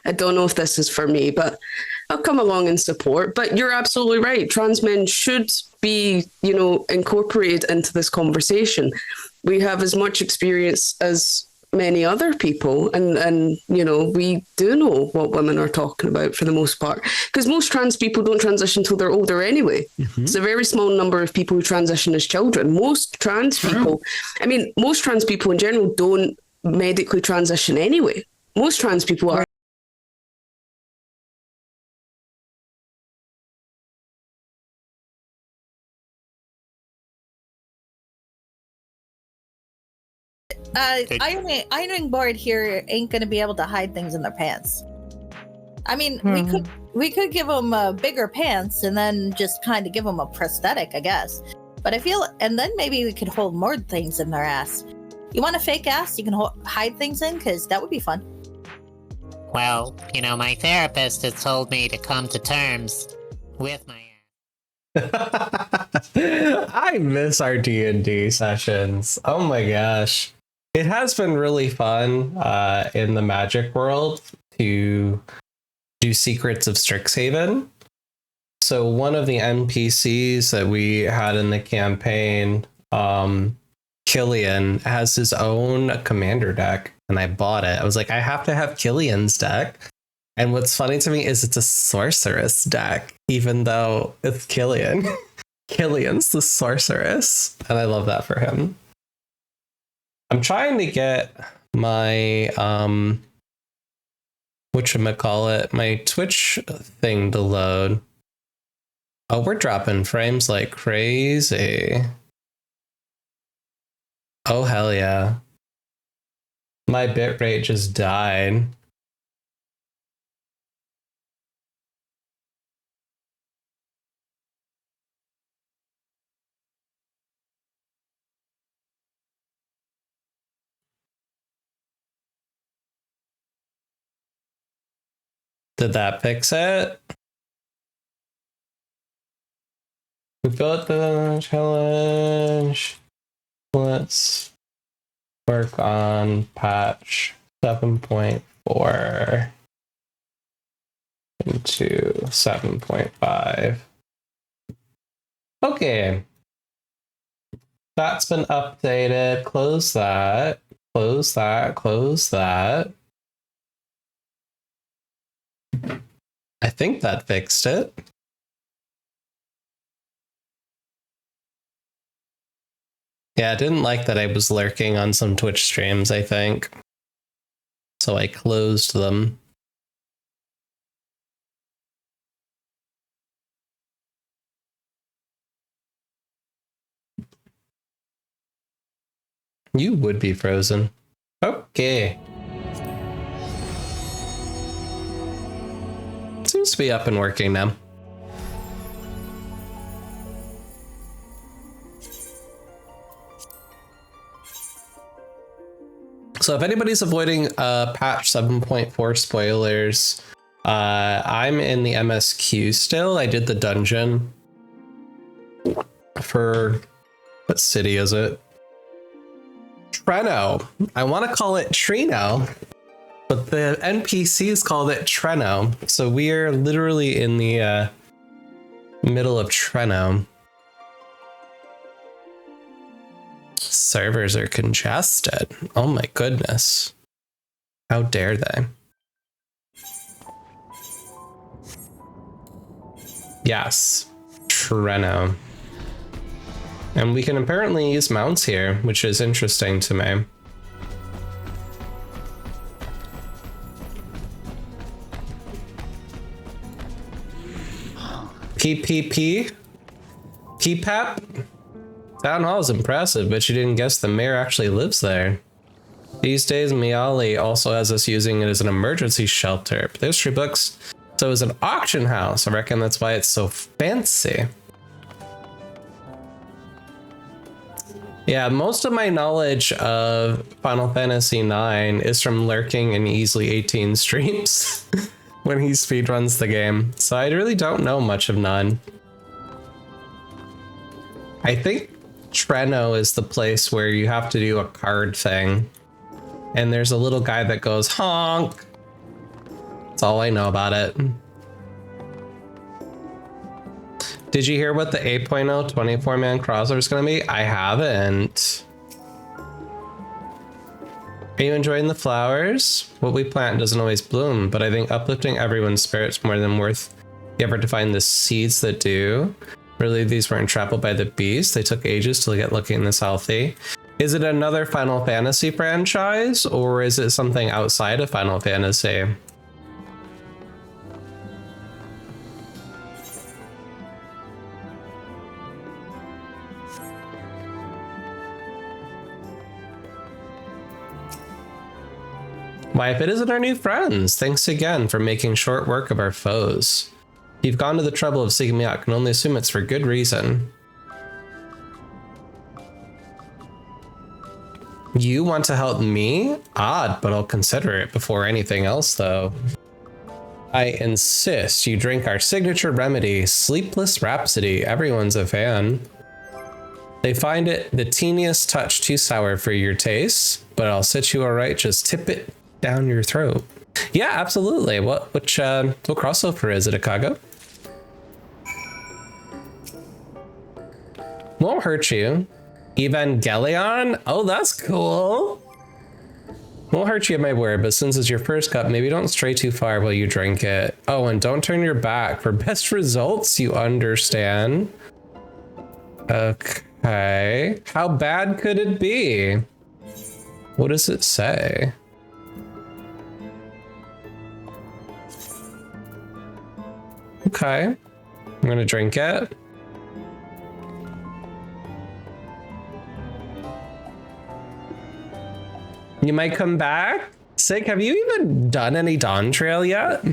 I don't know if this is for me, but I'll come along and support. But you're absolutely right. Trans men should be, incorporated into this conversation. We have as much experience as many other people, and we do know what women are talking about for the most part, because most trans people don't transition until they're older anyway. It's a very small number of people who transition as children. Most trans people in general don't medically transition anyway. Most trans people are ironing board here ain't gonna be able to hide things in their pants. I mean, we could give them bigger pants and then just kind of give them a prosthetic, I guess. But I feel, and then maybe we could hold more things in their ass. You want a fake ass you can hide things in? Because that would be fun. Well, my therapist has told me to come to terms with my I miss our D&D sessions. Oh my gosh. It has been really fun in the magic world to do Secrets of Strixhaven. So one of the NPCs that we had in the campaign, Killian, has his own commander deck, and I bought it. I was like, I have to have Killian's deck. And what's funny to me is it's a sorceress deck, even though it's Killian. Killian's the sorceress, and I love that for him. I'm trying to get my my Twitch thing to load. Oh, we're dropping frames like crazy. Oh hell yeah. My bitrate just died. Did that fix it? We built the challenge. Let's work on patch 7.4 into 7.5. Okay. That's been updated. Close that. Close that. Close that. I think that fixed it. Yeah, I didn't like that I was lurking on some Twitch streams, I think. So I closed them. You would be frozen. Okay. Seems to be up and working now. So if anybody's avoiding patch 7.4 spoilers, I'm in the MSQ still. I did the dungeon for, what city is it? Treno. I want to call it Trino, but the NPCs called it Treno. So we are literally in the middle of Treno. Servers are congested. Oh my goodness. How dare they? Yes, Treno. And we can apparently use mounts here, which is interesting to me. PPP? PPAP? Town Hall is impressive, but you didn't guess the mayor actually lives there. These days, Miali also has us using it as an emergency shelter. But there's 3 books. So it's an auction house. I reckon that's why it's so fancy. Yeah, most of my knowledge of Final Fantasy IX is from lurking in Easily 18 streams when he speedruns the game. So I really don't know much of none. I think Treno is the place where you have to do a card thing. And there's a little guy that goes honk. That's all I know about it. Did you hear what the 8.0 24-man crossover is going to be? I haven't. Are you enjoying the flowers? What we plant doesn't always bloom, but I think uplifting everyone's spirits more than worth the effort to find the seeds that do. Really, these weren't trampled by the beast. They took ages to get looking this healthy. Is it another Final Fantasy franchise, or is it something outside of Final Fantasy? Why, if it isn't our new friends, thanks again for making short work of our foes. If you've gone to the trouble of seeking me out, I can only assume it's for good reason. You want to help me? Odd, but I'll consider it before anything else, though. I insist you drink our signature remedy, Sleepless Rhapsody. Everyone's a fan. They find it the teeniest touch too sour for your taste, but I'll set you alright, just tip it down your throat. Yeah, absolutely. What crossover is it, Akago? Won't hurt you. Evangelion? Oh, that's cool. Won't hurt you at my word, but since it's your first cup, maybe don't stray too far while you drink it. Oh, and don't turn your back. For best results, you understand. Okay. How bad could it be? What does it say? Okay. I'm gonna drink it. You might come back? Sick, have you even done any Dawn Trail yet?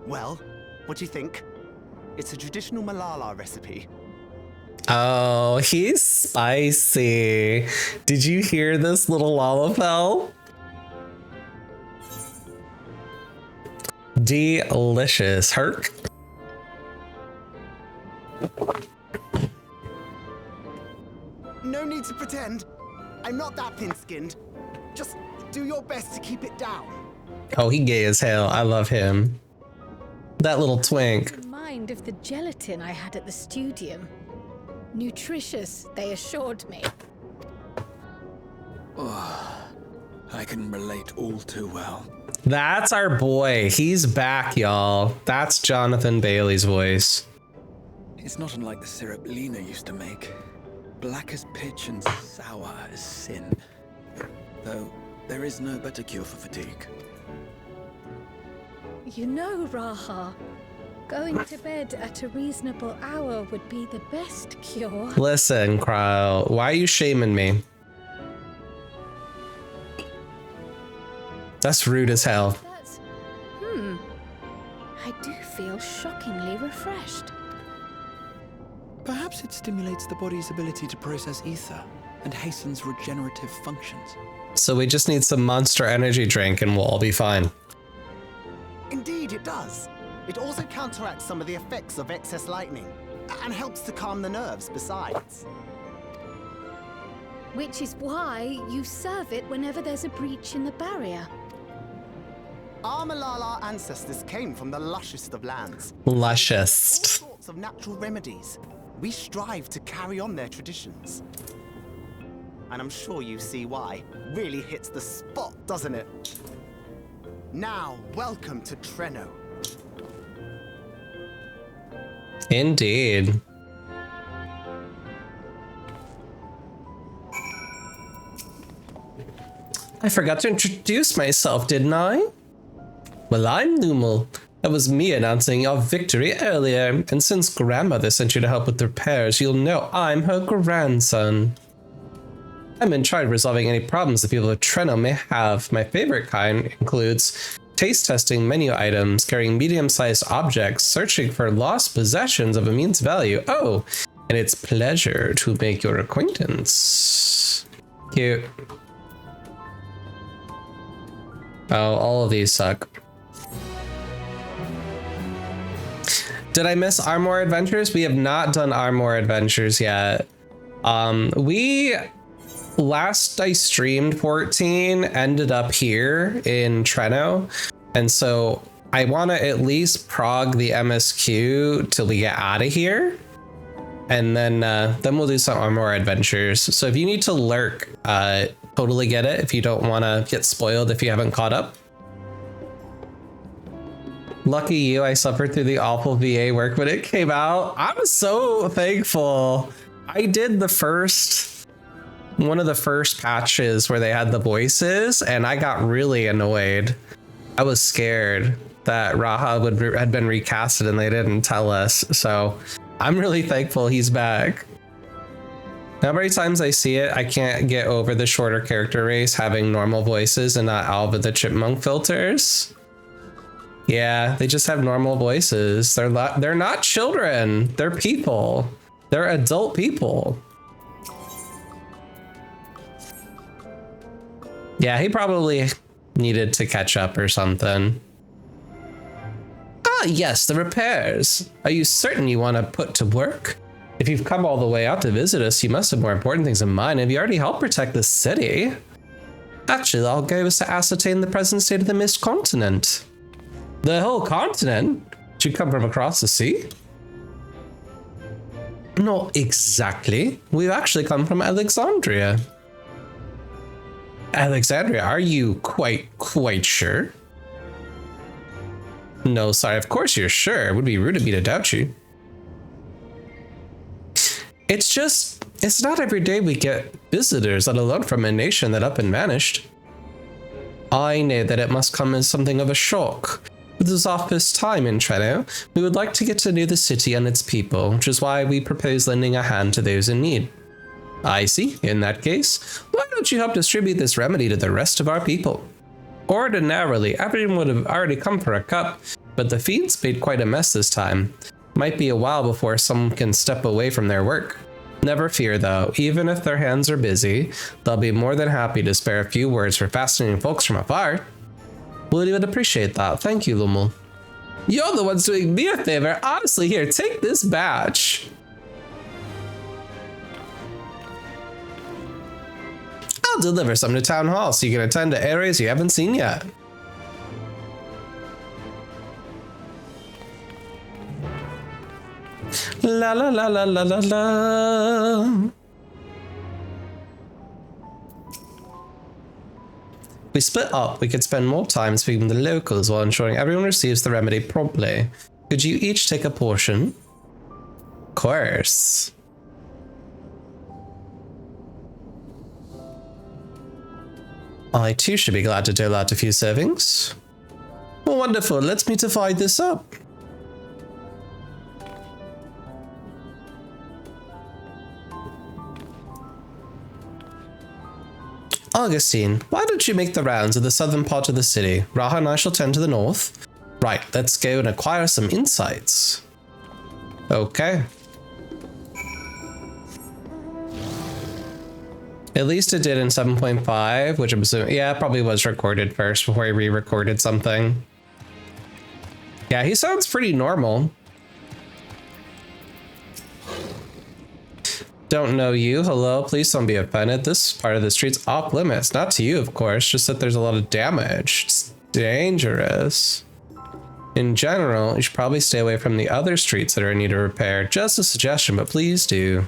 Well, what do you think? It's a traditional Malala recipe. Oh, he's spicy. Did you hear this little Lalafell? Delicious. Herc. No need to pretend. I'm not that thin-skinned. Just do your best to keep it down. Oh, he gay as hell. I love him. That little twink. Mind of the gelatin I had at the studium. Nutritious, they assured me. Oh, I can relate all too well. That's our boy. He's back, y'all. That's Jonathan Bailey's voice. It's not unlike the syrup Lena used to make. Black as pitch and sour as sin. Though there is no better cure for fatigue. You know, Raha, going to bed at a reasonable hour would be the best cure. Listen, Cryle, why are you shaming me? That's rude as hell. I do feel shockingly refreshed. Perhaps it stimulates the body's ability to process ether and hastens regenerative functions. So we just need some Monster Energy drink and we'll all be fine. Indeed, it does. It also counteracts some of the effects of excess lightning and helps to calm the nerves besides. Which is why you serve it whenever there's a breach in the barrier. Our Malala ancestors came from the lushest of lands. Lushest. All sorts of natural remedies. We strive to carry on their traditions. And I'm sure you see why. Really hits the spot, doesn't it? Now, welcome to Treno. Indeed. I forgot to introduce myself, didn't I? Well, I'm Numal. That was me announcing your victory earlier, and since grandmother sent you to help with the repairs, you'll know I'm her grandson. I'm in charge of resolving any problems the people of Treno may have. My favorite kind includes taste testing menu items, carrying medium-sized objects, searching for lost possessions of immense value. Oh, and it's pleasure to make your acquaintance. Cute. Oh, all of these suck. Did I miss Armor Adventures? We have not done Armor Adventures yet. Last I streamed 14 ended up here in Treno, and so I want to at least prog the MSQ till we get out of here, and then we'll do some Armor Adventures. So if you need to lurk, totally get it if you don't want to get spoiled if you haven't caught up. Lucky you, I suffered through the awful VA work when it came out. I'm so thankful. I did one of the first patches where they had the voices, and I got really annoyed. I was scared that Raha had been recasted and they didn't tell us. So I'm really thankful he's back. How many times I see it, I can't get over the shorter character race having normal voices and not Alvin the Chipmunk filters. Yeah, they just have normal voices. They're not children. They're people. They're adult people. Yeah, he probably needed to catch up or something. Ah, yes, the repairs. Are you certain you want to put to work? If you've come all the way out to visit us, you must have more important things in mind. Have you already helped protect the city? Actually, our goal was to ascertain the present state of the Mist Continent. The whole continent? Did you come from across the sea? Not exactly. We've actually come from Alexandria. Alexandria, are you quite sure? No, sorry, of course you're sure. It would be rude of me to doubt you. It's not every day we get visitors, let alone from a nation that up and vanished. I know that it must come as something of a shock. This is our first time in Treno. We would like to get to know the city and its people, which is why we propose lending a hand to those in need. I see. In that case, why don't you help distribute this remedy to the rest of our people? Ordinarily, everyone would have already come for a cup, but the fiends made quite a mess this time. Might be a while before someone can step away from their work. Never fear though, even if their hands are busy, they'll be more than happy to spare a few words for fascinating folks from afar. Well, you would appreciate that. Thank you, Lumel. You're the ones doing me a favor. Honestly, here, take this badge. I'll deliver some to Town Hall so you can attend to areas you haven't seen yet. La la la la la la la. If we split up, we could spend more time speaking with the locals while ensuring everyone receives the remedy promptly. Could you each take a portion? Of course. I too should be glad to dole out a few servings. Well, wonderful. Let's me divide this up. Augustine, why don't you make the rounds of the southern part of the city? Raha and I shall tend to the north. Right, let's go and acquire some insights. Okay. At least it did in 7.5, which I'm assuming, yeah, it probably was recorded first before he re-recorded something. Yeah, he sounds pretty normal. Don't know you. Hello, please don't be offended. This part of the street's off limits. Not to you, of course, just that there's a lot of damage. It's dangerous. In general, you should probably stay away from the other streets that are in need of repair. Just a suggestion, but please do.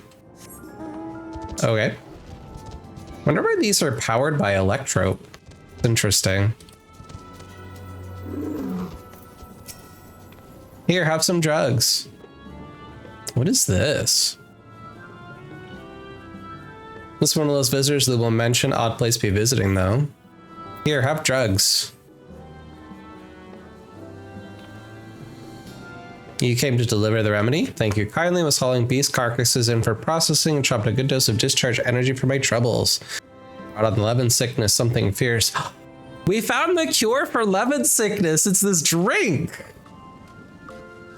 Okay. Wonder why these are powered by electro. Interesting. Here, have some drugs. What is this? This is one of those visitors that will mention odd place to be visiting, though. Here, have drugs. You came to deliver the remedy? Thank you kindly. Was hauling beast carcasses in for processing and chopped a good dose of discharge energy for my troubles. Brought on 11 sickness, something fierce. We found the cure for lemon sickness. It's this drink.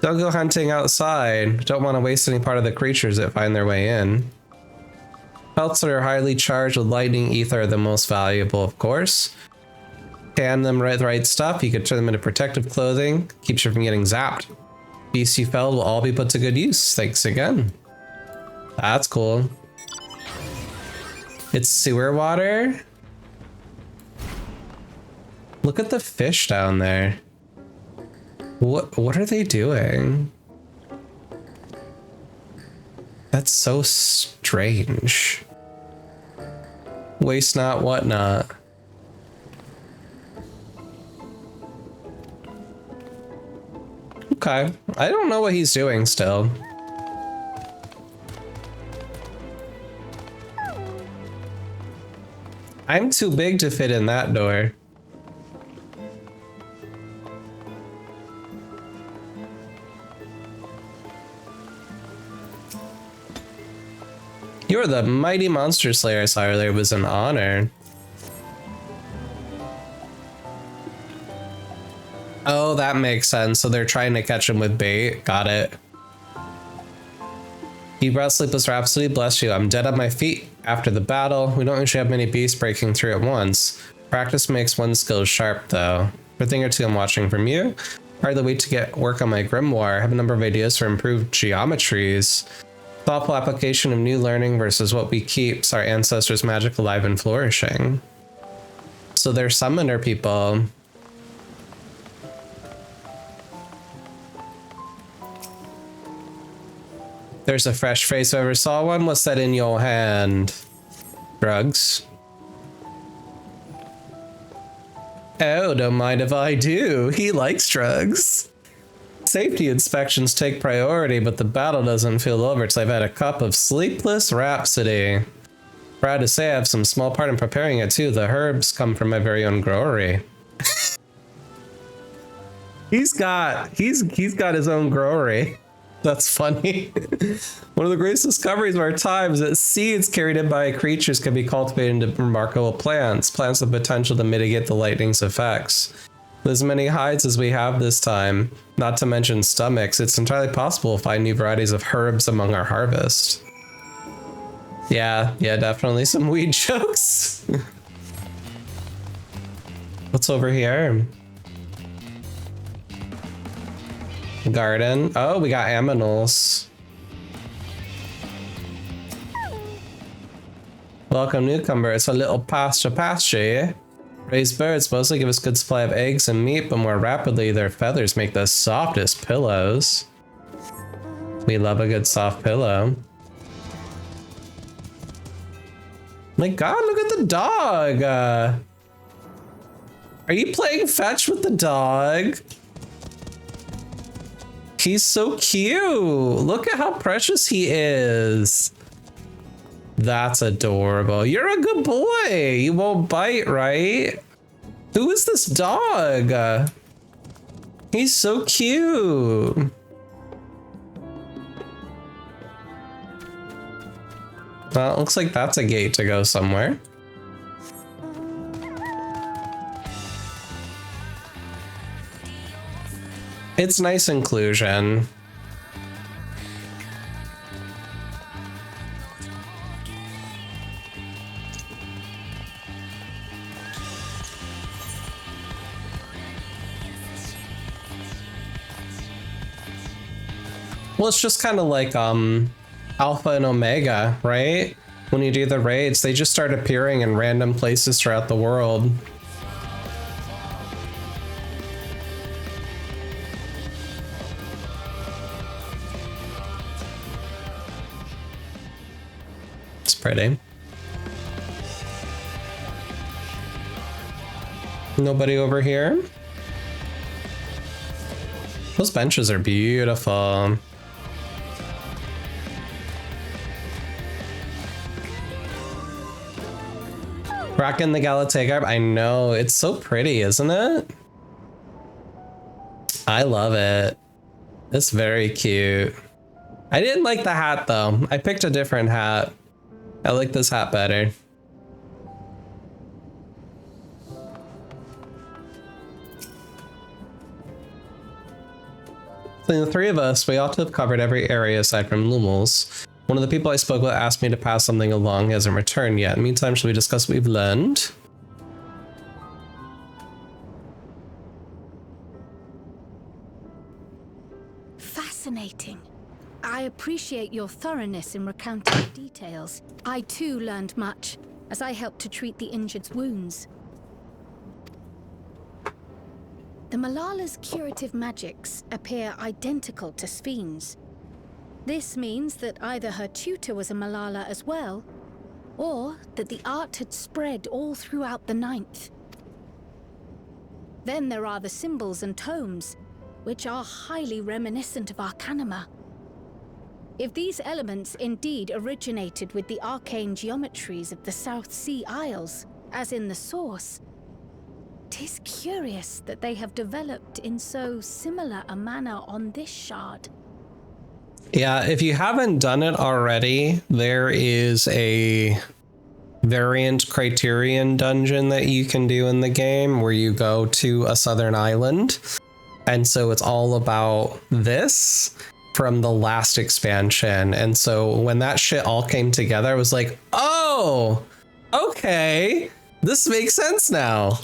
Don't go hunting outside. Don't want to waste any part of the creatures that find their way in. Pelts that are highly charged with lightning ether are the most valuable, of course. Tan them with the right stuff. You could turn them into protective clothing. Keeps you from getting zapped. Beasts you felled will all be put to good use. Thanks again. That's cool. It's sewer water. Look at the fish down there. What are they doing? That's so strange. Waste not, whatnot. Okay, I don't know what he's doing still. I'm too big to fit in that door. You're the mighty monster slayer I saw earlier. It was an honor. Oh, that makes sense. So they're trying to catch him with bait. Got it. You brought Sleepless Rhapsody. Bless you. I'm dead on my feet after the battle. We don't usually have many beasts breaking through at once. Practice makes one's skills sharp, though. For a thing or two I'm watching from you. Hardly wait to get work on my grimoire. I have a number of ideas for improved geometries. Thoughtful application of new learning versus what we keeps our ancestors' magic alive and flourishing. So they're summoner people. There's a fresh face if I ever saw one. What's that in your hand? Drugs. Oh, don't mind if I do. He likes drugs. Safety inspections take priority, but the battle doesn't feel over till I've had a cup of Sleepless Rhapsody. Proud to say I have some small part in preparing it too. The herbs come from my very own growery. He's got his own growery. That's funny. One of the greatest discoveries of our time is that seeds carried in by creatures can be cultivated into remarkable plants. Plants with potential to mitigate the lightning's effects. With as many hides as we have this time, not to mention stomachs, it's entirely possible to find new varieties of herbs among our harvest. Yeah, definitely some weed jokes. What's over here? Garden. Oh, we got aminals. Welcome, newcomer. It's a little pasture, yeah? Raised birds mostly give us good supply of eggs and meat, but more rapidly, their feathers make the softest pillows. We love a good soft pillow. My God, look at the dog. Are you playing fetch with the dog? He's so cute. Look at how precious he is. That's adorable. You're a good boy. You won't bite, right? Who is this dog? He's so cute. Well, it looks like that's a gate to go somewhere. It's nice inclusion. Well, it's just kind of like Alpha and Omega, right? When you do the raids, they just start appearing in random places throughout the world. It's pretty. Nobody over here? Those benches are beautiful. Rockin' the Galate garb. I know, it's so pretty, isn't it? I love it. It's very cute. I didn't like the hat though. I picked a different hat. I like this hat better. Between the three of us, we ought to have covered every area aside from Lumels. One of the people I spoke with asked me to pass something along. He hasn't returned yet. Meantime, shall we discuss what we've learned? Fascinating. I appreciate your thoroughness in recounting the details. I too learned much, as I helped to treat the injured's wounds. The Malala's curative magics appear identical to Spheen's. This means that either her tutor was a Malala as well, or that the art had spread all throughout the Ninth. Then there are the symbols and tomes, which are highly reminiscent of Arcanima. If these elements indeed originated with the arcane geometries of the South Sea Isles, as in the source, 'tis curious that they have developed in so similar a manner on this shard. Yeah, if you haven't done it already, there is a variant Criterion dungeon that you can do in the game where you go to a southern island. And so it's all about this from the last expansion. And so when that shit all came together, I was like, oh, okay, this makes sense now.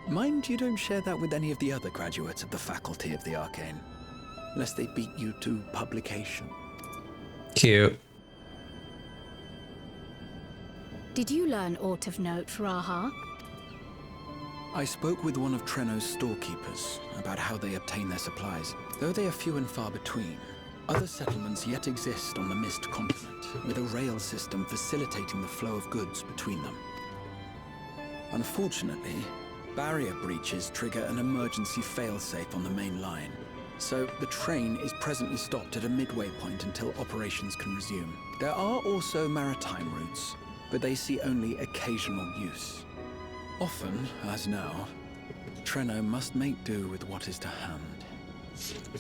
Mind you don't share that with any of the other graduates of the Faculty of the Arcane, lest they beat you to publication. Cute. Did you learn aught of note, Raha? I spoke with one of Treno's storekeepers about how they obtain their supplies. Though they are few and far between, other settlements yet exist on the Mist continent, with a rail system facilitating the flow of goods between them. Unfortunately, barrier breaches trigger an emergency failsafe on the main line, so the train is presently stopped at a midway point until operations can resume. There are also maritime routes, but they see only occasional use. Often, as now, Treno must make do with what is to hand.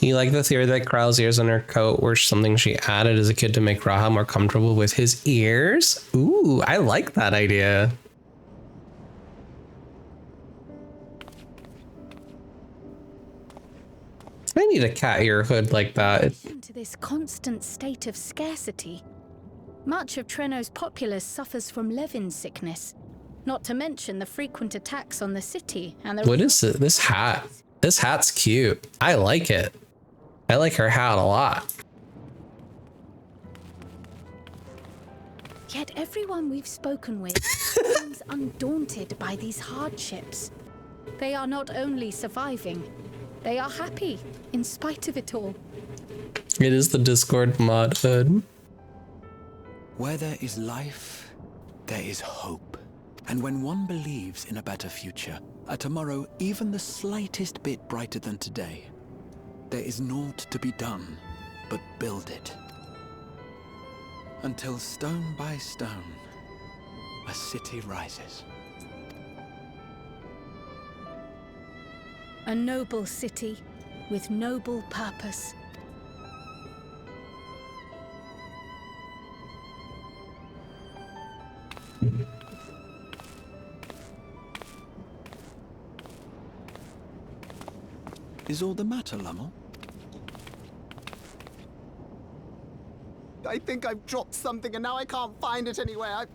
You like the theory that Krau's ears on her coat were something she added as a kid to make Raha more comfortable with his ears? Ooh, I like that idea. I need a cat ear hood like that. To this constant state of scarcity. Much of Treno's populace suffers from Levin sickness, not to mention the frequent attacks on the city and the— What is it? This hat? This hat's cute. I like it. I like her hat a lot. Yet everyone we've spoken with seems undaunted by these hardships. They are not only surviving, they are happy in spite of it all. It is the Discord mod hood. Where there is life, there is hope. And when one believes in a better future, a tomorrow even the slightest bit brighter than today, there is naught to be done but build it. Until stone by stone, a city rises. A noble city with noble purpose. Is all the matter, Lummel? I think I've dropped something and now I can't find it anywhere.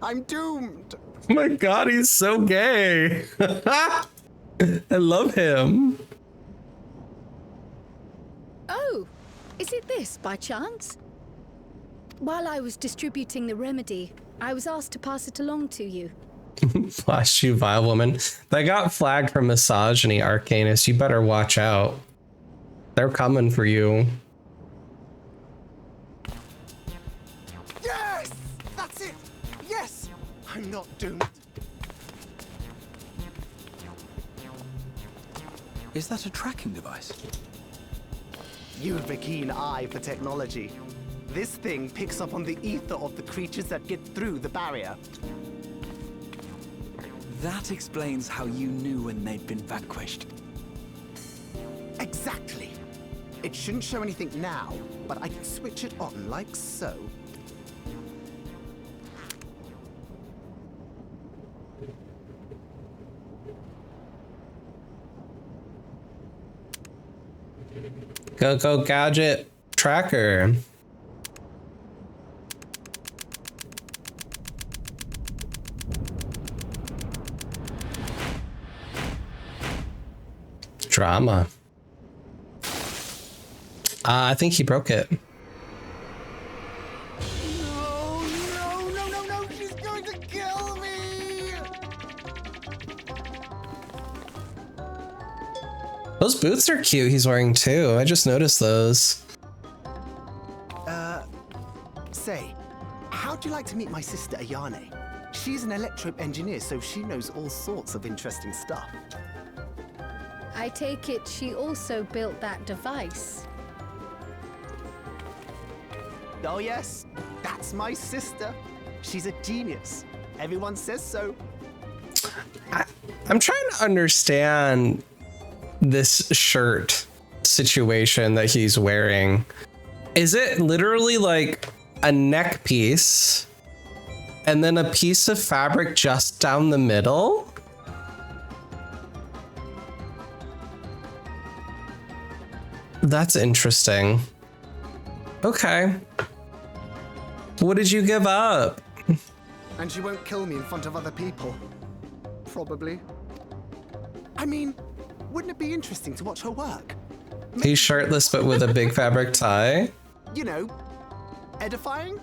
I'm doomed. Oh my god, he's so gay. I love him. Oh, is it this by chance? While I was distributing the remedy, I was asked to pass it along to you. Flash you, vile woman. They got flagged for misogyny, Arcanist. You better watch out. They're coming for you. Yes! That's it! Yes! I'm not doomed. Is that a tracking device? You've a keen eye for technology. This thing picks up on the ether of the creatures that get through the barrier. That explains how you knew when they'd been vanquished. Exactly. It shouldn't show anything now, but I can switch it on like so. Go gadget tracker. Drama. I think he broke it. No, she's going to kill me! Those boots are cute he's wearing too. I just noticed those. Say, how'd you like to meet my sister Ayane? She's an electro engineer, so she knows all sorts of interesting stuff. I take it she also built that device. Oh yes, that's my sister. She's a genius. Everyone says so. I'm trying to understand this shirt situation that he's wearing. Is it literally like a neck piece and then a piece of fabric just down the middle? That's interesting. Okay. What did you give up? And she won't kill me in front of other people. Probably. I mean, wouldn't it be interesting to watch her work? He's shirtless but with a big fabric tie. You know, edifying?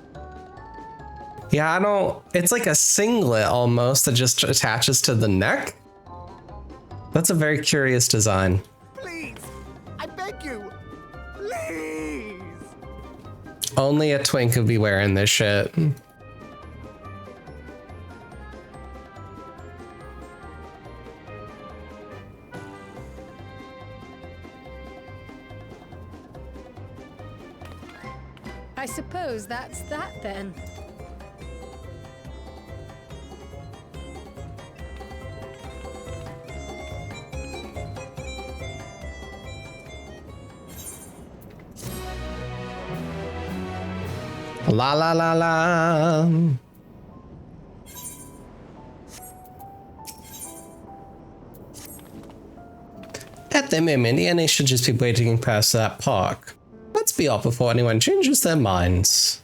Yeah, I don't... It's like a singlet almost that just attaches to the neck. That's a very curious design. Please, I beg you, please. Only a twink would be wearing this shit. I suppose that's that then. La la la la. At the moment, the NA should just be waiting past that park. Let's be off before anyone changes their minds.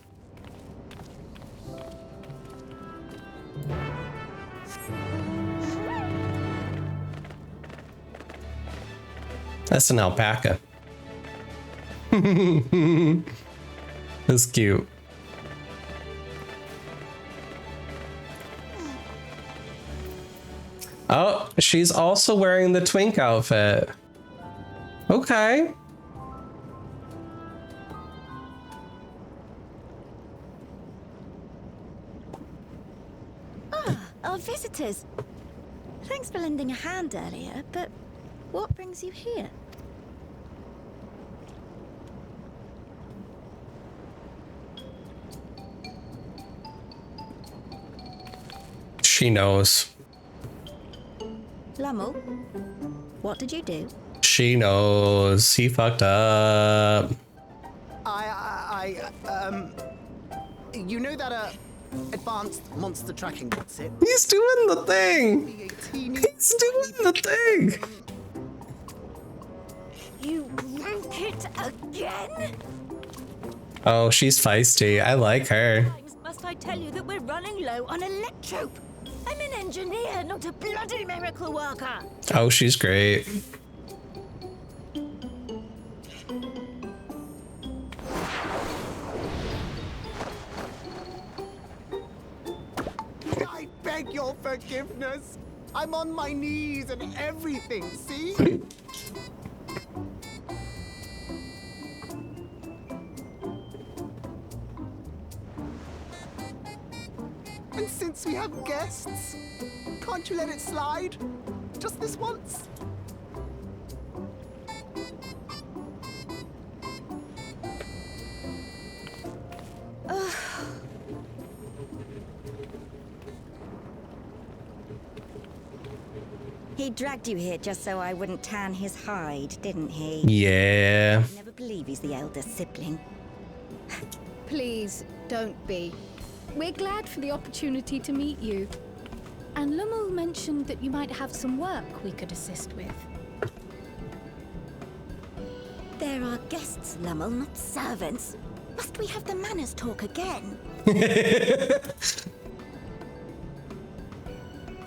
That's an alpaca. That's cute. Oh, she's also wearing the twink outfit. Okay. Our visitors. Thanks for lending a hand earlier, but what brings you here? She knows. Lummel, what did you do? She knows. He fucked up. You know that, advanced monster tracking, what's it? He's doing the thing! He's doing the thing! You broke it again? Oh, she's feisty. I like her. Must I tell you that we're running low on electrope? I'm an engineer, not a bloody miracle worker. Oh, she's great. I beg your forgiveness. I'm on my knees and everything, see? And since we have guests, can't you let it slide? Just this once? He dragged you here just so I wouldn't tan his hide, didn't he? Yeah. I never believe he's the elder sibling. Please, don't be. We're glad for the opportunity to meet you. And Lummel mentioned that you might have some work we could assist with. They're our guests, Lummel, not servants. Must we have the manners talk again?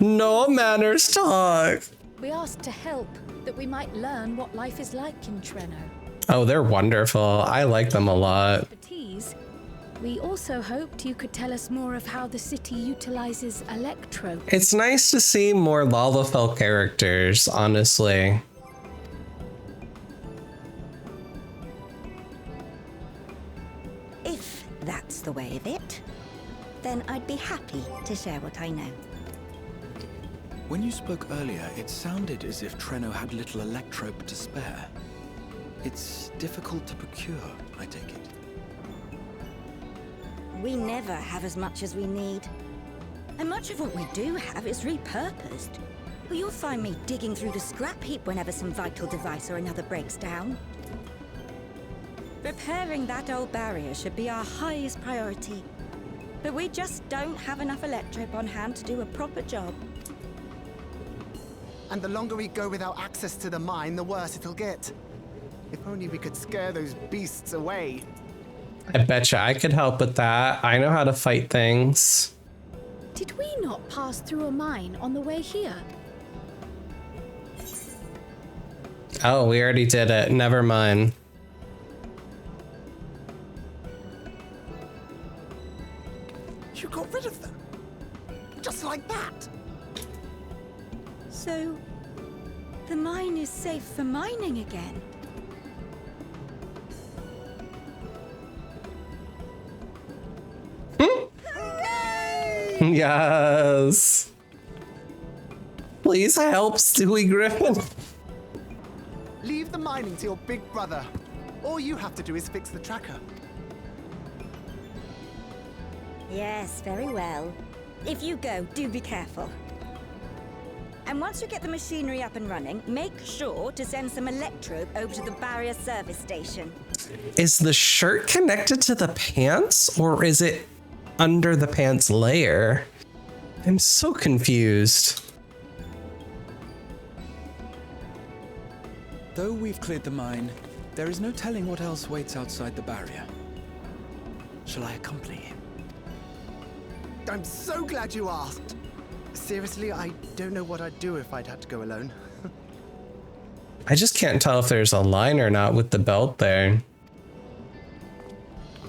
No manners talk. We asked to help, that we might learn what life is like in Treno. Oh, they're wonderful. I like them a lot. Expertise. We also hoped you could tell us more of how the city utilizes Electro. It's nice to see more Lalafell characters, honestly. If that's the way of it, then I'd be happy to share what I know. When you spoke earlier, it sounded as if Treno had little electrope to spare. It's difficult to procure, I take it. We never have as much as we need. And much of what we do have is repurposed. You'll find me digging through the scrap heap whenever some vital device or another breaks down. Repairing that old barrier should be our highest priority. But we just don't have enough electrope on hand to do a proper job. And the longer we go without access to the mine, the worse it'll get. If only we could scare those beasts away. I betcha I could help with that. I know how to fight things. Did we not pass through a mine on the way here? Oh, we already did it. Never mind. You got rid of them. Just like that. So, the mine is safe for mining again? Yes. Please help, Stewie Griffin. Leave the mining to your big brother. All you have to do is fix the tracker. Yes, very well. If you go, do be careful. And once you get the machinery up and running, make sure to send some electrope over to the barrier service station. Is the shirt connected to the pants, or is it under the pants layer? I'm so confused. Though we've cleared the mine, there is no telling what else waits outside the barrier. Shall I accompany him? I'm so glad you asked. Seriously, I don't know what I'd do if I'd had to go alone. I just can't tell if there's a line or not with the belt there.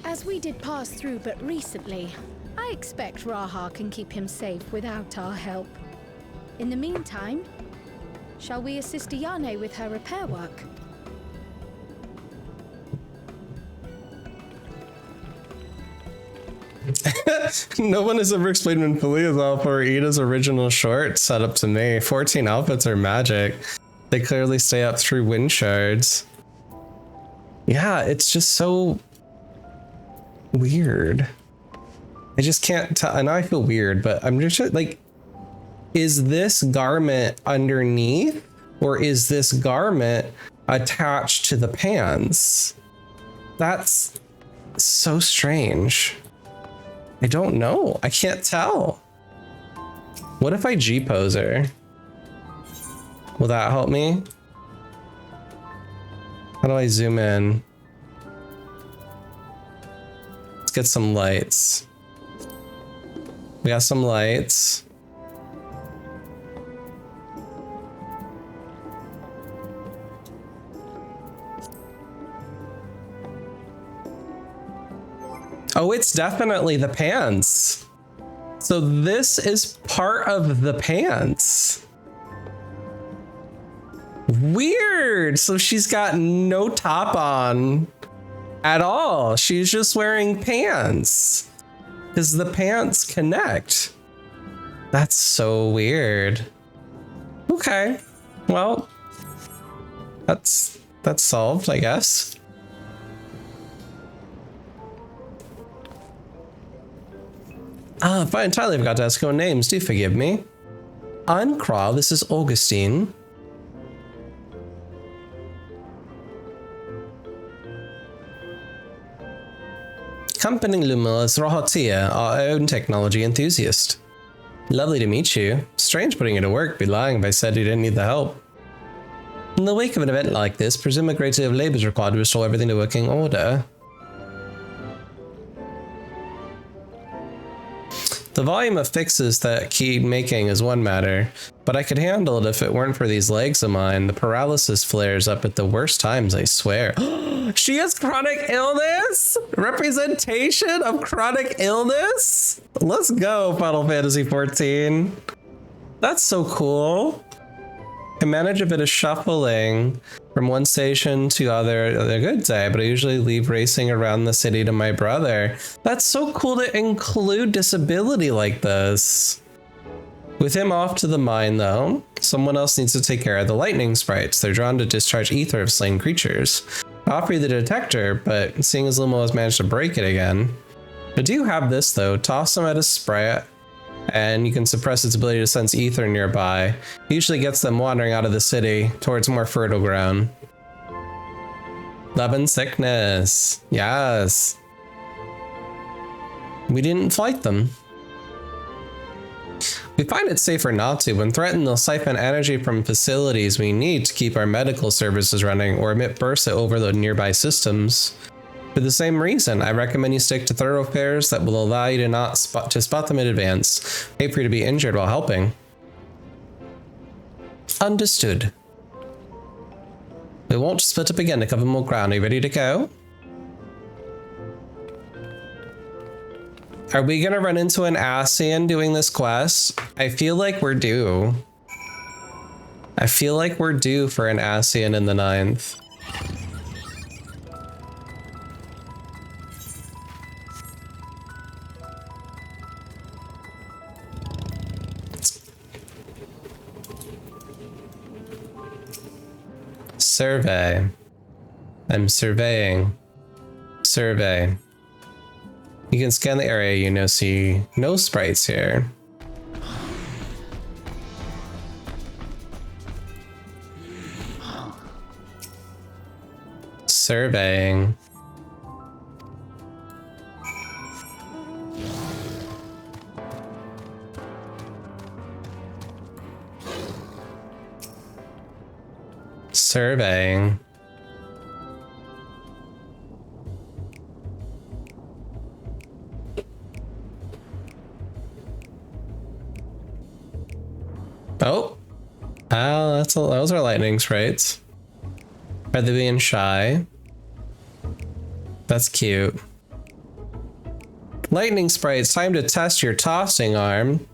As we did pass through but recently, I expect Raha can keep him safe without our help. In the meantime, shall we assist Ayane with her repair work? No one has ever explained when Palia's outfit or Ida's original short set up to me. 14 outfits are magic. They clearly stay up through wind shards. Yeah, it's just so weird. I just can't tell. I know I feel weird, but I'm just like, is this garment underneath, or is this garment attached to the pants? That's so strange. I don't know. I can't tell. What if I G-pose her? Will that help me? How do I zoom in? Let's get some lights. We got some lights. Oh, it's definitely the pants. So this is part of the pants. Weird. So she's got no top on at all. She's just wearing pants because the pants connect. That's so weird. Okay. Well, that's solved, I guess. If I entirely forgot to ask your names, do forgive me. I'm Kra, this is Augustine. Accompanying Lumil is Rahatia, our own technology enthusiast. Lovely to meet you. Strange putting you to work, be lying if I said you didn't need the help. In the wake of an event like this, presume a great deal of labor is required to restore everything to working order. The volume of fixes that keep making is one matter, but I could handle it if it weren't for these legs of mine. The paralysis flares up at the worst times, I swear. She has chronic illness? Representation of chronic illness? Let's go, Final Fantasy XIV. That's so cool. I manage a bit of shuffling from one station to other a good day, but I usually leave racing around the city to my brother. That's so cool to include disability like this. With him off to the mine though, someone else needs to take care of the lightning sprites. They're drawn to discharge ether of slain creatures. I offer you the detector, but seeing as Limo has managed to break it again. I do have this though. Toss them at a sprite, and you can suppress its ability to sense ether nearby. It usually gets them wandering out of the city towards more fertile ground. Love and sickness. Yes. We didn't fight them. We find it safer not to. When threatened, they'll siphon energy from facilities we need to keep our medical services running or emit bursts that overload nearby systems. For the same reason, I recommend you stick to thoroughfares that will allow you to spot them in advance. Wait for you to be injured while helping. Understood. We won't split up again to cover more ground. Are you ready to go? Are we gonna run into an Ascian doing this quest? I feel like we're due. I feel like we're due for an Ascian in the 9th. Survey. I'm surveying. Survey. You can scan the area, you see no sprites here. Surveying. Surveying. Oh, those are lightning sprites. Are they being shy? That's cute. Lightning sprites, time to test your tossing arm.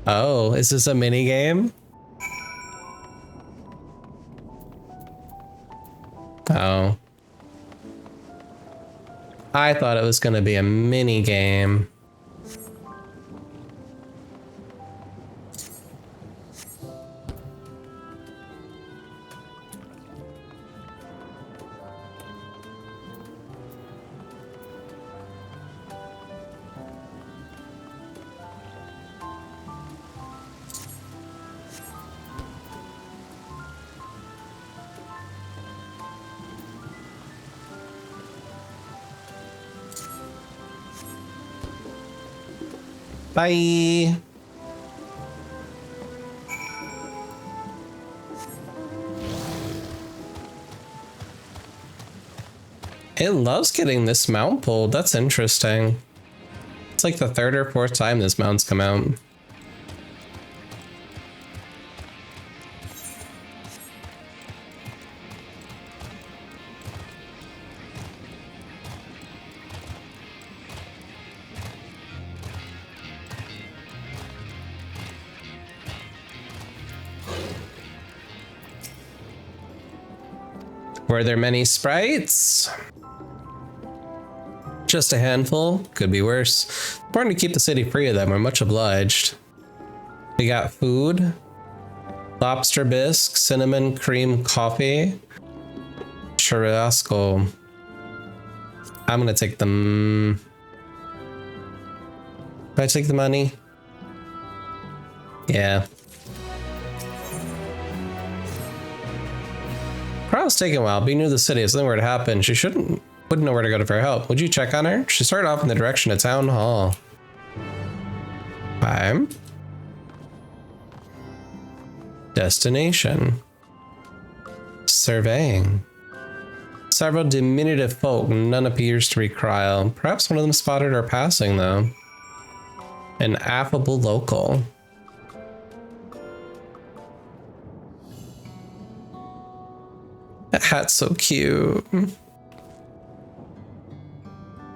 Oh, is this a mini game? Oh. I thought it was gonna be a mini game. Bye. It loves getting this mount pulled. That's interesting. It's like the 3rd or 4th time this mount's come out. Were there many sprites? Just a handful. Could be worse. Important to keep the city free of them. We're much obliged. We got food. Lobster bisque, cinnamon cream coffee. Churrasco. I'm gonna take them. Do I take the money? Yeah. Probably taking a while. Being new to the city is where it happened. She wouldn't know where to go for help. Would you check on her? She started off in the direction of town hall. Time. Destination. Surveying. Several diminutive folk, none appears to be Cryle. Perhaps one of them spotted our passing, though. An affable local. That hat's so cute.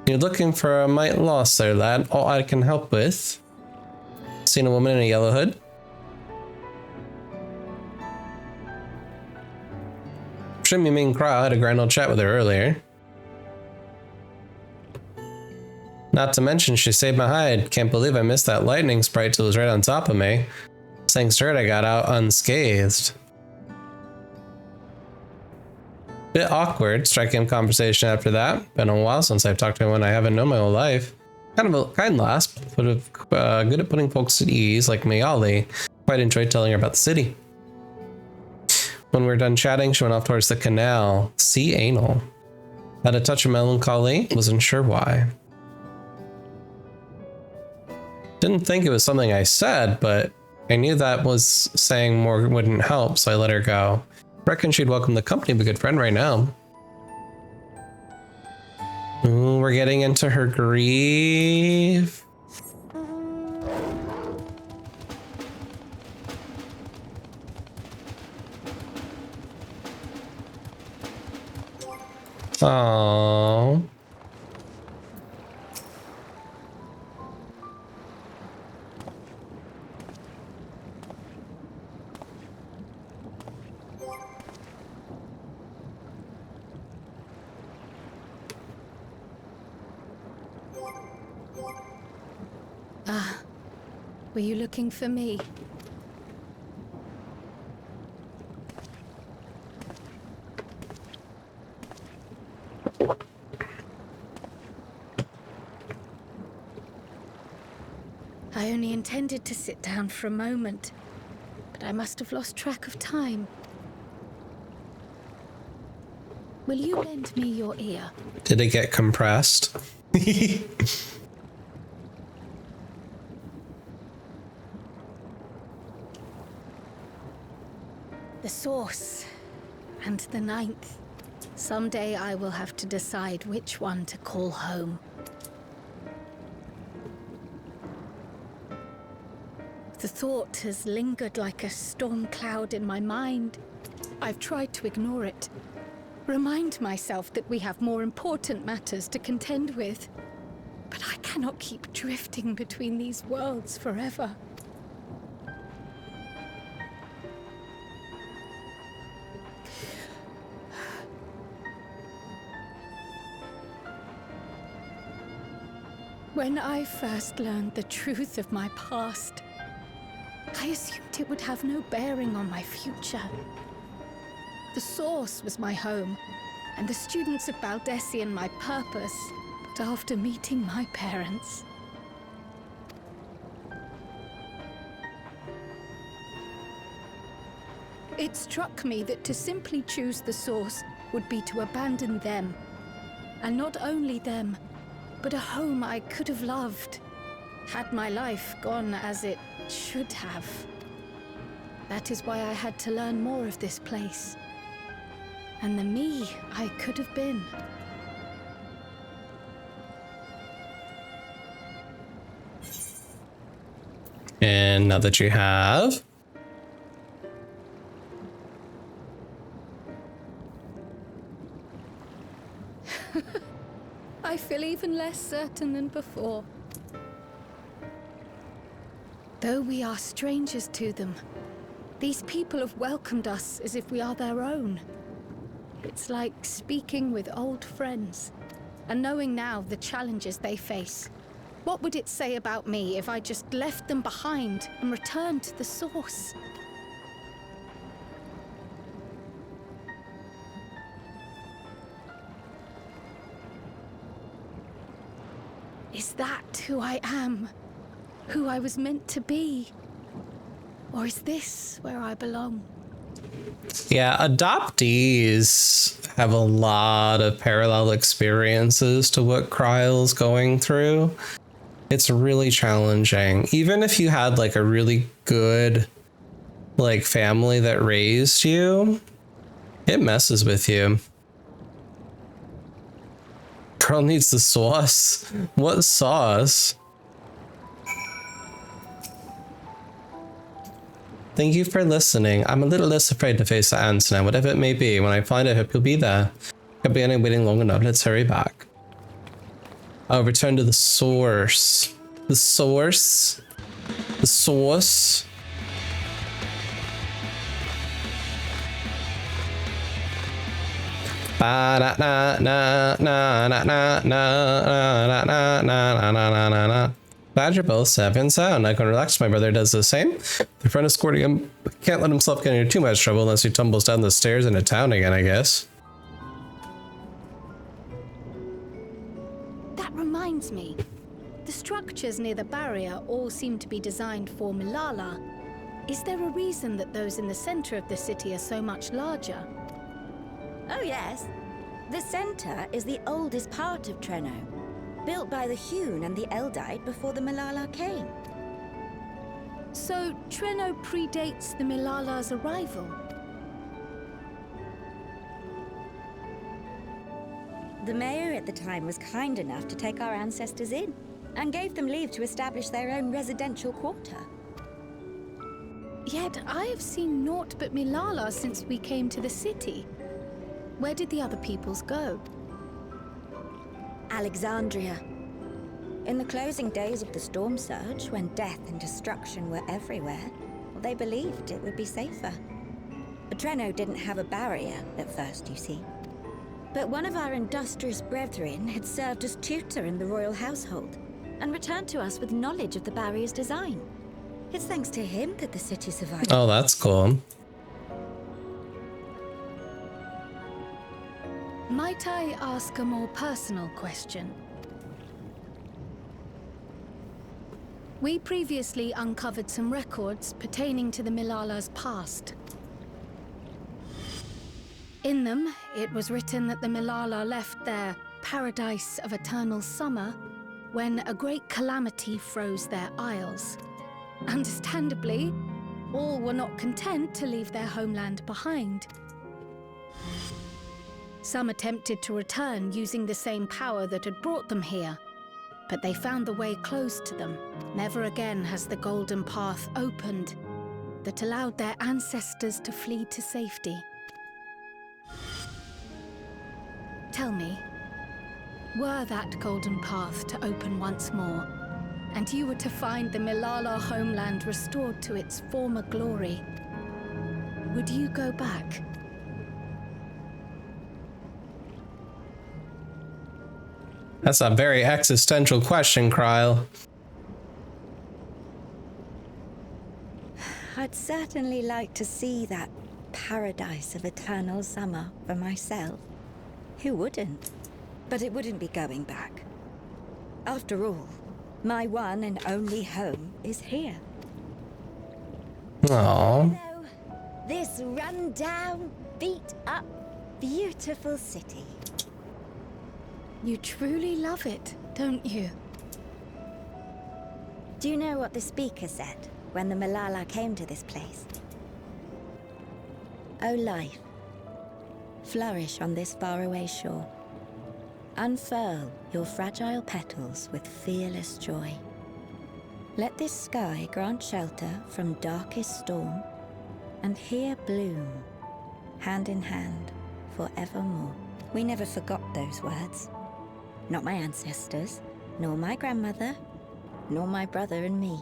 You're looking for a mite lost there, lad. All I can help with. Seen a woman in a yellow hood? Presume you mean Cryle. I had a grand old chat with her earlier. Not to mention, she saved my hide. Can't believe I missed that lightning sprite till it was right on top of me. Thanks to her, I got out unscathed. Bit awkward, striking up conversation after that. Been a while since I've talked to anyone I haven't known my whole life. Kind of a kind lass, but good at putting folks at ease, like Mayali. Quite enjoyed telling her about the city. When we were done chatting, she went off towards the canal. See anal. Had a touch of melancholy, wasn't sure why. Didn't think it was something I said, but I knew that was saying more wouldn't help, so I let her go. Reckon she'd welcome the company of a good friend right now. Ooh, we're getting into her grief. Aww. Ah, were you looking for me? I only intended to sit down for a moment, but I must have lost track of time. Will you lend me your ear? Did it get compressed? The source and the ninth. Someday I will have to decide which one to call home. The thought has lingered like a storm cloud in my mind. I've tried to ignore it. Remind myself that we have more important matters to contend with. But I cannot keep drifting between these worlds forever. When I first learned the truth of my past, I assumed it would have no bearing on my future. The source was my home, and the students of Baldessian my purpose, but after meeting my parents... It struck me that to simply choose the source would be to abandon them. And not only them, but a home I could have loved, had my life gone as it should have. That is why I had to learn more of this place, and the me I could have been. And now that you have... I feel even less certain than before. Though we are strangers to them, these people have welcomed us as if we are their own. It's like speaking with old friends, and knowing now the challenges they face. What would it say about me if I just left them behind and returned to the source? Is that who I am? Who I was meant to be? Or is this where I belong? Yeah, adoptees have a lot of parallel experiences to what Kryle's going through. It's really challenging. Even if you had like a really good like family that raised you, It messes with you. Girl needs the sauce. What sauce? Thank you for listening. I'm a little less afraid to face the ants now, whatever it may be. When I find it, I hope you'll be there. Can't be any waiting long enough. Let's hurry back. I'll return to the source. The source? The source? Glad you're both safe and sound. I can relax. My brother does the same. The friend escorting him can't let himself get into too much trouble unless he tumbles down the stairs into town again, I guess. That reminds me. The structures near the barrier all seem to be designed for Milala. Is there a reason that those in the center of the city are so much larger? Oh yes. The center is the oldest part of Treno, built by the Hewn and the Eldite before the Milala came. So Treno predates the Milala's arrival? The mayor at the time was kind enough to take our ancestors in and gave them leave to establish their own residential quarter. Yet I have seen naught but Milala since we came to the city. Where did the other peoples go? Alexandria. In the closing days of the storm surge, when death and destruction were everywhere, they believed it would be safer. Treno didn't have a barrier at first, you see. But one of our industrious brethren had served as tutor in the royal household and returned to us with knowledge of the barrier's design. It's thanks to him that the city survived. Oh, that's cool. Might I ask a more personal question? We previously uncovered some records pertaining to the Milala's past. In them, it was written that the Milala left their paradise of eternal summer when a great calamity froze their isles. Understandably, all were not content to leave their homeland behind. Some attempted to return using the same power that had brought them here, but they found the way closed to them. Never again has the golden path opened that allowed their ancestors to flee to safety. Tell me, were that golden path to open once more, and you were to find the Milala homeland restored to its former glory, would you go back? That's a very existential question, Kryle. I'd certainly like to see that paradise of eternal summer for myself. Who wouldn't? But it wouldn't be going back. After all, my one and only home is here. Aww. This run-down, beat-up, beautiful city. You truly love it, don't you? Do you know what the speaker said when the Milala came to this place? O life, flourish on this faraway shore. Unfurl your fragile petals with fearless joy. Let this sky grant shelter from darkest storm, and here bloom, hand in hand, forevermore. We never forgot those words. Not my ancestors, nor my grandmother, nor my brother and me.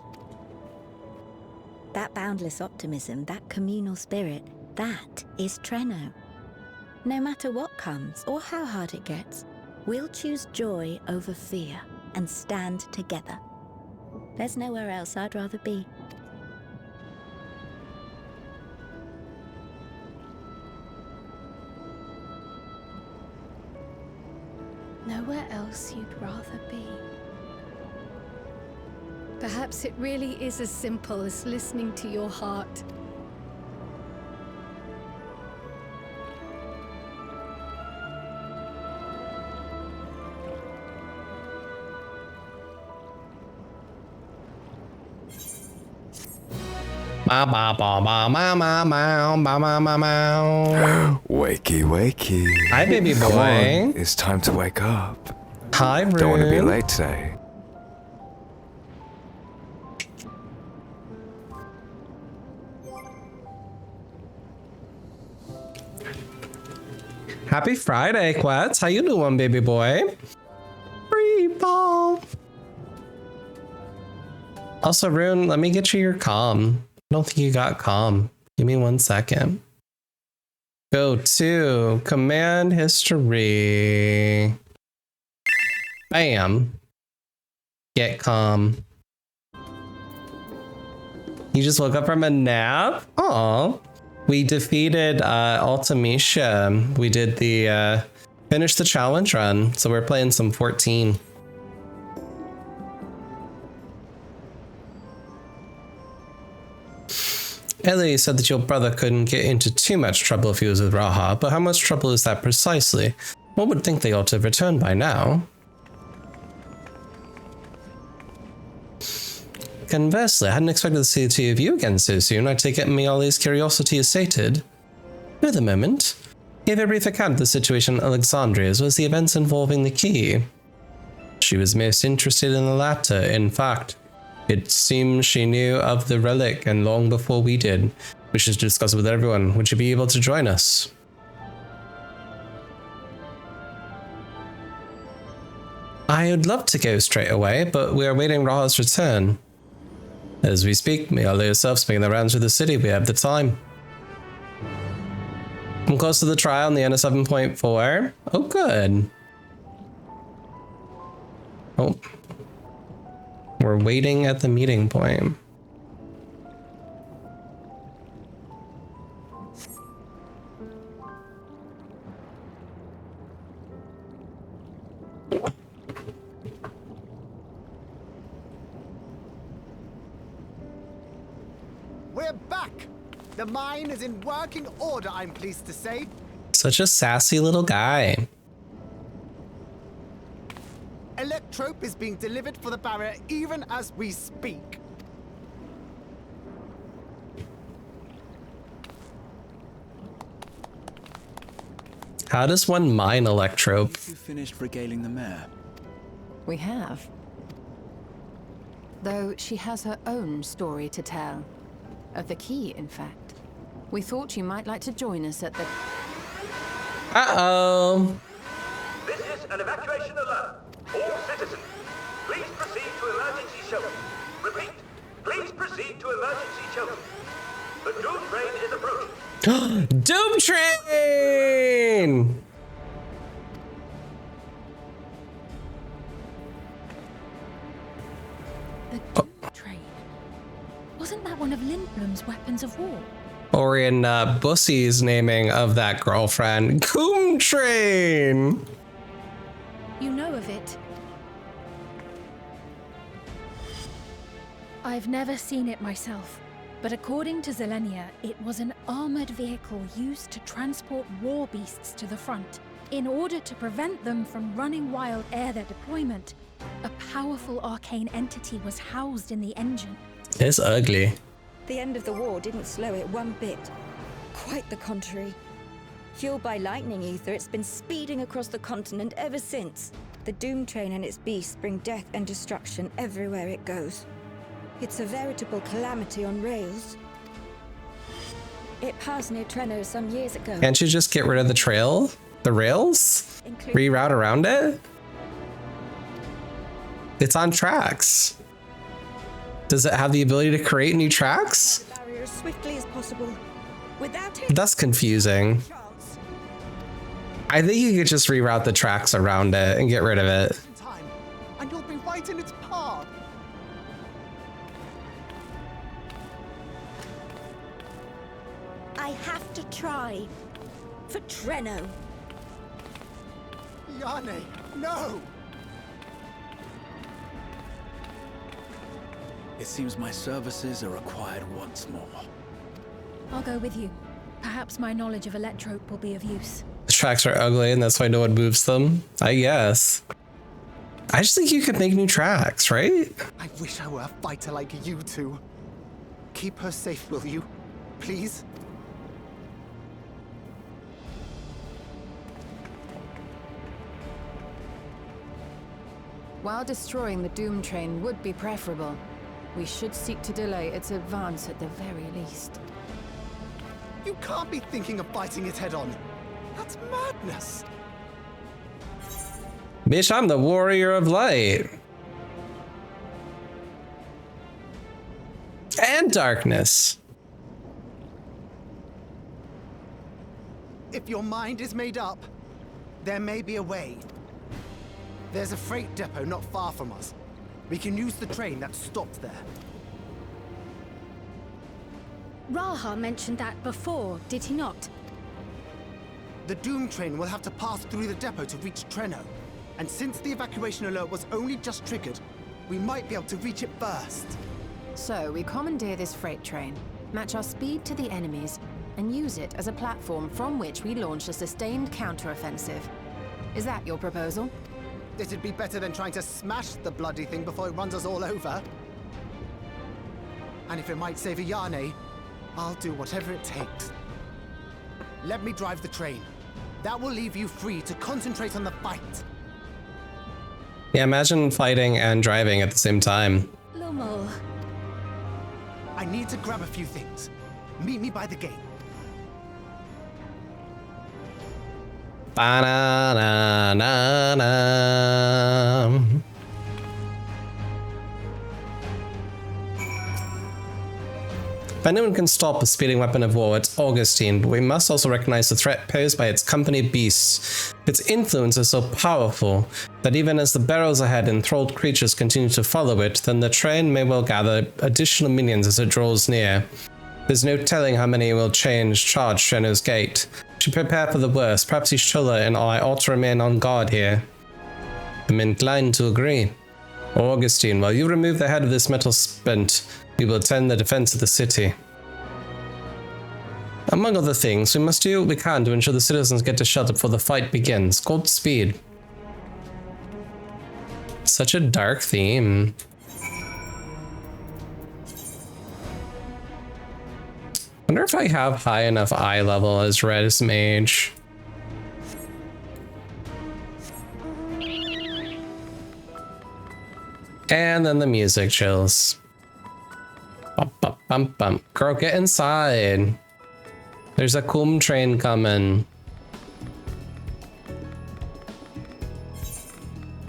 That boundless optimism, that communal spirit, that is Treno. No matter what comes or how hard it gets, we'll choose joy over fear and stand together. There's nowhere else I'd rather be. Nowhere else you'd rather be. Perhaps it really is as simple as listening to your heart. Ba ba ba ba ma ma ma ba ma ma ma. Wakey, wakey. Hi, baby Come boy. on, it's time to wake up. Hi, Rune. Don't want to be late today. Happy Friday, Quets. How you doing, baby boy? Free ball. Also, Rune, let me get you your comm. I don't think you got comm. Give me 1 second. Go to command history. Bam. Get comm. You just woke up from a nap? Aw. We defeated Ultimisha. We did the finished the challenge run, so we're playing some 14. Ellie said that your brother couldn't get into too much trouble if he was with Raha, but how much trouble is that precisely? One would think they ought to have returned by now. Conversely, I hadn't expected to see the two of you again so soon. I take it Miali's curiosity is sated. For the moment, gave a brief account of the situation at Alexandria as well as the events involving the key. She was most interested in the latter. In fact, it seems she knew of the relic and long before we did. We should discuss it with everyone. Would you be able to join us? I would love to go straight away, but we are waiting Raha's return. As we speak, Miali herself making the rounds through the city. We have the time. I'm close to the trial in the end of 7.4. Oh, good. Oh. We're waiting at the meeting point. We're back! The mine is in working order, I'm pleased to say. Such a sassy little guy. Electrope is being delivered for the barrier even as we speak. How does one mine Electrope? You finished regaling the mayor. We have. Though she has her own story to tell. Of the key, in fact. We thought you might like to join us at the... Uh-oh. This is an evacuation alert. All citizens, please proceed to emergency shelter. Repeat, please proceed to emergency shelter. The Doom train is approaching. Doom train! The Doom train? Wasn't that one of Lindblom's weapons of war? Or in Bussy's naming of that girlfriend, Doom train! You know of it? I've never seen it myself, but according to Zelenia, it was an armored vehicle used to transport war beasts to the front. In order to prevent them from running wild ere their deployment, a powerful arcane entity was housed in the engine. It's ugly. The end of the war didn't slow it one bit. Quite the contrary. Fueled by lightning ether, it's been speeding across the continent ever since. The Doom train and its beasts bring death and destruction everywhere it goes. It's a veritable calamity on rails. It passed near Treno some years ago. Can't you just get rid of the trail? The rails? Reroute around it? It's on tracks. Does it have the ability to create new tracks? Barrier as swiftly as possible. Without it, That's confusing. I think you could just reroute the tracks around it and get rid of it. And you'll be right in its path. I have to try. For Treno. Yane, no! It seems my services are required once more. I'll go with you. Perhaps my knowledge of Electrope will be of use. The tracks are ugly and that's why no one moves them. I guess. I just think you could make new tracks, right? I wish I were a fighter like you two. Keep her safe, will you? Please? While destroying the Doom Train would be preferable, we should seek to delay its advance at the very least. You can't be thinking of fighting it head on. That's madness. Bitch, I'm the warrior of light. And darkness. If your mind is made up, there may be a way. There's a freight depot not far from us. We can use the train that's stopped there. Raha mentioned that before, did he not? The Doom Train will have to pass through the depot to reach Treno. And since the evacuation alert was only just triggered, we might be able to reach it first. So we commandeer this freight train, match our speed to the enemy's, and use it as a platform from which we launch a sustained counteroffensive. Is that your proposal? It'd be better than trying to smash the bloody thing before it runs us all over. And if it might save Ayane, I'll do whatever it takes. Let me drive the train. That will leave you free to concentrate on the fight. Yeah, imagine fighting and driving at the same time. Lummel. I need to grab a few things. Meet me by the gate. Ba-na-na-na-na. If anyone can stop a speeding weapon of war, it's Augustine, but we must also recognize the threat posed by its company beasts. Its influence is so powerful that even as the barrels ahead enthralled creatures continue to follow it, then the train may well gather additional minions as it draws near. There's no telling how many will charge Sheno's gate. We should prepare for the worst. Perhaps Ishtola and I ought to remain on guard here. I'm inclined to agree. Augustine, while you remove the head of this metal spent, we will attend the defense of the city. Among other things, we must do what we can to ensure the citizens get to shelter before the fight begins. Godspeed. Such a dark theme. Wonder if I have high enough eye level as Red Mage. And then the music chills. Bum, bum, bum, bum. Girl, get inside. There's a Kum train coming.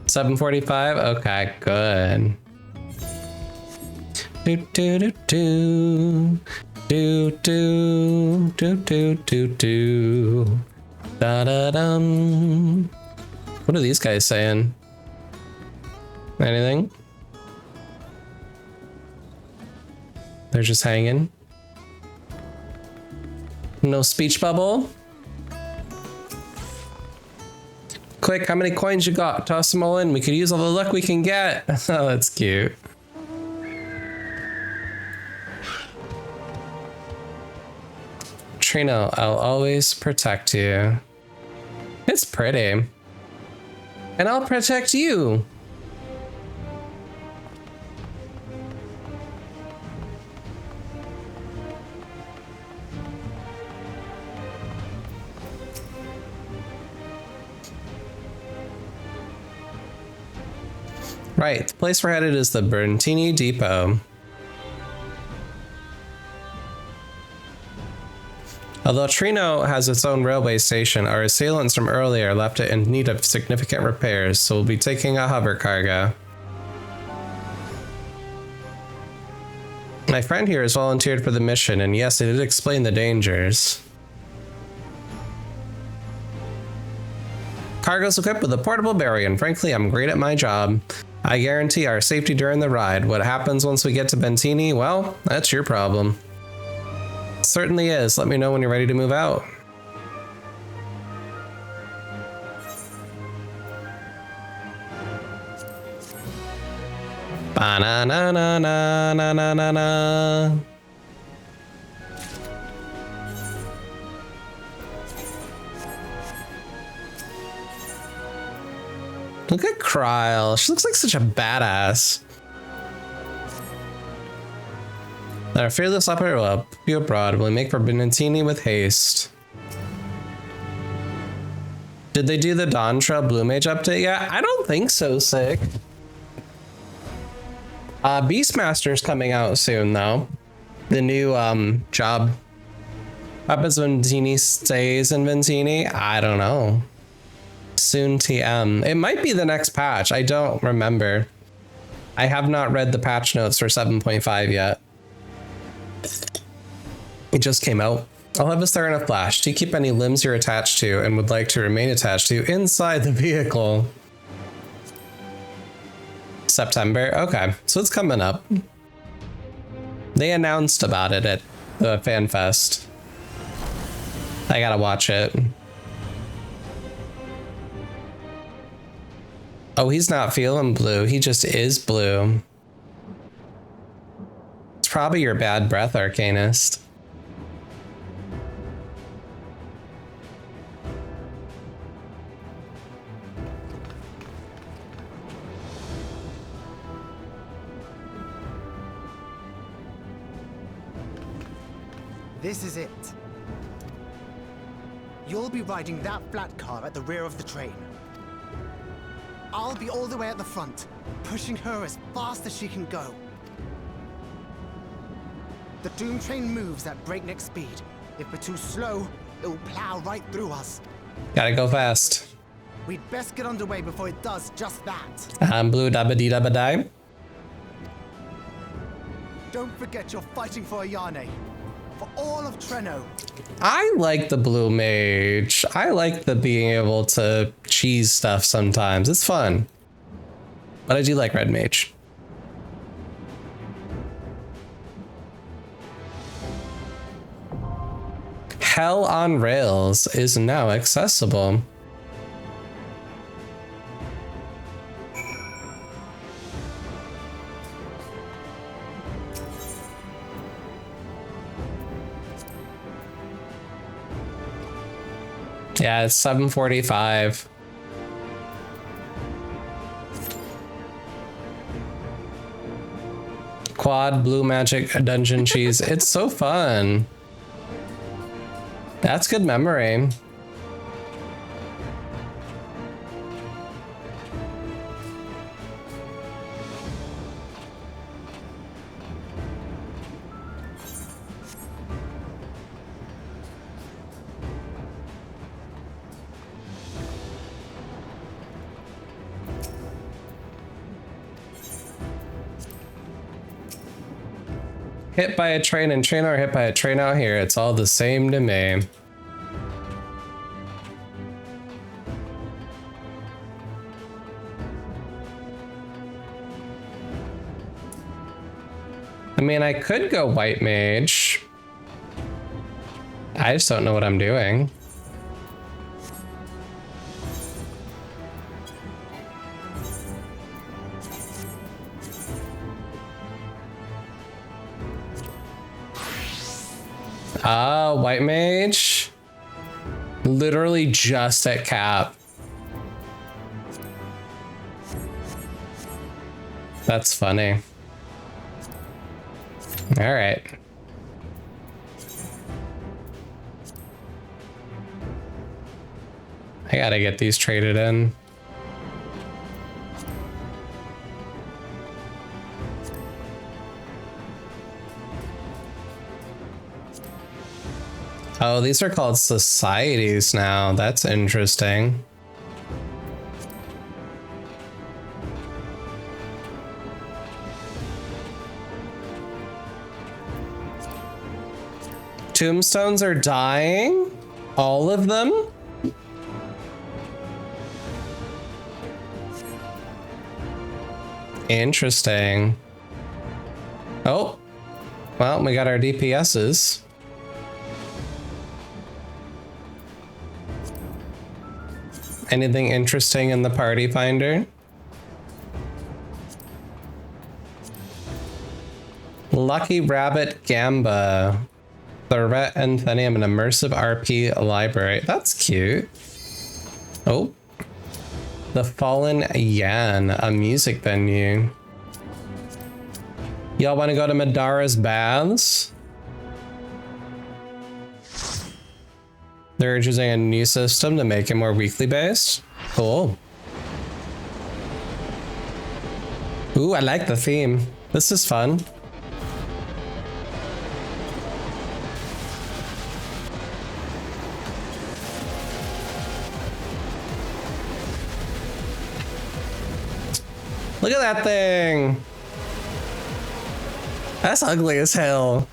7:45? Okay, good. Do do do do. Do do do do do do. Da da dum. What are these guys saying? Anything? They're just hanging. No speech bubble. Quick, how many coins you got? Toss them all in. We could use all the luck we can get. Oh, that's cute. Trino, I'll always protect you. It's pretty. And I'll protect you. Right, the place we're headed is the Bertini Depot. Although Trino has its own railway station, our assailants from earlier left it in need of significant repairs, so we'll be taking a hover cargo. My friend here has volunteered for the mission, and yes, it did explain the dangers. Cargo's equipped with a portable barrier, and frankly, I'm great at my job. I guarantee our safety during the ride. What happens once we get to Bentini? Well, that's your problem. It certainly is. Let me know when you're ready to move out. Ba-na-na-na-na-na-na-na. Look at Kryle. She looks like such a badass. Our fearless opera will be abroad. Will make for Benatini with haste. Did they do the Dawn Trail Blue Mage update yet? I don't think so, Sick. Beastmaster's coming out soon though. The new job. What happens when Ventini stays in Ventini? I don't know. Soon TM. It might be the next patch. I don't remember. I have not read the patch notes for 7.5 yet. It just came out. I'll have a star in a flash. Do you keep any limbs you're attached to and would like to remain attached to inside the vehicle? September? Okay, so it's coming up. They announced about it at the FanFest. I gotta watch it. Oh, he's not feeling blue. He just is blue. It's probably your bad breath, Arcanist. This is it. You'll be riding that flat car at the rear of the train. I'll be all the way at the front, pushing her as fast as she can go. The Doom train moves at breakneck speed. If we're too slow, it will plow right through us. Gotta go fast. We'd best get underway before it does just that. I'm blue dabba dee dabba die. Don't forget you're fighting for Ayane. For all of Treno. I like the blue mage. I like the being able to cheese stuff sometimes. It's fun. But I do like red mage. Hell on Rails is now accessible. Yeah, it's 7:45. Quad blue magic dungeon cheese. It's so fun. That's good memory. Hit by a train in Treno or hit by a train out here. It's all the same to me. I mean, I could go white mage. I just don't know what I'm doing. Ah, white mage. Literally just at cap. That's funny. All right. I gotta get these traded in. Oh, these are called societies now. That's interesting. Tombstones are dying? All of them? Interesting. Oh, well, we got our DPSs. Anything interesting in the party finder? Lucky Rabbit Gamba. Thorvet Anthenium, an immersive RP library. That's cute. Oh. The Fallen Yan, a music venue. Y'all want to go to Madara's Baths? They're choosing a new system to make it more weekly based. Cool. Ooh, I like the theme. This is fun. Look at that thing. That's ugly as hell.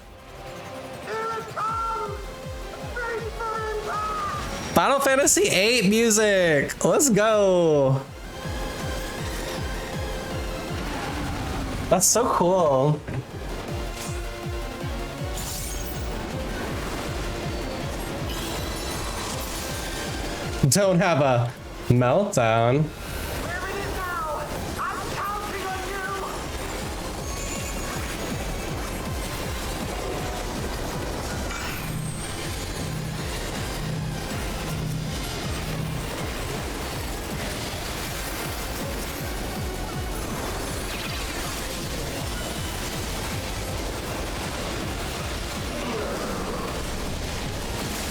Final Fantasy VIII music. Let's go. That's so cool. Don't have a meltdown.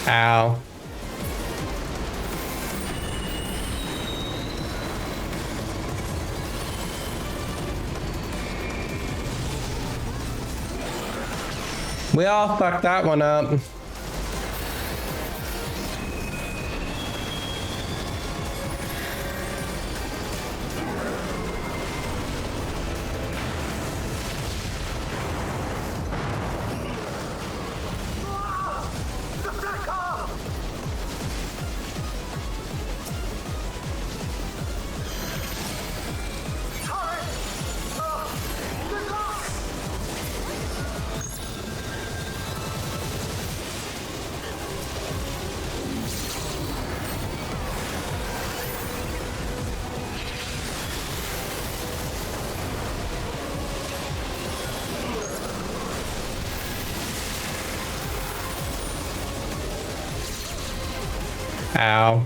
Ow. We all fucked that one up. Ow.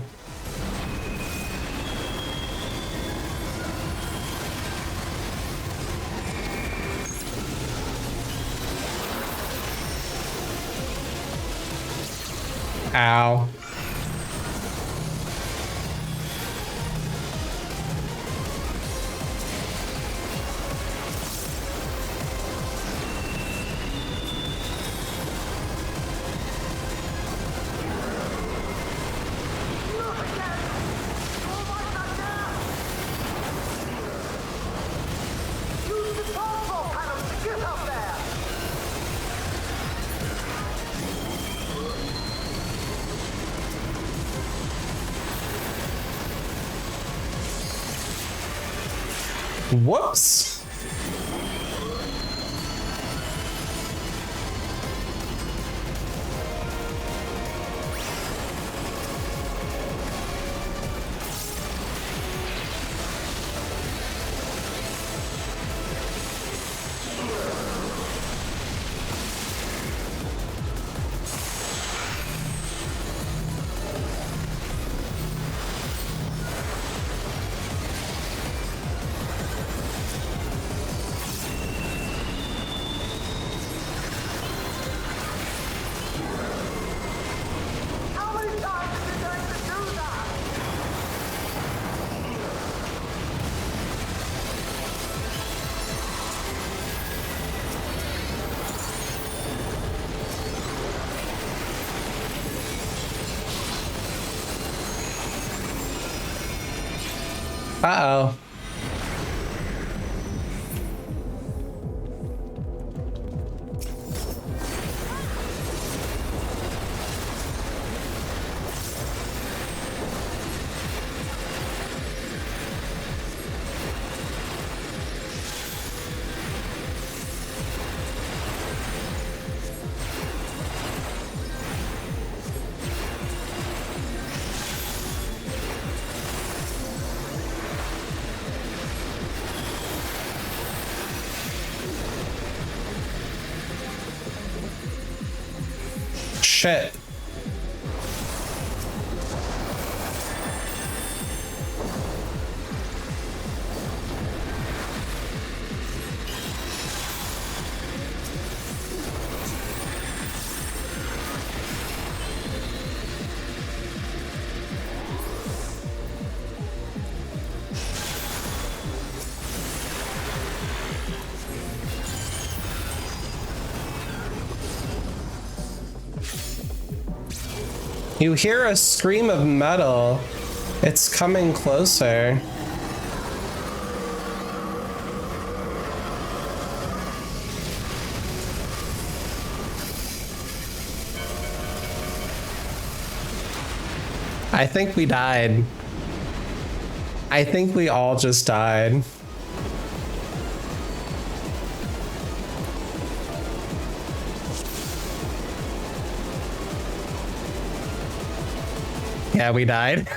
Ow. Whoops. Uh-oh. Shit. You hear a scream of metal. It's coming closer. I think we died. I think we all just died. Yeah, we died.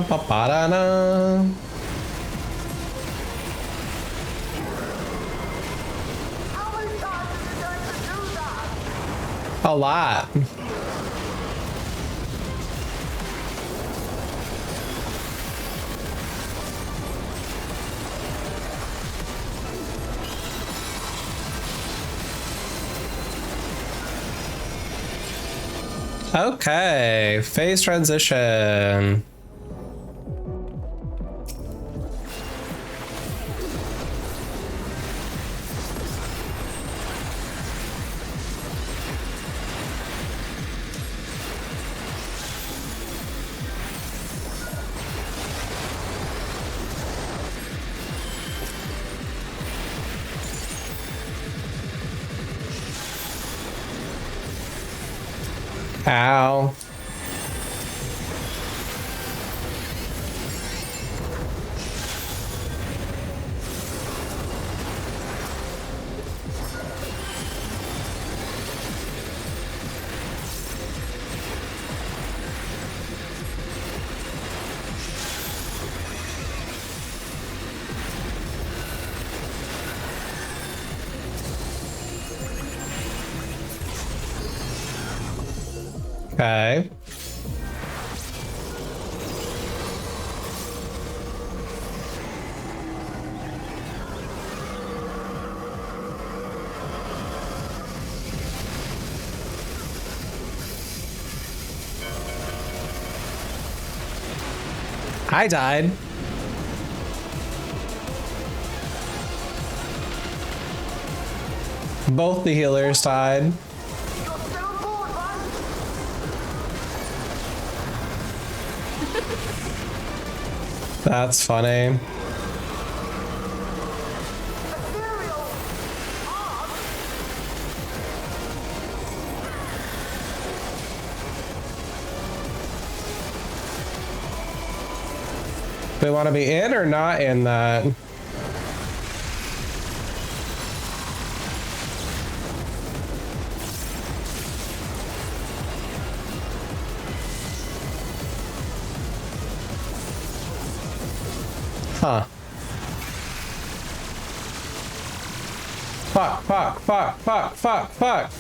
Ba-ba-da-da. A lot. Okay, phase transition. Ow. Okay. I died. Both the healers died. That's funny. We want to be in or not in that? Huh. Fuck, fuck, fuck, fuck, fuck, fuck.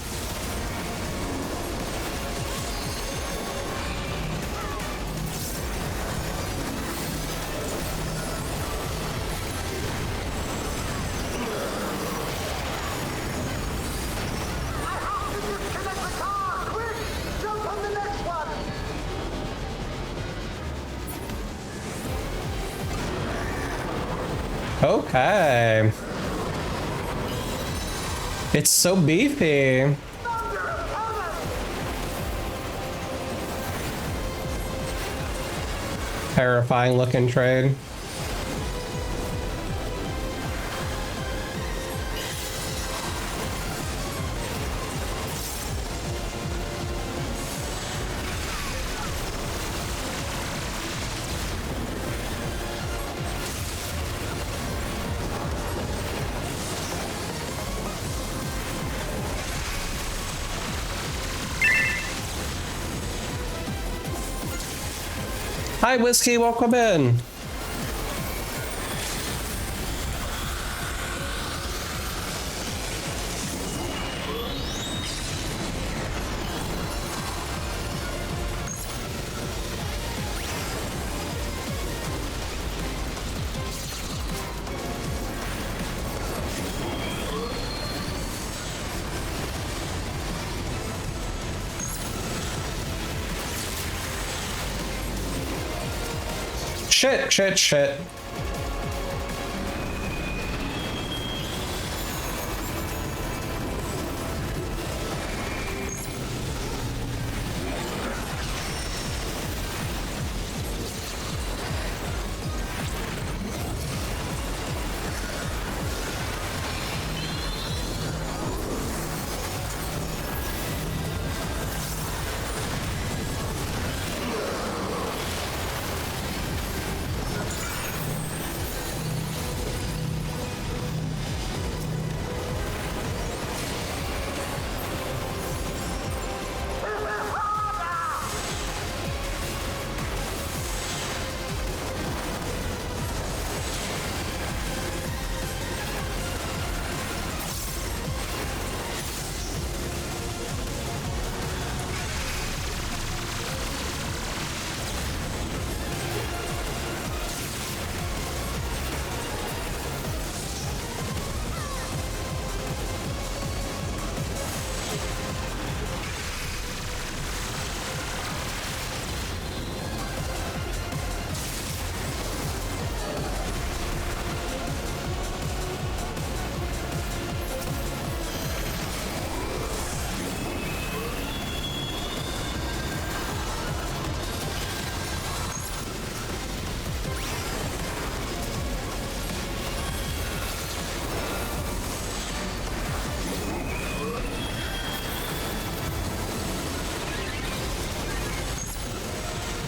Okay. It's so beefy. Terrifying looking trade. Hi, Whiskey, welcome in. Shit, shit, shit.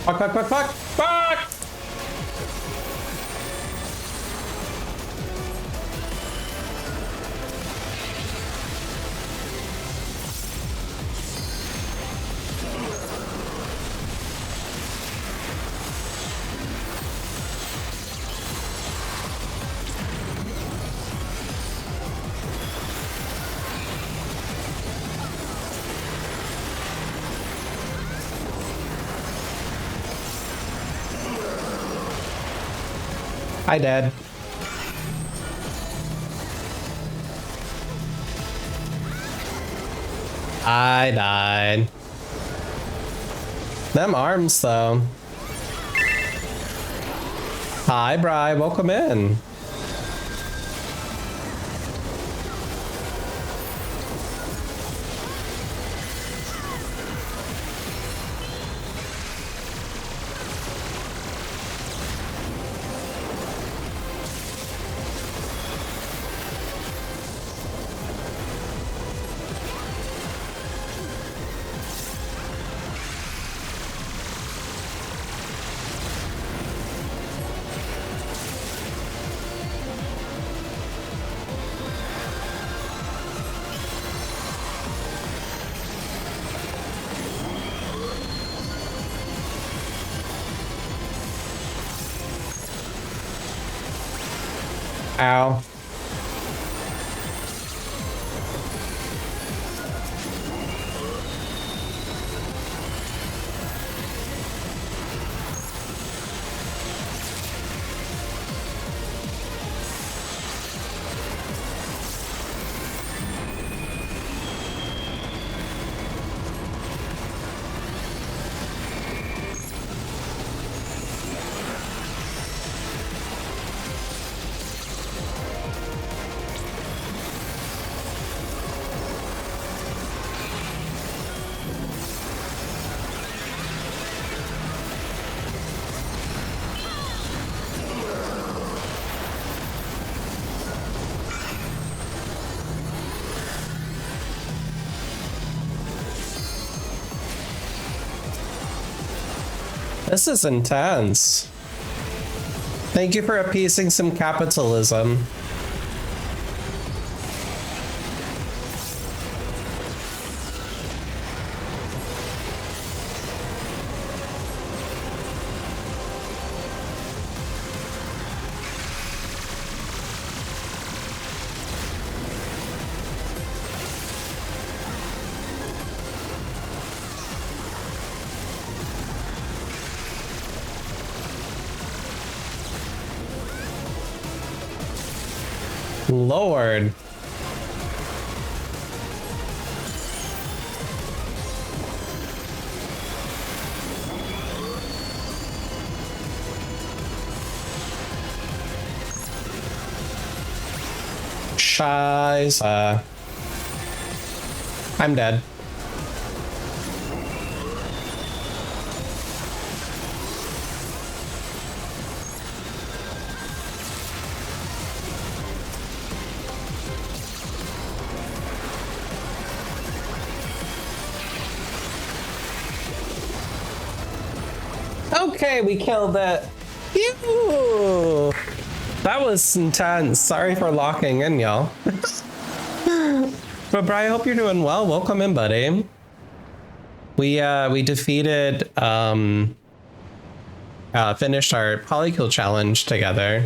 Fuck, fuck, fuck, fuck, fuck! Hi, Dad. I died. Them arms, though. Hi, Bri. Welcome in. Ow. This is intense. Thank you for appeasing some capitalism. Lord. Scheiße. I'm dead. Okay, we killed it. Phew. That was intense. Sorry for locking in, y'all. But Bri, I hope you're doing well. Welcome in, buddy. We defeated finished our Polycule challenge together.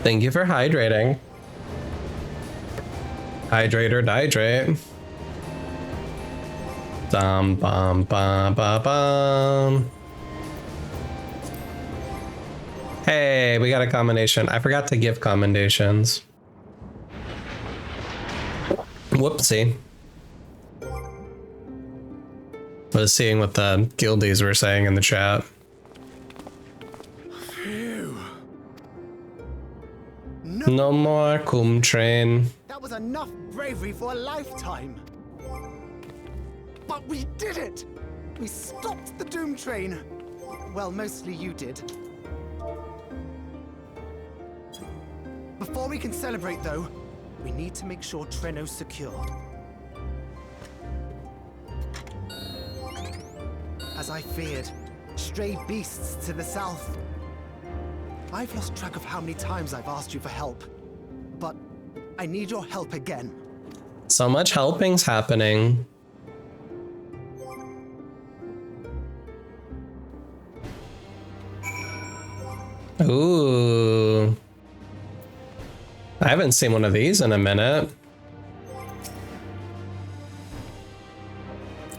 Thank you for hydrating. Hydrate or dihydrate. Bum bum bum bum bum. Hey, we got a commendation. I forgot to give commendations. Whoopsie. I was seeing what the guildies were saying in the chat. No more cum train. That was enough bravery for a lifetime. But we did it! We stopped the Doom Train. Well, mostly you did. Before we can celebrate, though, we need to make sure Treno's secure. As I feared, stray beasts to the south. I've lost track of how many times I've asked you for help, but I need your help again. So much helping's happening. Ooh. I haven't seen one of these in a minute.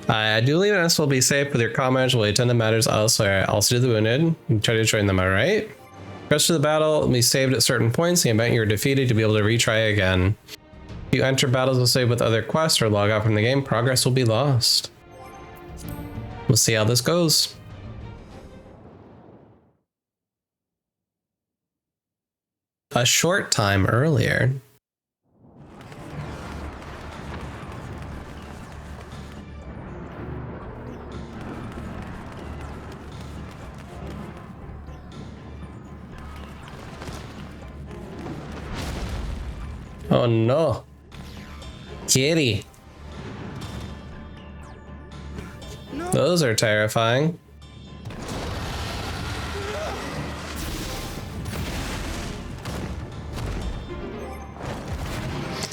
I do believe us will be safe with your comments will attend to matters elsewhere. Also do the wounded. Try to join them, alright? Rest of the battle will be saved at certain points. In the event you're defeated, you'll be able to retry again. If you enter battles will save with other quests or log out from the game, progress will be lost. We'll see how this goes. A short time earlier. Oh no. Kitty. No. Those are terrifying.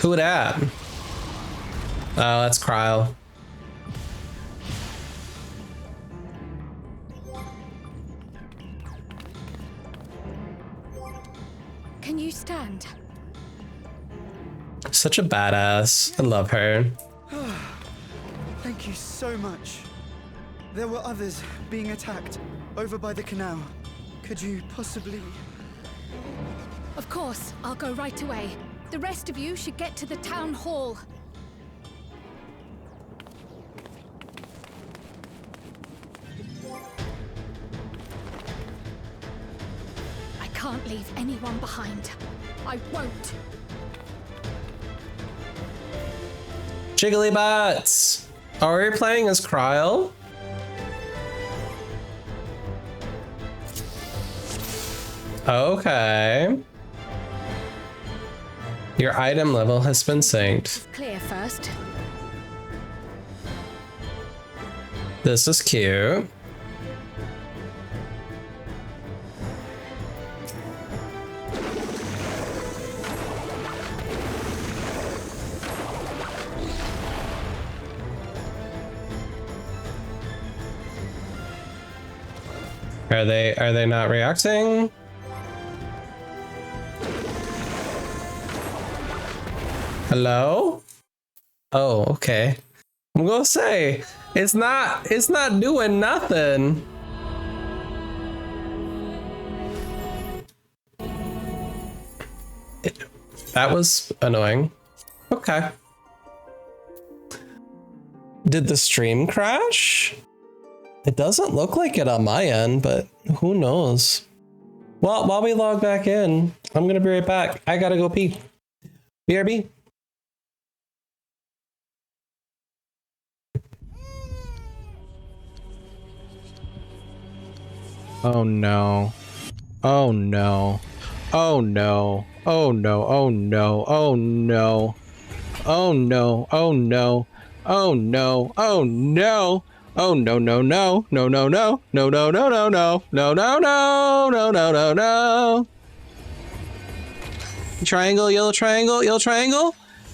Who dat? Oh, that's Cryo. Can you stand? Such a badass. I love her. Thank you so much. There were others being attacked over by the canal. Could you possibly... Of course, I'll go right away. The rest of you should get to the town hall. I can't leave anyone behind. I won't. Jiggly butts. Are we playing as Cryo? Okay. Your item level has been synced. Clear first. This is cute. Are they not reacting? Hello? Oh, okay. I'm gonna say it's not doing nothing. That was annoying. Okay. Did the stream crash? It doesn't look like it on my end, but who knows? Well, while we log back in, I'm gonna be right back. I gotta go pee. BRB. Oh no. Oh no. Oh no. Oh no. Oh no. Oh no. Oh no. Oh no. Oh no. Oh no. Oh no no no no no no no no no no no no no no no no no no. Triangle, yellow triangle, yellow triangle.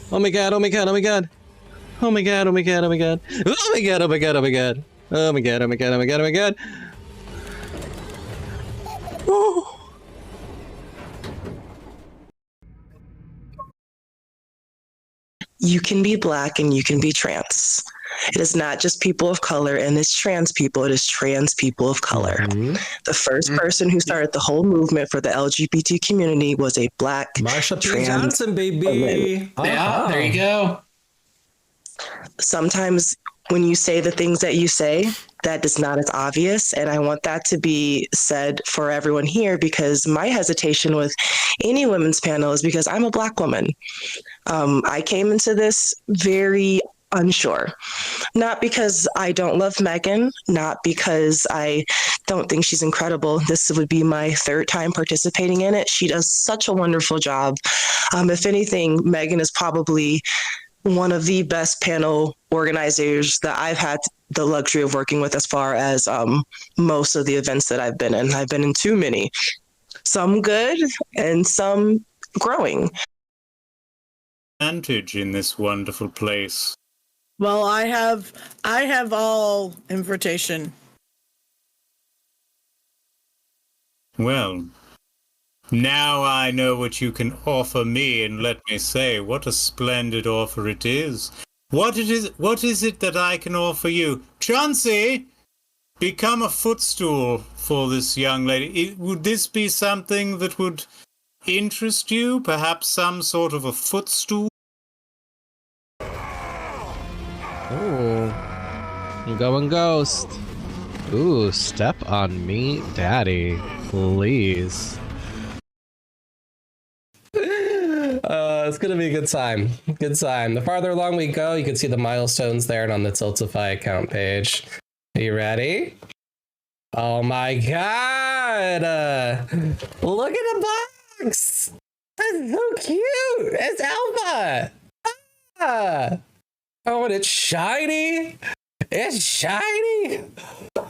Oh my god, oh my god, oh my god. Oh my god, oh my god, oh my god. Oh my god, oh my god, oh my god. Oh my god, oh my god, oh my god, oh my god. Oh. You can be black and you can be trans. It is not just people of color and it's trans people, it is trans people of color. Mm-hmm. The first person who started the whole movement for the LGBT community was a black Marsha P. trans Johnson, baby. Yeah, there you go. Sometimes when you say the things that you say, that is not as obvious. And I want that to be said for everyone here, because my hesitation with any women's panel is because I'm a black woman. I came into this very unsure, not because I don't love Megan, not because I don't think she's incredible. This would be my third time participating in it. She does such a wonderful job. If anything, Megan is probably one of the best panel organizers that I've had the luxury of working with as far as most of the events that I've been in. I've been in too many, some good and some growing. Advantage in this wonderful place. Well, I have all invitation. Well, now I know what you can offer me, and let me say, what a splendid offer it is. What is it that I can offer you? Chauncey, become a footstool for this young lady. Would this be something that would interest you? Perhaps some sort of a footstool? Oh, you going ghost. Ooh, step on me, daddy. Please. It's gonna be a good time. Good time. The farther along we go, you can see the milestones there and on the Tiltify account page. Are you ready? Oh my god! Look at the box! That's so cute! It's Alpha! Ah! Oh, and it's shiny! It's shiny!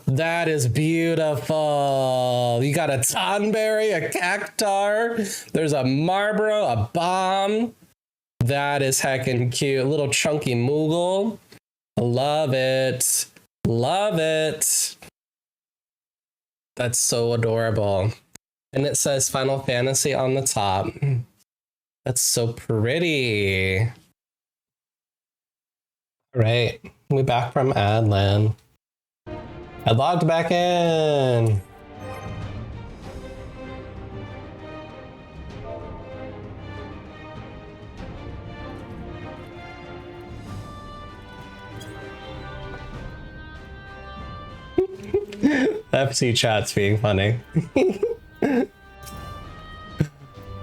That is beautiful. You got a Tonberry, a Cactar. There's a Marlboro, a Bomb. That is heckin' cute. A little chunky Moogle. Love it. Love it. That's so adorable. And it says Final Fantasy on the top. That's so pretty. All right, we back from Adland. I logged back in. FC chat's being funny.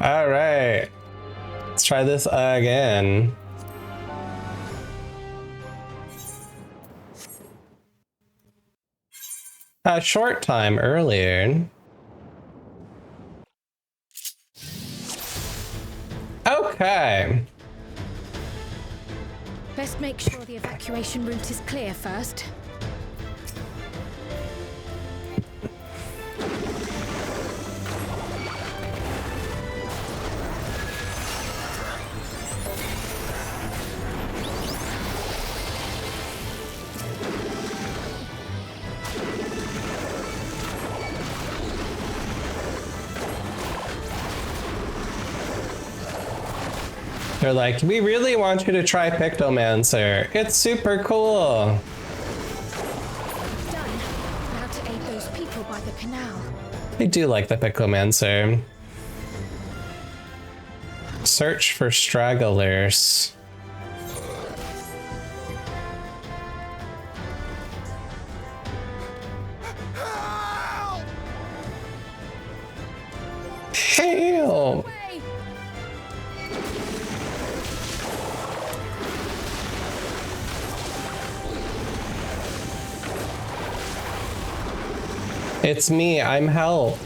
All right, let's try this again. A short time earlier. Okay. Best make sure the evacuation route is clear first. They're like, we really want you to try Pictomancer. It's super cool. Done. Now to aid those people by the canal. I do like the Pictomancer. Search for stragglers. Help! It's me, I'm help.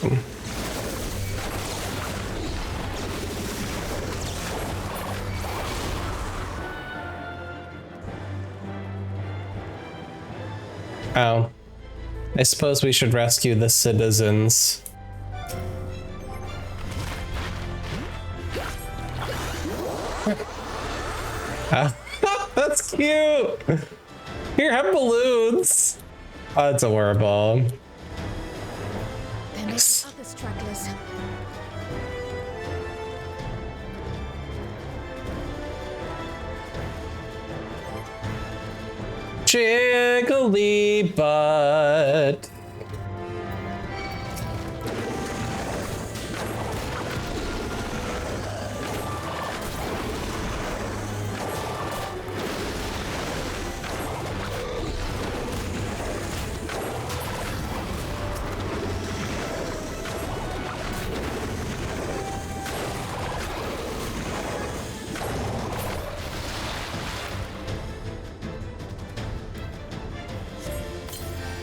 Oh. I suppose we should rescue the citizens. That's cute! Here, have balloons! Oh, that's adorable. There may be other stragglers. Jiggly butt.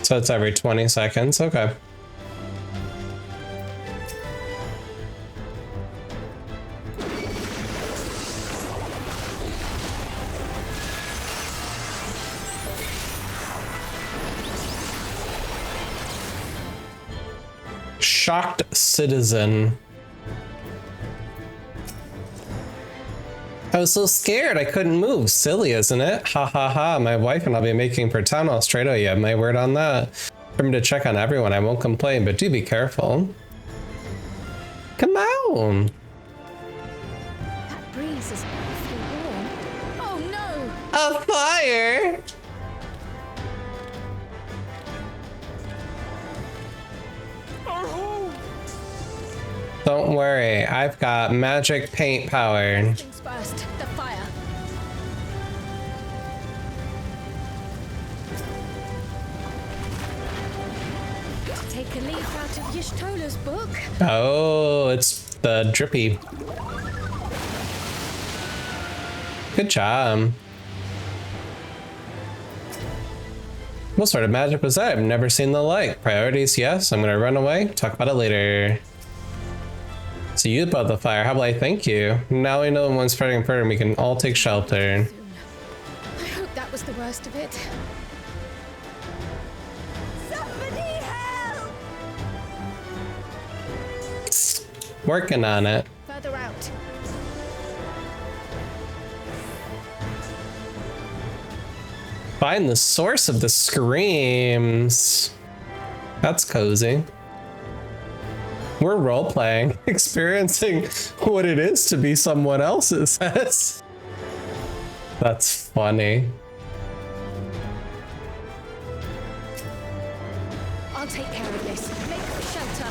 So it's every 20 seconds, okay. Shocked citizen. I was so scared I couldn't move. Silly, isn't it? Ha ha ha. My wife and I'll be making for town Australia. You have my word on that. For me to check on everyone, I won't complain, but do be careful. Come on. That breeze is awfully warm. Oh no! A fire! Don't worry, I've got magic paint power. Things first, the fire. like a leaf out of Y'shtola's book. Oh, it's the drippy. Good job. What sort of magic was that? I've never seen the like. Priorities, yes. I'm gonna run away. Talk about it later. So you brought the fire. How about I thank you? Now we know one's spreading further and we can all take shelter. I hope that was the worst of it. Somebody help! Working on it. Further out. Find the source of the screams. That's cozy. We're role-playing, experiencing what it is to be someone else's. That's funny. I'll take care of this. Make for shelter.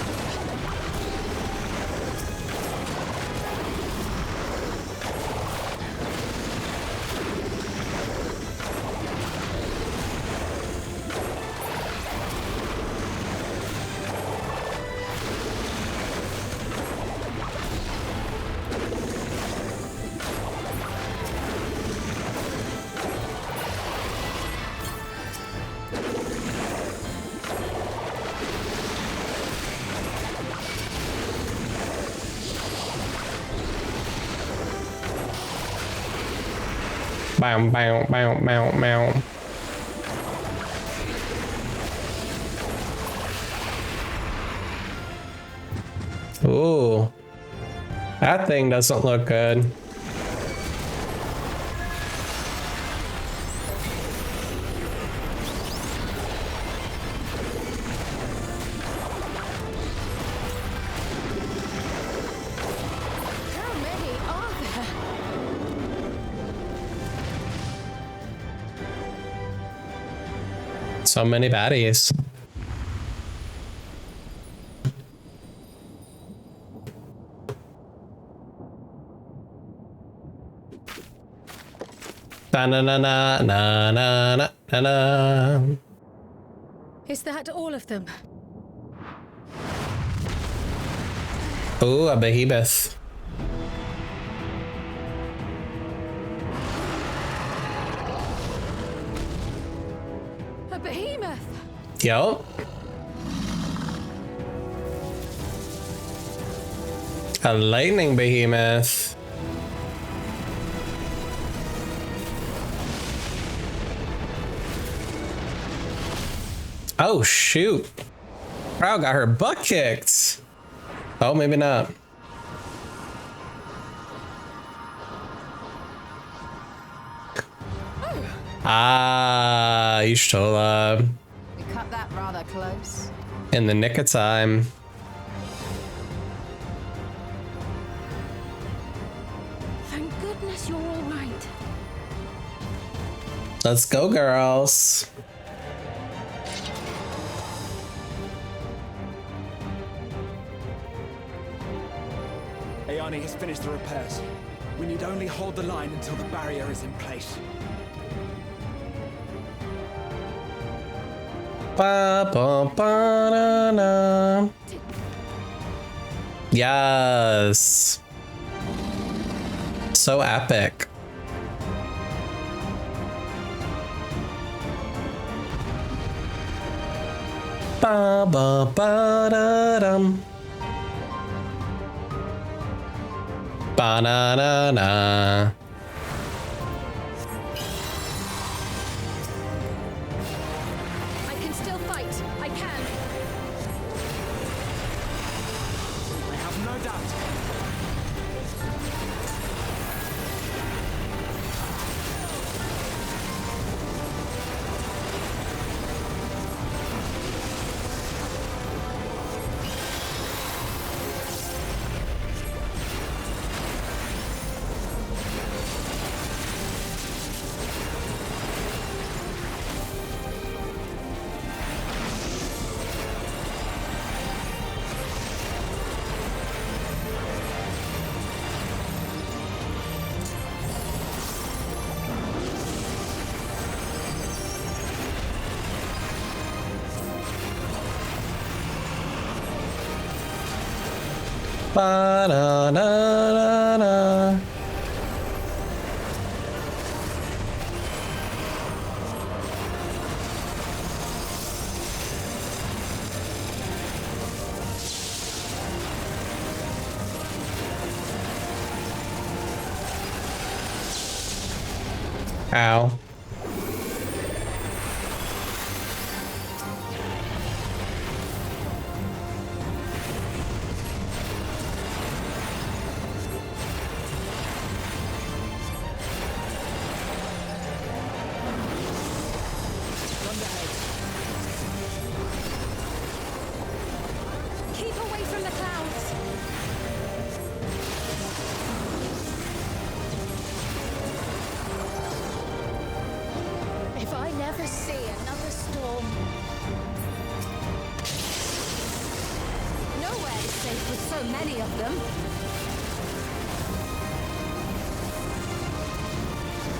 Bow, bow, bow, bow, bow. Ooh. That thing doesn't look good. How many are there? So many baddies. Na na na na na na na na na. Is that all of them? Ooh, a behemoth. A behemoth! Yup. A lightning behemoth. Oh shoot. Prow got her butt kicked. Oh, maybe not. Ah, Y'shtola. We cut that rather close. In the nick of time. Thank goodness you're all right. Let's go, girls. Ayani has finished the repairs. We need only hold the line until the barrier is in place. Ba, ba, ba, na, na. Yes. So epic. Ba ba ba da dum. Ba na na na. I can still fight. I can. I have no doubt. Ba-da-da-da-da. Ow. Keep away from the clouds. If I never see another storm. Nowhere is safe with so many of them.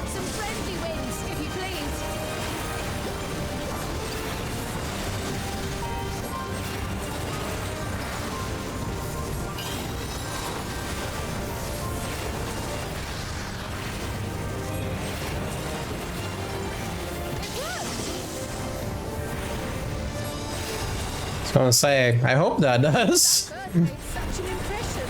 Some friendly winds, if you please. I was gonna say, I hope that does. Such an impression.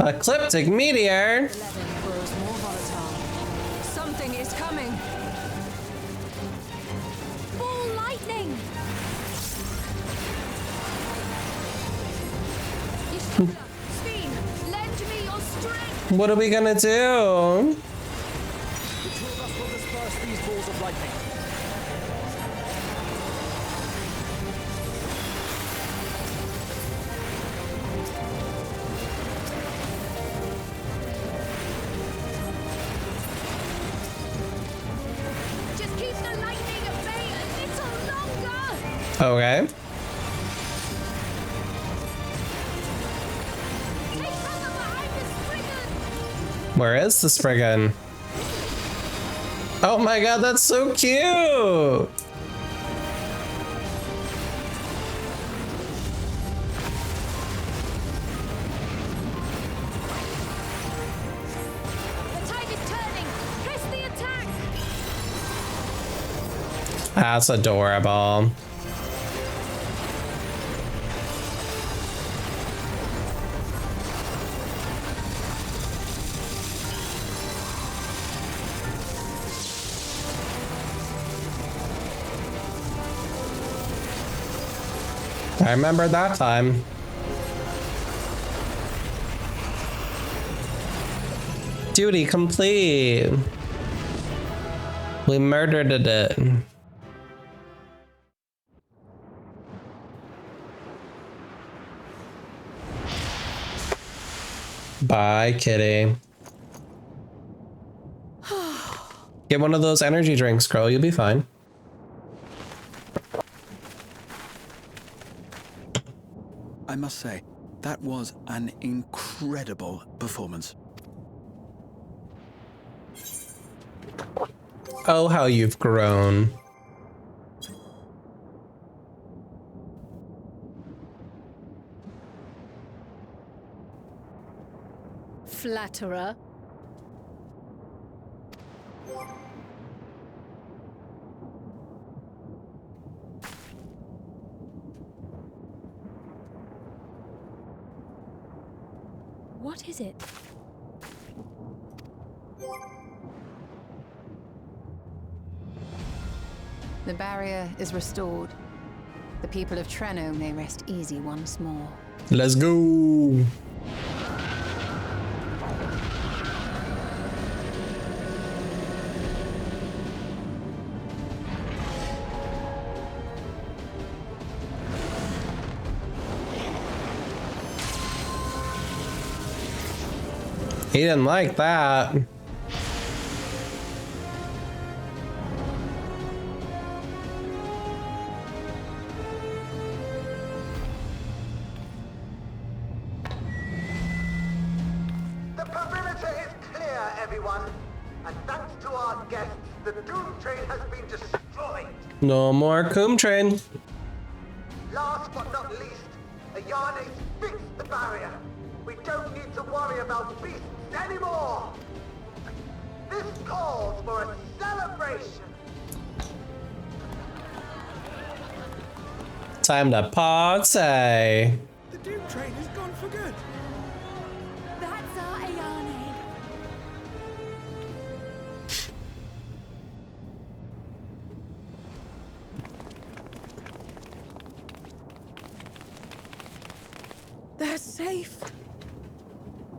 Ecliptic meteor. Grows more volatile. Something is coming. Ball lightning. Steam, lend me your strength. What are we gonna do? The two of us will disperse these balls of lightning. Just keep the lightning at bay a little longer. Okay. Take cover behind the spriggan. Where is the Spriggan? Oh my god, that's so cute! The tide is turning. Press the attack. That's adorable. I remember that time. Duty complete. We murdered it. Bye, kitty. Get one of those energy drinks, girl. You'll be fine. I must say, that was an incredible performance. Oh, how you've grown. Flatterer. What is it? The barrier is restored. The people of Treno may rest easy once more. Let's go. He didn't like that. The perimeter is clear, everyone. And thanks to our guests, the Doom Train has been destroyed. No more Coom Train. Last but not least, Ayane fixed the barrier. We don't need to worry about beasts anymore. This calls for a celebration. Time to party. The Doom Train is gone for good. That's our Ayane. They're safe.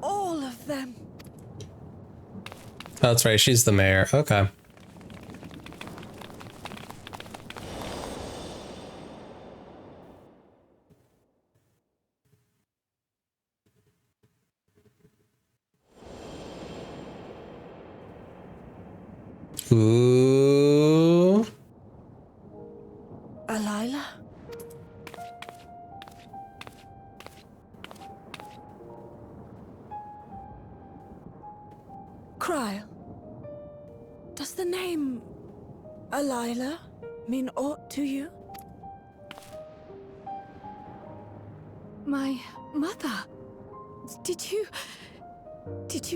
All of them. Oh, that's right. She's the mayor. Okay. Ooh. Alila? Cryle, does the name Alila mean aught to you? My mother? Did you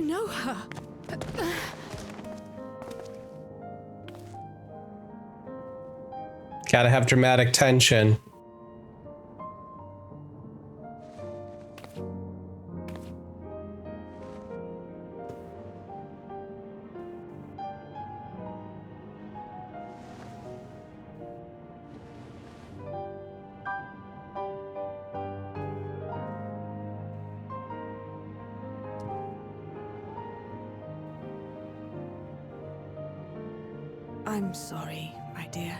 know her? Gotta have dramatic tension. I'm sorry, my dear.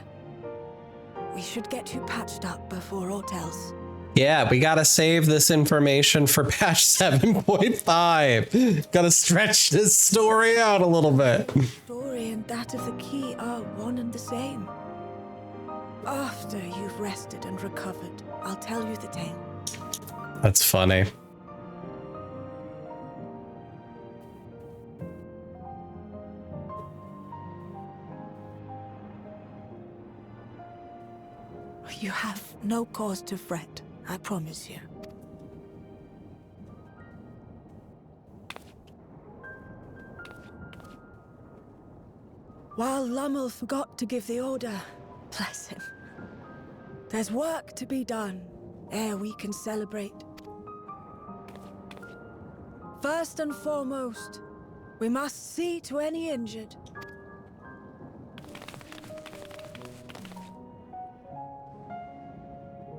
We should get you patched up before aught else. Yeah, we gotta save this information for patch 7.5. Gotta stretch this story out a little bit. Story and that of the key are one and the same. After you've rested and recovered, I'll tell you the tale. That's funny. You have no cause to fret, I promise you. While Lummel forgot to give the order, bless him, there's work to be done ere we can celebrate. First and foremost, we must see to any injured.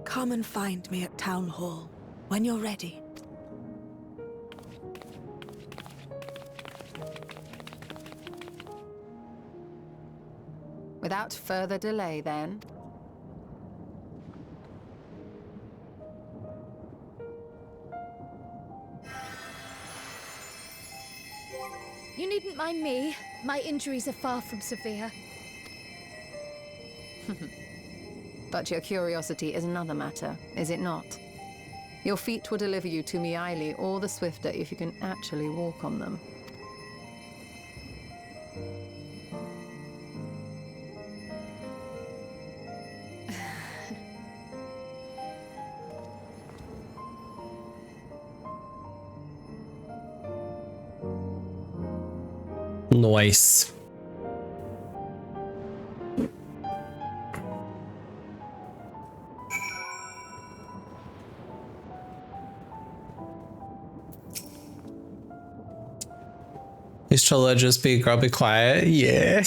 Come and find me at Town Hall when you're ready. Without further delay, then. You needn't mind me. My injuries are far from severe. But your curiosity is another matter, is it not? Your feet will deliver you to Miaili all the swifter if you can actually walk on them. Nice. Is Chola just be girl, be quiet? Yeah.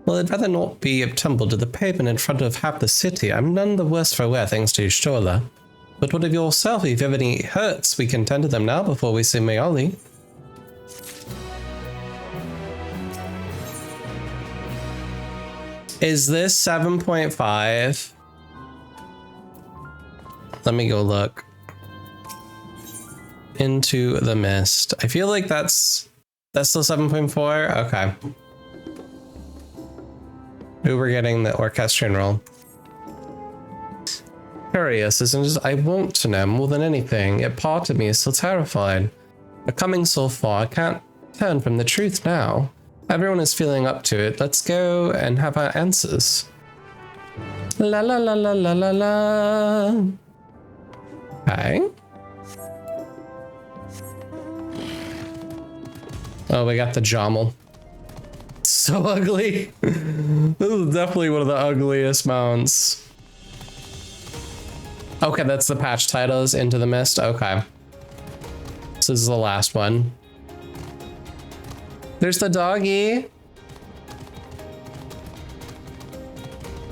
Well, I'd rather not be tumbled to the pavement in front of half the city. I'm none the worse for wear, thanks to Shola. But what of yourself? If you have any hurts, we can tend to them now before we see Mayali. Is this 7.5? Let me go look. Into the Mist. I feel like that's still 7.4? Okay. Ooh, we're getting the orchestrion roll. Curious, isn't it? I want to know more than anything, yet part of me is still terrified. But coming so far, I can't turn from the truth now. Everyone is feeling up to it. Let's go and have our answers. La la la la la la la. Okay. Oh, we got the Jommel. So ugly. This is definitely one of the ugliest mounts. Okay, that's the patch titles, Into the Mist. Okay. This is the last one. There's the doggy.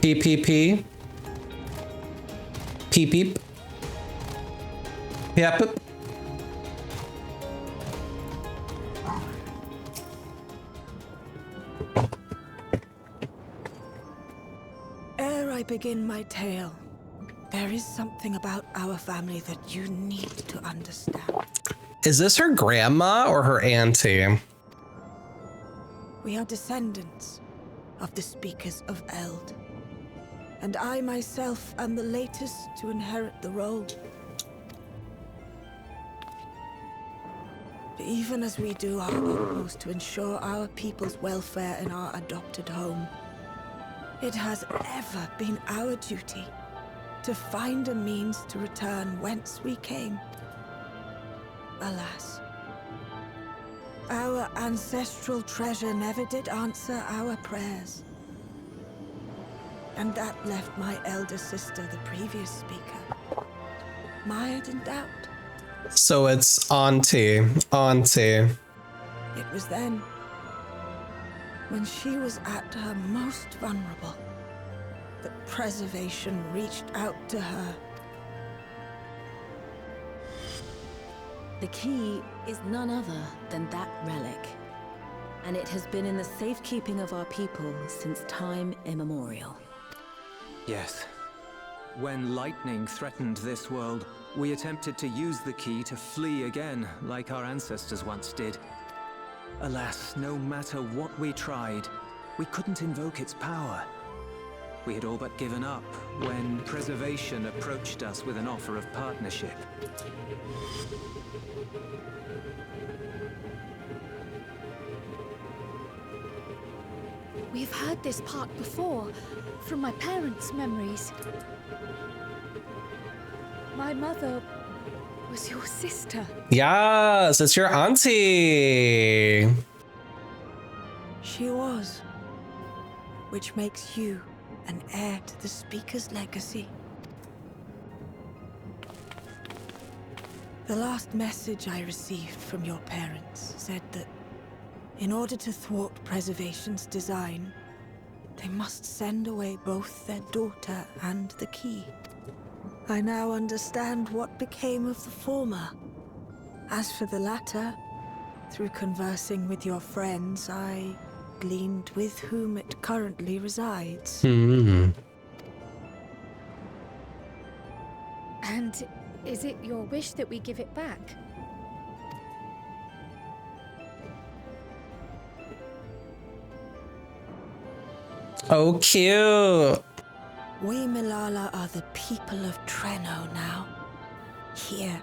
Peep, peep, peep. Peep, peep. Yep. Ere I begin my tale, there is something about our family that you need to understand. Is this her grandma or her auntie? We are descendants of the speakers of Eld, and I myself am the latest to inherit the role. Even as we do our utmost to ensure our people's welfare in our adopted home, it has ever been our duty to find a means to return whence we came. Alas, our ancestral treasure never did answer our prayers. And that left my elder sister, the previous speaker, mired in doubt. So it's auntie. It was then, when she was at her most vulnerable, that preservation reached out to her. The key is none other than that relic, and it has been in the safekeeping of our people since time immemorial. Yes. When lightning threatened this world, we attempted to use the key to flee again, like our ancestors once did. Alas, no matter what we tried, we couldn't invoke its power. We had all but given up when Preservation approached us with an offer of partnership. We've heard this part before, from my parents' memories. My mother was your sister. Yes, it's your auntie. She was, which makes you an heir to the Speaker's legacy. The last message I received from your parents said that in order to thwart Preservation's design, they must send away both their daughter and the key. I now understand what became of the former. As for the latter, through conversing with your friends, I gleaned with whom it currently resides. Hmm. And is it your wish that we give it back? Oh, cute. We Milala are the people of Treno now. Here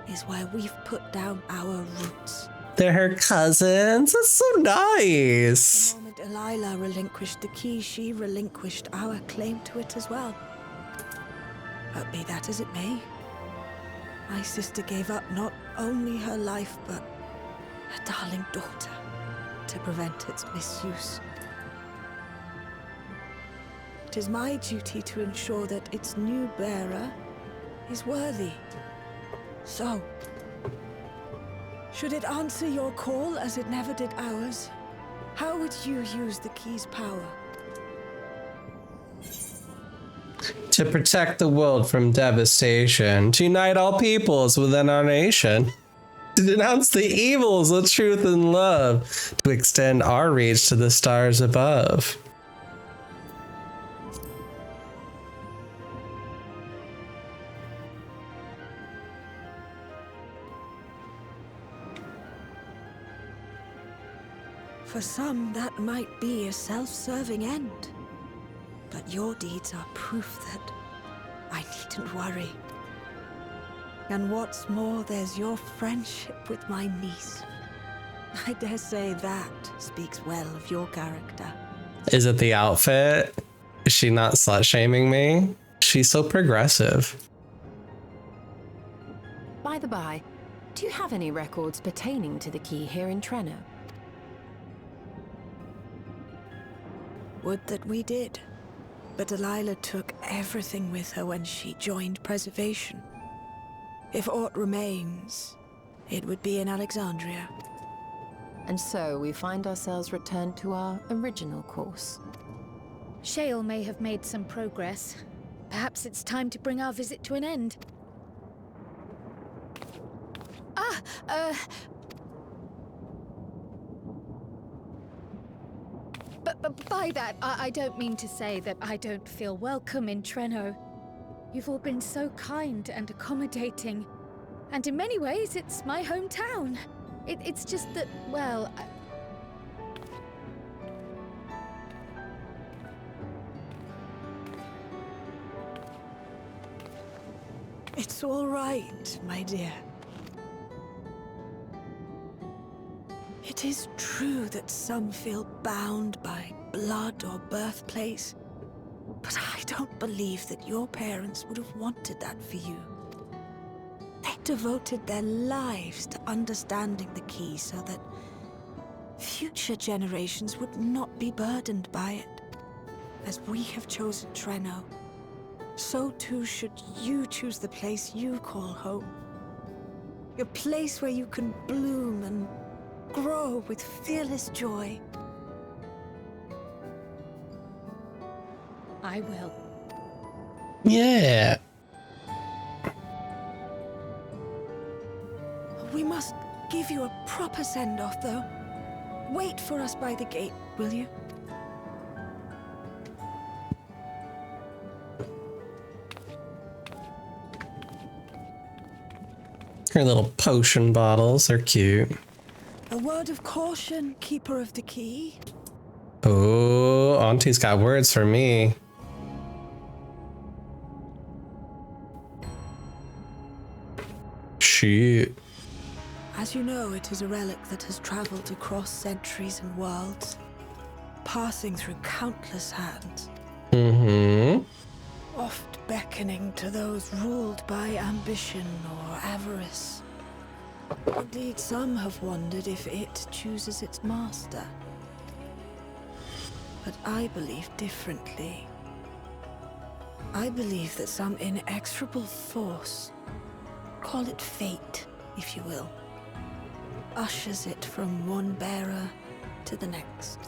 is where we've put down our roots. They're her cousins. That's so nice. The moment Elila relinquished the key, she relinquished our claim to it as well. But be that as it may, my sister gave up not only her life, but her darling daughter to prevent its misuse. It is my duty to ensure that its new bearer is worthy. So, should it answer your call as it never did ours, how would you use the key's power? To protect the world from devastation, to unite all peoples within our nation, to denounce the evils of truth and love, to extend our reach to the stars above. For some, that might be a self-serving end. But your deeds are proof that I needn't worry. And what's more, there's your friendship with my niece. I dare say that speaks well of your character. Is it the outfit? Is she not slut-shaming me? She's so progressive. By the by, do you have any records pertaining to the key here in Trenno? Would that we did. But Delilah took everything with her when she joined Preservation. If aught remains, it would be in Alexandria. And so we find ourselves returned to our original course. Shale may have made some progress. Perhaps it's time to bring our visit to an end. But by that, I don't mean to say that I don't feel welcome in Trenno. You've all been so kind and accommodating. And in many ways, it's my hometown. It's just that, well... It's all right, my dear. It is true that some feel bound by blood or birthplace, but I don't believe that your parents would have wanted that for you. They devoted their lives to understanding the key so that future generations would not be burdened by it. As we have chosen Trenno, so too should you choose the place you call home. A place where you can bloom and grow with fearless joy. I will. Yeah. We must give you a proper send-off, though. Wait for us by the gate, will you? Her little potion bottles are cute. A word of caution, keeper of the key. Oh, Auntie's got words for me. Shoot. As you know, it is a relic that has traveled across centuries and worlds, passing through countless hands. Mm-hmm. Oft beckoning to those ruled by ambition or avarice. Indeed, some have wondered if it chooses its master. But I believe differently. I believe that some inexorable force, call it fate, if you will, ushers it from one bearer to the next.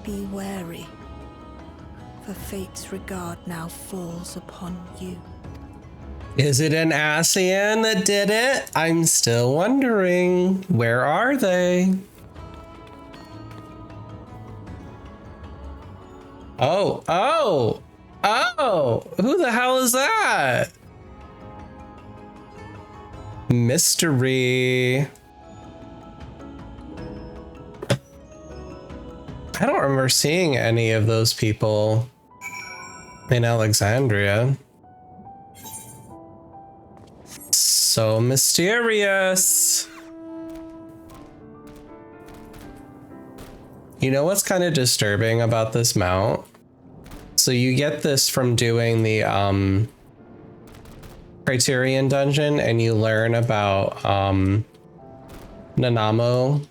Be wary, for fate's regard now falls upon you. Is it an Ascian that did it? I'm still wondering. Where are they? Oh. Who the hell is that? Mystery. I don't remember seeing any of those people in Alexandria. So mysterious. You know what's kind of disturbing about this mount? So you get this from doing the Criterion dungeon, and you learn about Namamo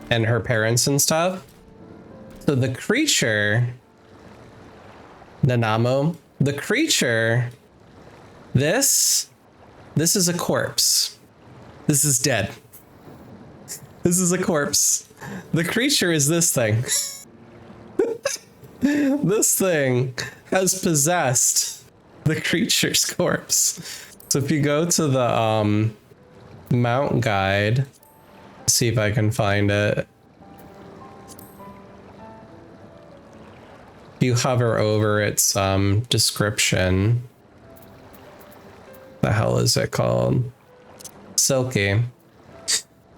and her parents and stuff. So the creature Nanamo, the creature, this is a corpse. This is dead. This is a corpse. The creature is this thing. This thing has possessed the creature's corpse. So if you go to the mount guide, see if I can find it. If you hover over its description, the hell is it called? Silky.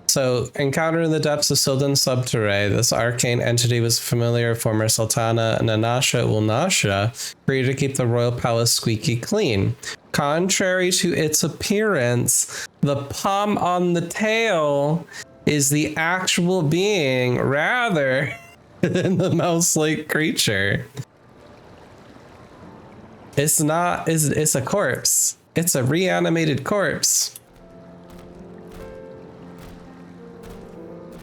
So, encountered in the depths of Sildan Subterrae, this arcane entity was familiar former Sultana Nanasha Ulnasha, created to keep the royal palace squeaky clean. Contrary to its appearance, the palm on the tail is the actual being rather than the mouse-like creature. It's not, it's a corpse. It's a reanimated corpse.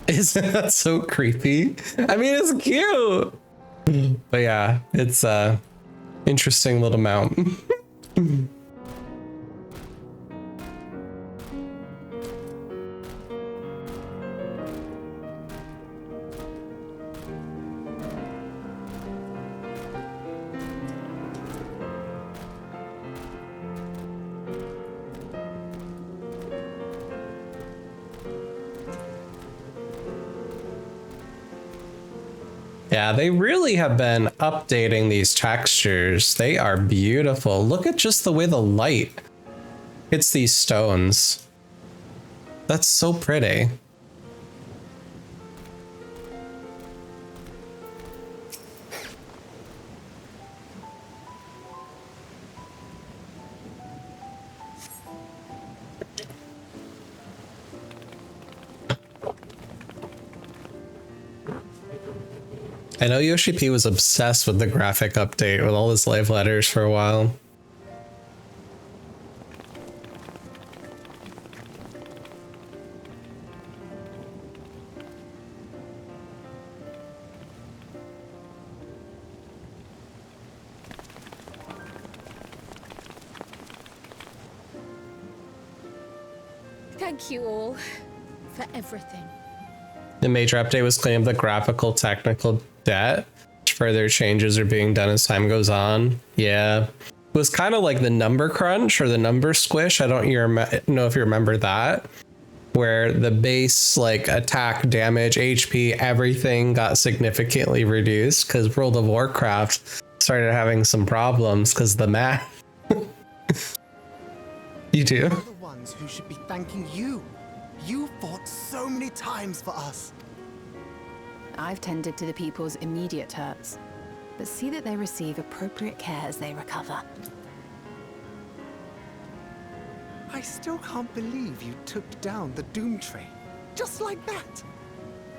Isn't that so creepy? I mean, it's cute. But yeah, it's a interesting little mount. Yeah, they really have been updating these textures. They are beautiful. Look at just the way the light hits these stones. That's so pretty. I know Yoshi P was obsessed with the graphic update with all his live letters for a while. Thank you all for everything. The major update was cleaning up the graphical technical debt. Further changes are being done as time goes on. Yeah. It was kind of like the number crunch or the number squish. I don't know if you remember that. Where the base like attack, damage, HP, everything got significantly reduced because World of Warcraft started having some problems because the math. You do? We're the ones who should be thanking you. You fought so many times for us. I've tended to the people's immediate hurts, but see that they receive appropriate care as they recover. I still can't believe you took down the Doom Train. Just like that.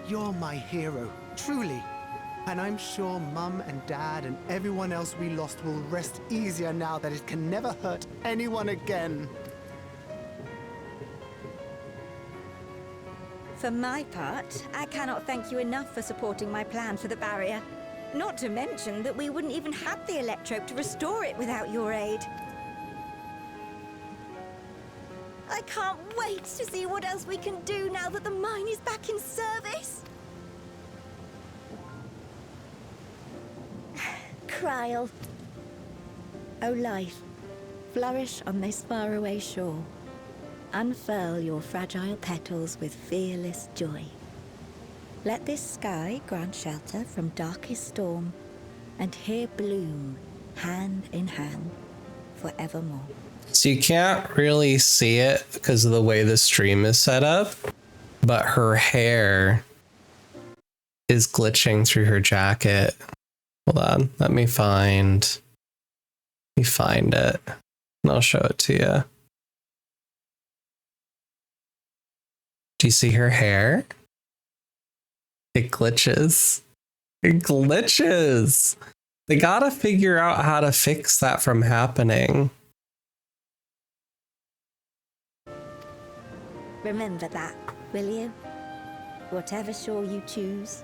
You're my hero, truly. And I'm sure Mum and Dad and everyone else we lost will rest easier now that it can never hurt anyone again. For my part, I cannot thank you enough for supporting my plan for the barrier. Not to mention that we wouldn't even have the electrope to restore it without your aid. I can't wait to see what else we can do now that the mine is back in service. Kryl. O life, flourish on this faraway shore. Unfurl your fragile petals with fearless joy. Let this sky grant shelter from darkest storm, and here bloom, hand in hand, forevermore. So you can't really see it because of the way the stream is set up, but her hair is glitching through her jacket. Hold on, let me find it, and I'll show it to you. Do you see her hair? It glitches. It glitches. They gotta figure out how to fix that from happening. Remember that, will you? Whatever shore you choose.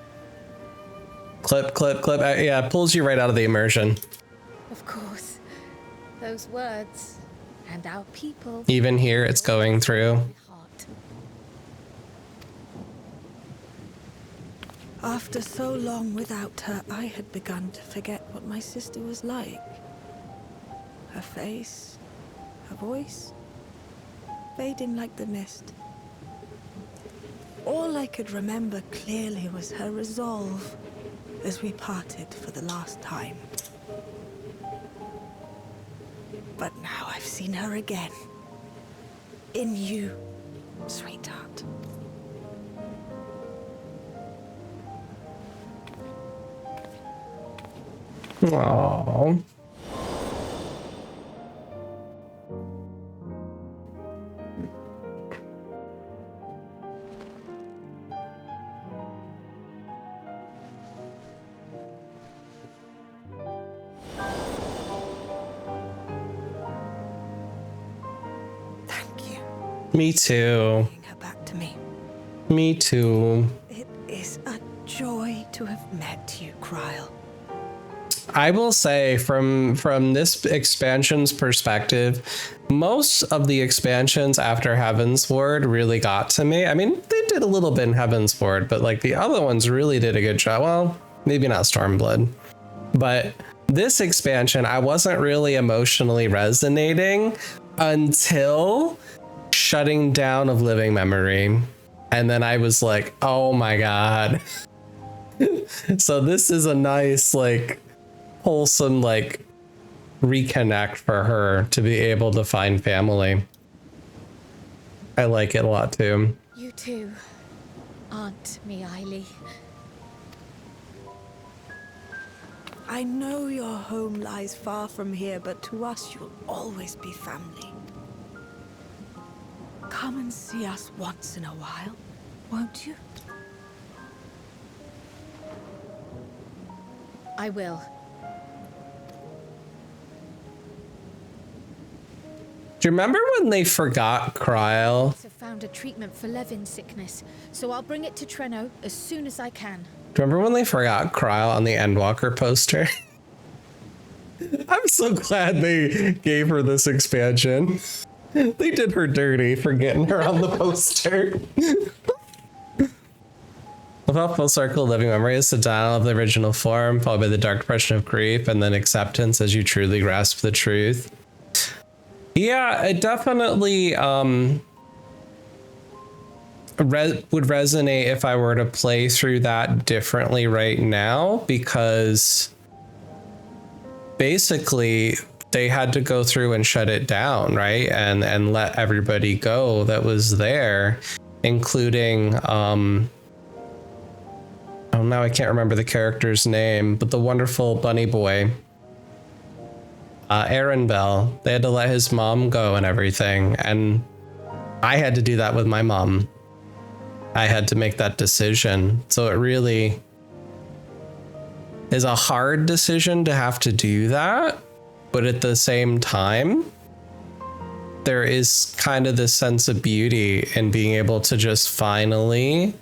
Clip. Yeah, it pulls you right out of the immersion. Of course. Those words and our people. Even here, it's going through. After so long without her, I had begun to forget what my sister was like. Her face, her voice, fading like the mist. All I could remember clearly was her resolve as we parted for the last time. But now I've seen her again. In you, sweetheart. Aww. Me too. Her back to me. Me too. It is a joy to have met you, Kryle. I will say from this expansion's perspective, most of the expansions after Heavensward really got to me. I mean, they did a little bit in Heavensward, but like the other ones really did a good job. Well, maybe not Stormblood, but this expansion, I wasn't really emotionally resonating until shutting down of living memory. And then I was like, oh my God. So this is a nice, like, wholesome, like, reconnect for her to be able to find family. I like it a lot too. You too, Aunt Meili. I know your home lies far from here, but to us you'll always be family. Come and see us once in a while, won't you? I will. Do you remember when they forgot Kryle? I've found a treatment for Levin sickness, so I'll bring it to Treno as soon as I can. Do you remember when they forgot Kryle on the Endwalker poster? I'm so glad they gave her this expansion. They did her dirty for getting her on the poster. Without full circle, living memory is the denial of the original form, followed by the dark depression of grief, and then acceptance as you truly grasp the truth. Yeah, it definitely would resonate if I were to play through that differently right now, because basically they had to go through and shut it down, right? And let everybody go that was there, including oh, now I can't remember the character's name, but the wonderful bunny boy, Aaron Bell. They had to let his mom go and everything, and I had to do that with my mom. I had to make that decision, so it really is a hard decision to have to do that. But at the same time, there is kind of this sense of beauty in being able to just finally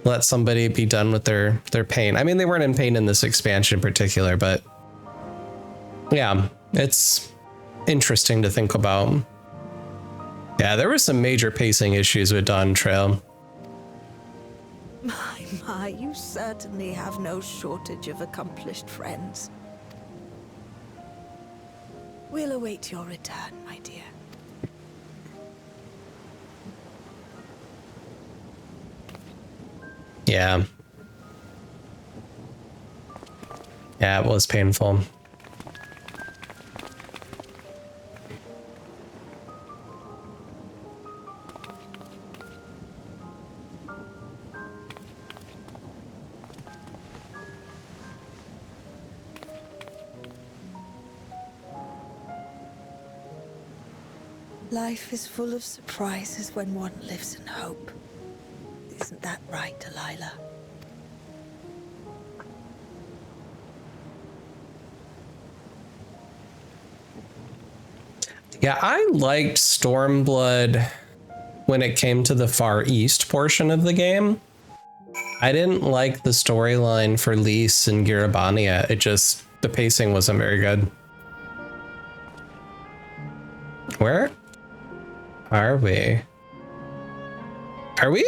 let somebody be done with their pain. I mean, they weren't in pain in this expansion in particular, but yeah, it's interesting to think about. Yeah, there were some major pacing issues with Dawn Trail. My, you certainly have no shortage of accomplished friends. We'll await your return, my dear. Yeah. Yeah, it was painful. Life is full of surprises when one lives in hope. Isn't that right, Delilah? Yeah, I liked Stormblood when it came to the Far East portion of the game. I didn't like the storyline for Lys and Girabania. It just, the pacing wasn't very good. Where are we? Are we?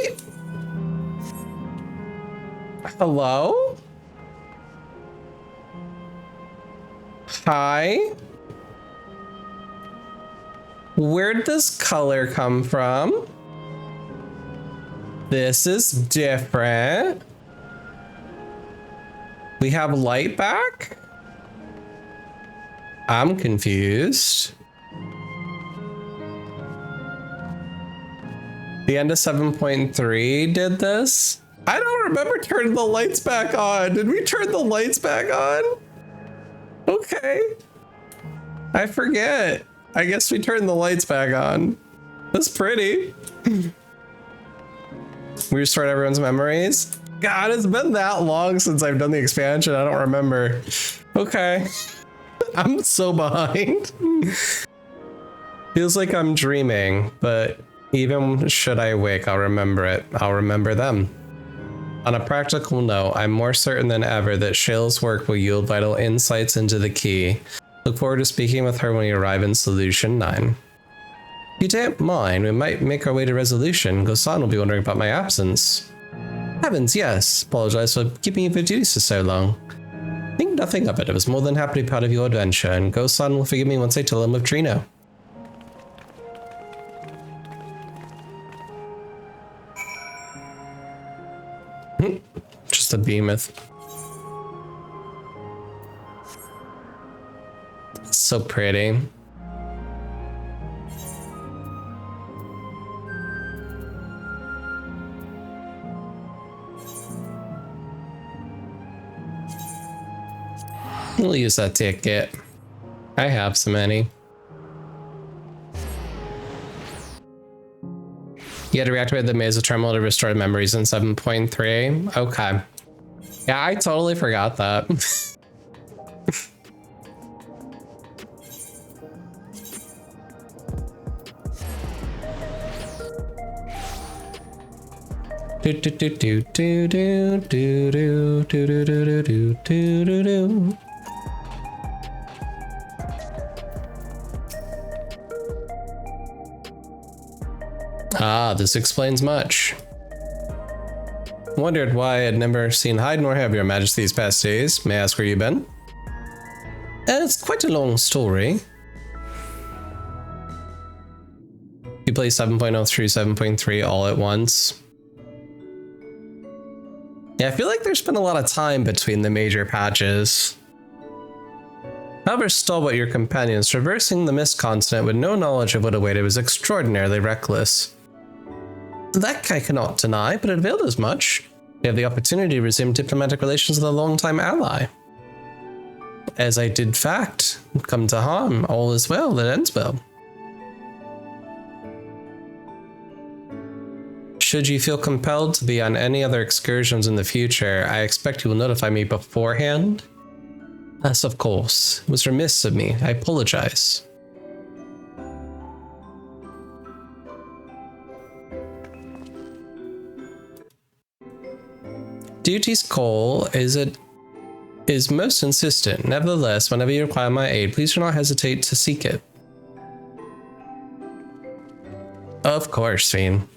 Hello? Hi? Where'd this color come from? This is different. We have light back? I'm confused. The end of 7.3 did this? I don't remember turning the lights back on. Did we turn the lights back on? Okay. I forget. I guess we turned the lights back on. That's pretty. We restored everyone's memories. God, it's been that long since I've done the expansion. I don't remember. Okay. I'm so behind. Feels like I'm dreaming, but even should I wake, I'll remember it. I'll remember them. On a practical note, I'm more certain than ever that Shale's work will yield vital insights into the key. Look forward to speaking with her when we arrive in Solution 9. If you don't mind, we might make our way to Resolution. Gosan will be wondering about my absence. Heavens, yes. Apologize for keeping you for duties for so long. Think nothing of it. I was more than happy to be part of your adventure, and Gosan will forgive me once I tell him of Trino. Just a behemoth. It's so pretty. We'll use that ticket. I have so many. You had to reactivate the Mesa terminal to restore memories in 7.3. Okay. Yeah, I totally forgot that. do do do do do do do do do do do do do do. Ah, this explains much. Wondered why I had never seen hide nor hair of your majesty these past days. May I ask where you've been? It's quite a long story. You play 7.0 through 7.3 all at once. Yeah, I feel like there's been a lot of time between the major patches. However stalwart your companions, traversing the mist continent with no knowledge of what awaited was extraordinarily reckless. That I cannot deny, but it availed as much. We have the opportunity to resume diplomatic relations with a longtime ally. As I did fact, come to harm, all is well that ends well. Should you feel compelled to be on any other excursions in the future, I expect you will notify me beforehand. Yes, of course. It was remiss of me. I apologize. Duty's call is most insistent. Nevertheless, whenever you require my aid, please do not hesitate to seek it. Of course, Fiend.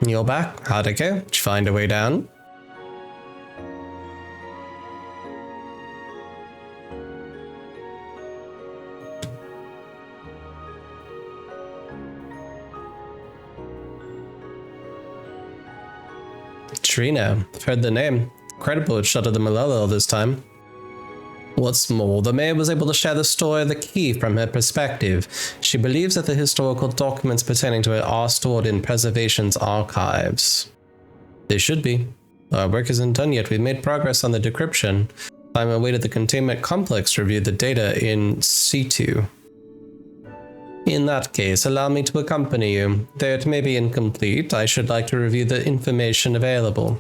You're back. How'd it go? Did you find a way down? Trino. I've heard the name. Incredible it shut the Malala all this time. What's more, the mayor was able to share the story of the key from her perspective. She believes that the historical documents pertaining to it are stored in Preservation's archives. They should be. Our work isn't done yet. We've made progress on the decryption. I'm awaited the containment complex to review the data in C2. In that case, allow me to accompany you. Though it may be incomplete, I should like to review the information available.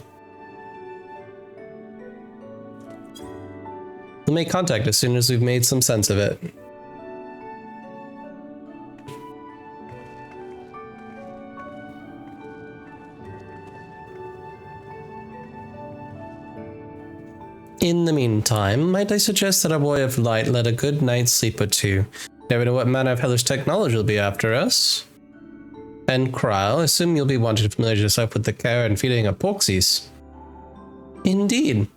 We'll make contact as soon as we've made some sense of it. In the meantime, might I suggest that our boy of light let a good night's sleep or two? Never know what manner of hellish technology will be after us. And Kryle, assume you'll be wanting to familiarize yourself with the care and feeding of Porxies. Indeed.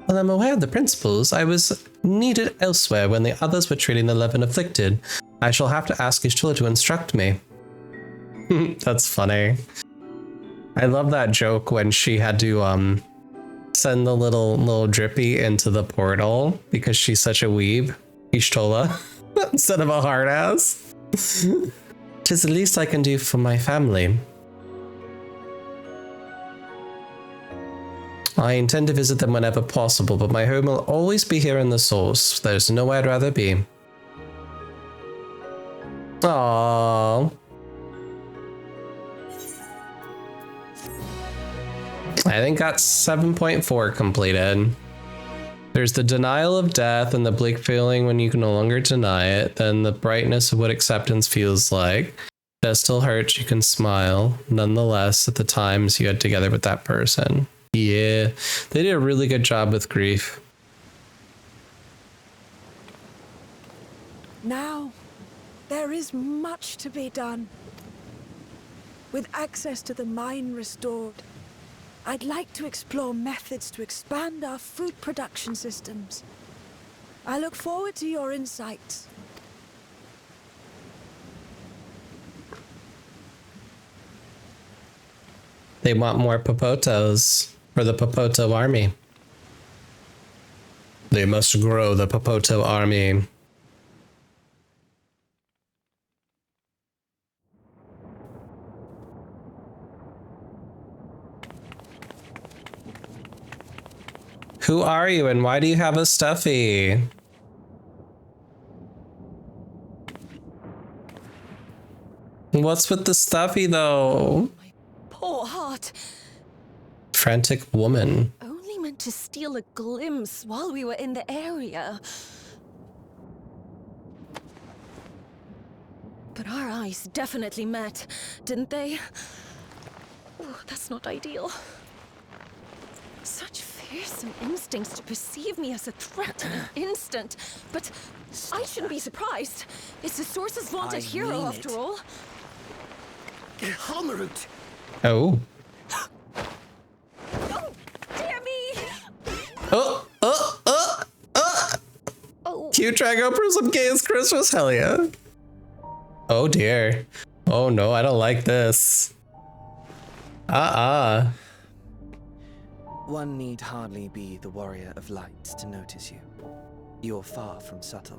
While I'm aware of the principles, I was needed elsewhere when the others were treating the 11 afflicted. I shall have to ask Ishtola to instruct me. That's funny. I love that joke when she had to send the little drippy into the portal because she's such a weeb. Ishtola. Instead of a hard ass. 'Tis the least I can do for my family. I intend to visit them whenever possible, but my home will always be here in the Source. There's nowhere I'd rather be. Aww. I think that's 7.4 completed. There's the denial of death and the bleak feeling when you can no longer deny it, then the brightness of what acceptance feels like. That still hurts, you can smile, nonetheless, at the times you had together with that person. Yeah, they did a really good job with grief. Now, there is much to be done. With access to the mine restored, I'd like to explore methods to expand our food production systems. I look forward to your insights. They want more Popotos for the Popoto army. They must grow the Popoto army. Who are you and why do you have a stuffy? What's with the stuffy though? Poor heart. Frantic woman. Only meant to steal a glimpse while we were in the area. But our eyes definitely met, didn't they? Oh, that's not ideal. Such fearsome instincts to perceive me as a threat in an instant. But I shouldn't be surprised. It's the Source's vaunted hero, after all. Holmerut! Oh. Oh, dear me! Oh. Cute try go for some gays Christmas, hell yeah. Oh dear. Oh no, I don't like this. One need hardly be the warrior of light to notice you. You're far from subtle.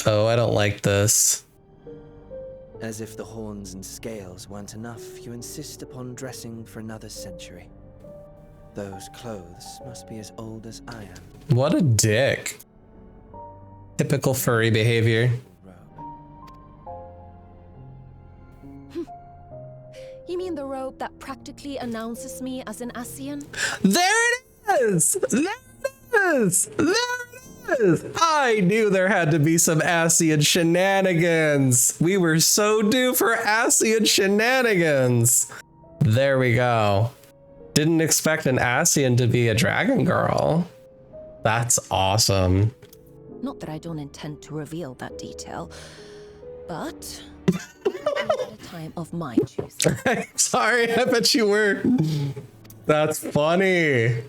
Oh, I don't like this. As if the horns and scales weren't enough, you insist upon dressing for another century. Those clothes must be as old as I am. What a dick. Typical furry behavior. You mean the robe that practically announces me as an Asian? There it is! There it is! There it is! I knew there had to be some Asian shenanigans. We were so due for Asian shenanigans. There we go. Didn't expect an Asian to be a dragon girl. That's awesome. Not that I don't intend to reveal that detail, but at a time of my choosing. Sorry, I bet you were. That's funny.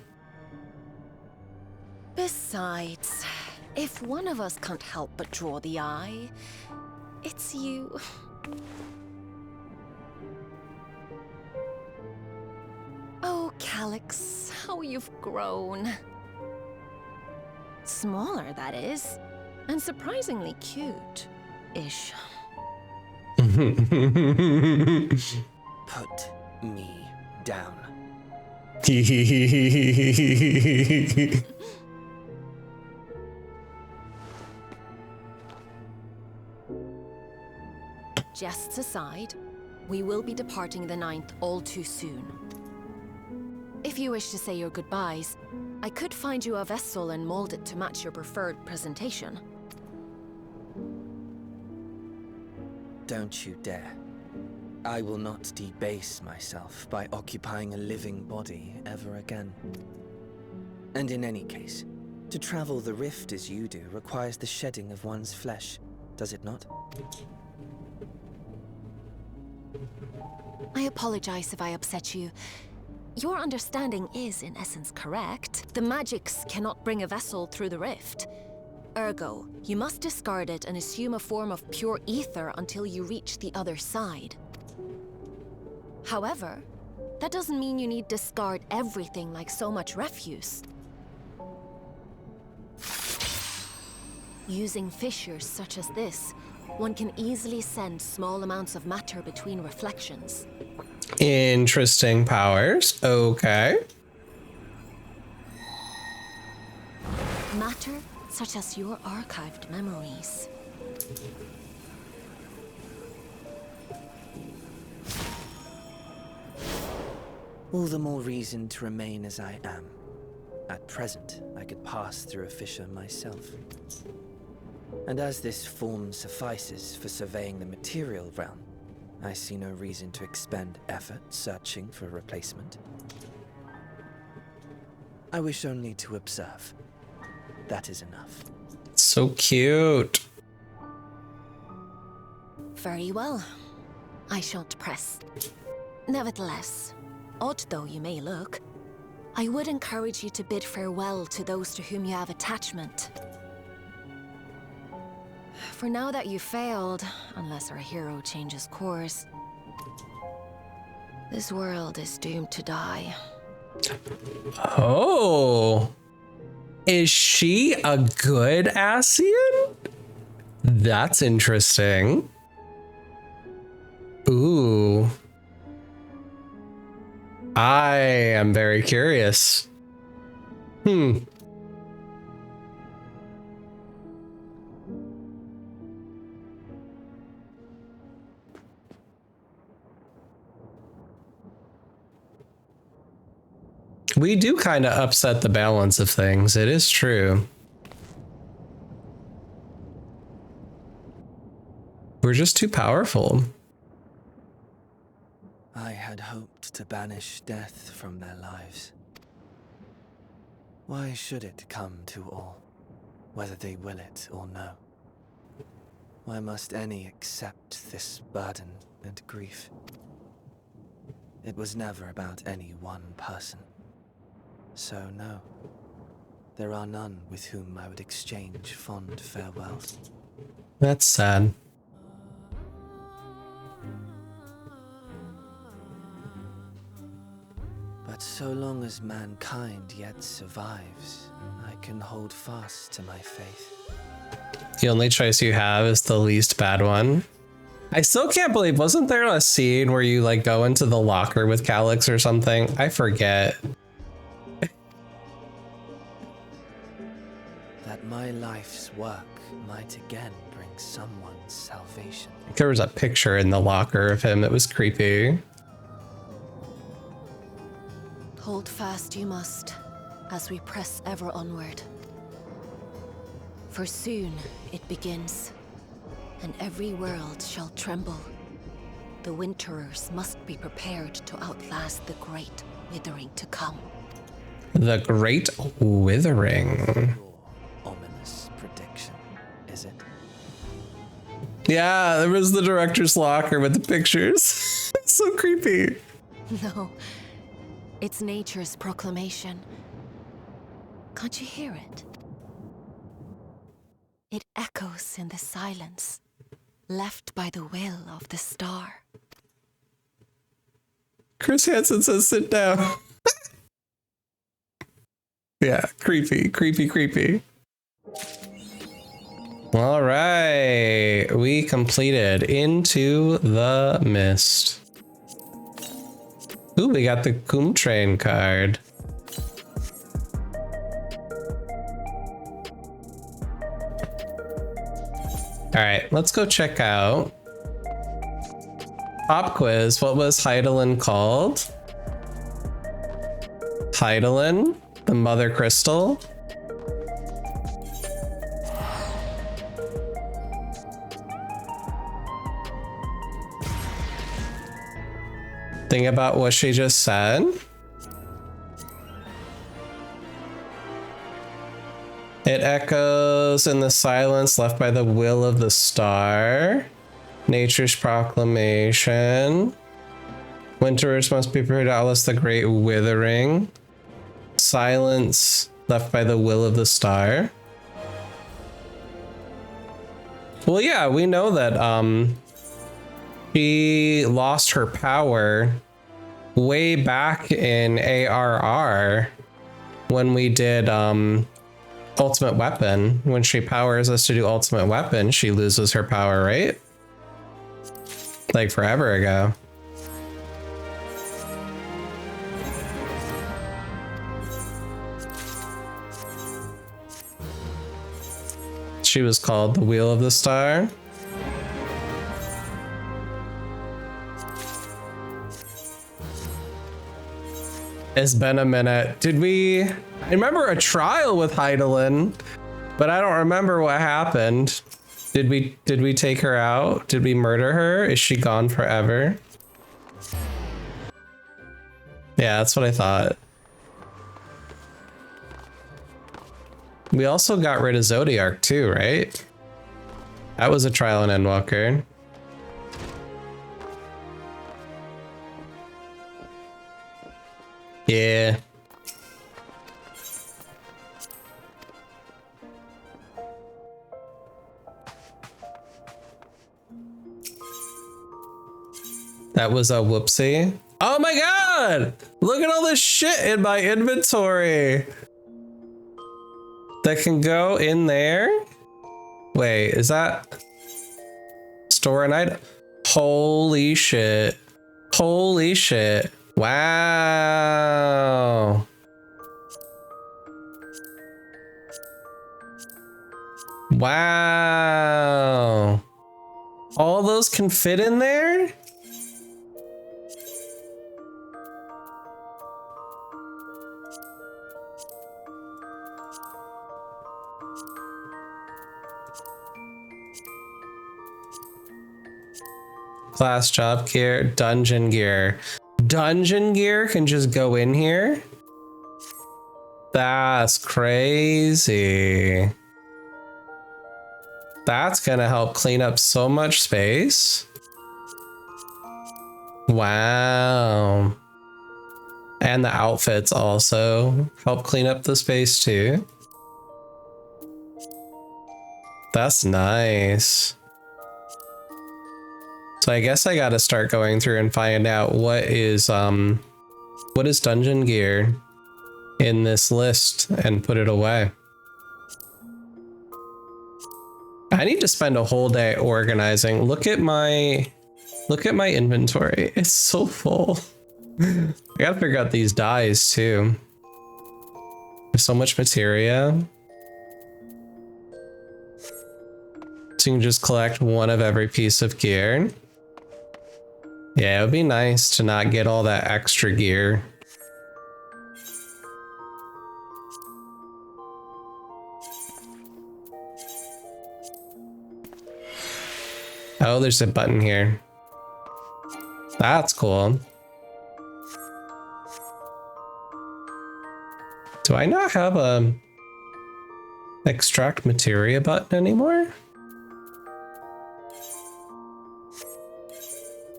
Besides, if one of us can't help but draw the eye, it's you. Oh, Calyx, how you've grown. Smaller, that is, and surprisingly cute-ish. Put me down. Jests aside, we will be departing the 9th all too soon. If you wish to say your goodbyes, I could find you a vessel and mold it to match your preferred presentation. Don't you dare. I will not debase myself by occupying a living body ever again. And in any case, to travel the rift as you do requires the shedding of one's flesh, does it not? I apologize if I upset you. Your understanding is, in essence, correct. The magics cannot bring a vessel through the rift. Ergo, you must discard it and assume a form of pure ether until you reach the other side. However, that doesn't mean you need discard everything like so much refuse. Using fissures such as this, one can easily send small amounts of matter between reflections. Interesting powers. Okay. Matter such as your archived memories. All the more reason to remain as I am. At present, I could pass through a fissure myself. And as this form suffices for surveying the material realm, I see no reason to expend effort searching for a replacement. I wish only to observe. That is enough. So cute. Very well. I shan't press. Nevertheless, odd though you may look, I would encourage you to bid farewell to those to whom you have attachment. For now that you've failed, unless our hero changes course, this world is doomed to die. Oh. Is she a good Ascian? That's interesting. Ooh. I am very curious. We do kind of upset the balance of things. It is true. We're just too powerful. I had hoped to banish death from their lives. Why should it come to all, whether they will it or no? Why must any accept this burden and grief? It was never about any one person. So no, there are none with whom I would exchange fond farewells. That's sad. But so long as mankind yet survives, I can hold fast to my faith. The only choice you have is the least bad one. I still can't believe, wasn't there a scene where you like go into the locker with Calyx or something? I forget. That my life's work might again bring someone's salvation. There was a picture in the locker of him. It was creepy. Hold fast you must, as we press ever onward. For soon it begins, and every world shall tremble. The Winterers must be prepared to outlast the great withering to come. The Great Withering. Ominous prediction, is it? Yeah, there was the director's locker with the pictures. It's so creepy. No, it's nature's proclamation. Can't you hear it? It echoes in the silence, left by the will of the star. Chris Hansen says sit down. Yeah, creepy, creepy, creepy. All right, we completed Into the Mist. Ooh, we got the Coom Train card. All right, let's go check out Pop quiz. What was Hydaelyn called? Hydaelyn, the Mother Crystal. Think about what she just said. It echoes in the silence left by the will of the star. Nature's proclamation. Winterers must be prepared to outlast the great withering. Silence left by the will of the star. Well, yeah, we know that she lost her power way back in ARR when we did Ultimate Weapon. When she powers us to do Ultimate Weapon, she loses her power, right? Like forever ago. She was called the Wheel of the Star. It's been a minute. I remember a trial with Heidelin, but I don't remember what happened. Did we take her out? Did we murder her? Is she gone forever? Yeah, that's what I thought. We also got rid of Zodiark too, right? That was a trial in Endwalker. Yeah. That was a whoopsie. Oh my god! Look at all this shit in my inventory that can go in there. Wait, is that store an item? Holy shit. Holy shit. Wow. Wow. All those can fit in there? Class job gear, dungeon gear. Dungeon gear can just go in here? That's crazy. That's gonna help clean up so much space. Wow. And the outfits also help clean up the space too. That's nice. So I guess I gotta start going through and find out what is dungeon gear in this list and put it away. I need to spend a whole day organizing. Look at my inventory. It's so full. I gotta figure out these dyes too. There's so much materia. So you can just collect one of every piece of gear. Yeah, it would be nice to not get all that extra gear. Oh, there's a button here. That's cool. Do I not have a extract materia button anymore?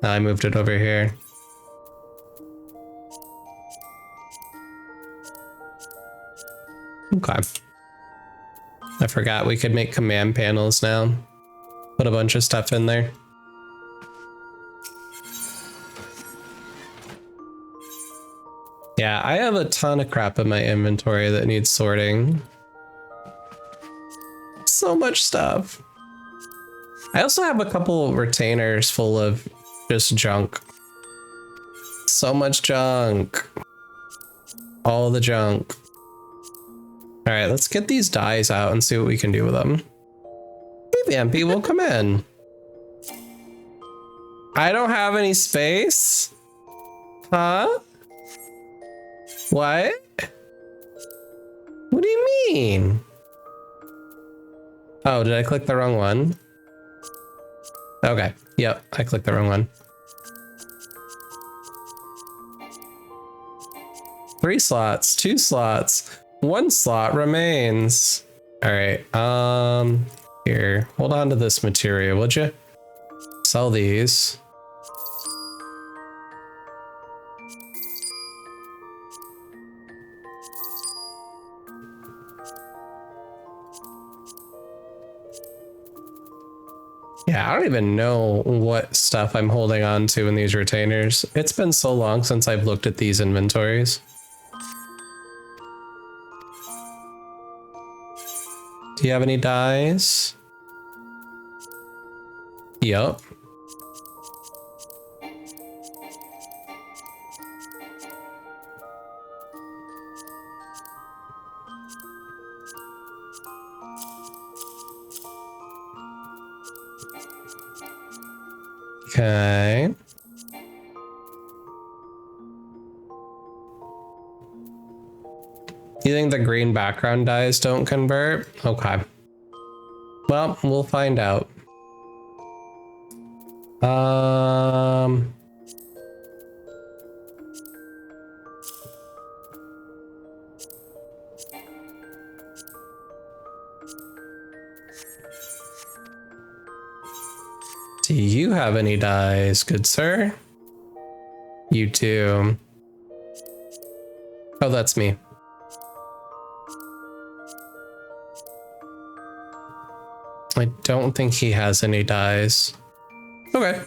I moved it over here. Okay. I forgot we could make command panels now. Put a bunch of stuff in there. Yeah, I have a ton of crap in my inventory that needs sorting. So much stuff. I also have a couple retainers full of just junk. So much junk. All the junk. All right, let's get these dyes out and see what we can do with them. Maybe MP will come in. I don't have any space. Huh? What? What do you mean? Oh, did I click the wrong one? Okay. Yep, I clicked the wrong one. 3 slots, 2 slots, 1 slot remains. All right. Here, hold on to this material, would you? Sell these. Yeah, I don't even know what stuff I'm holding on to in these retainers. It's been so long since I've looked at these inventories. Do you have any dyes? Yup. Okay. You think the green background dyes don't convert? Okay. Well, we'll find out. Do you have any dyes, good sir? You do. Oh, that's me. I don't think he has any dyes. Okay.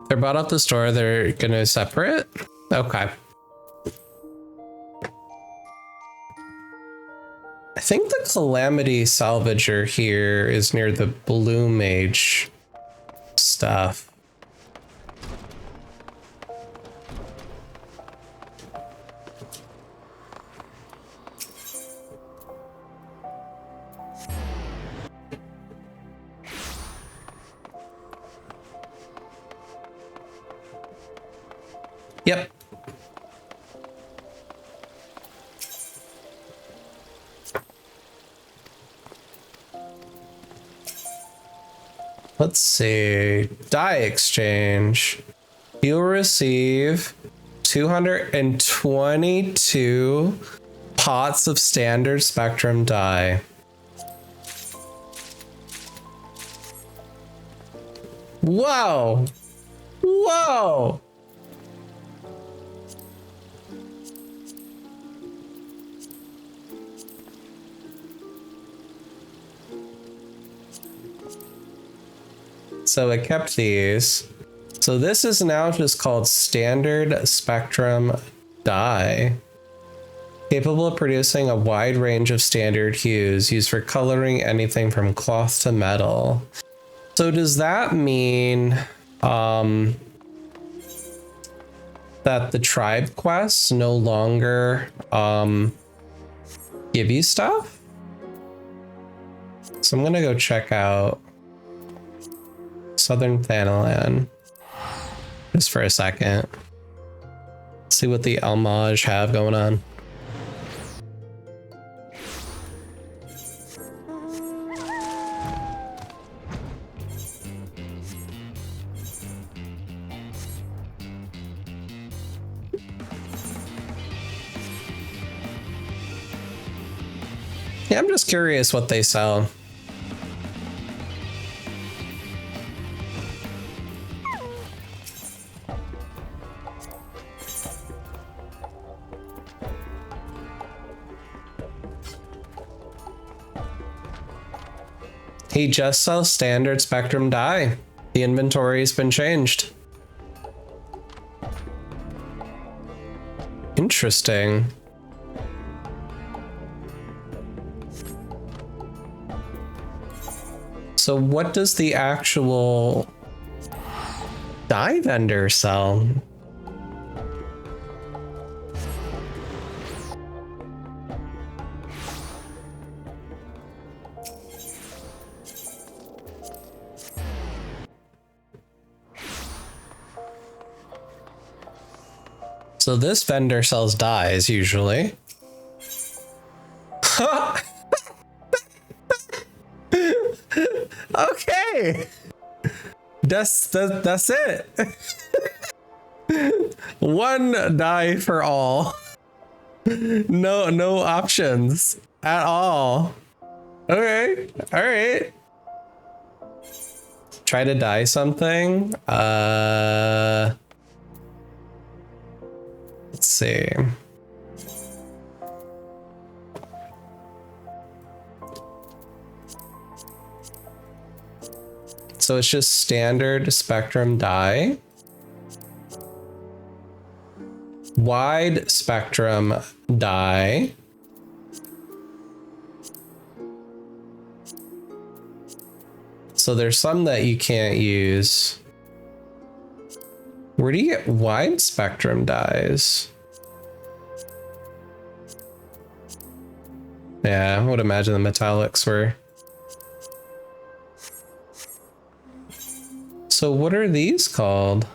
They're bought at the store, they're gonna separate? Okay. I think the Calamity Salvager here is near the Blue Mage stuff. Yep. Let's see. Die exchange. You'll receive 222 pots of standard spectrum dye. Whoa! Whoa! So I kept these. So this is now just called standard spectrum dye. Capable of producing a wide range of standard hues used for coloring anything from cloth to metal. So does that mean that the tribe quests no longer give you stuff? So I'm gonna go check out Southern Thanalan just for a second. See what the Almaj have going on. Yeah, I'm just curious what they sell. He just sells standard spectrum dye. The inventory's been changed. Interesting. So what does the actual dye vendor sell? So this vendor sells dyes usually. Okay. That's it. One die for all. No options at all. Okay, all right. Try to dye something. Let's see. So it's just standard spectrum dye. Wide spectrum dye. So there's some that you can't use. Where do you get wide spectrum dyes? Yeah, I would imagine the metallics were. So what are these called?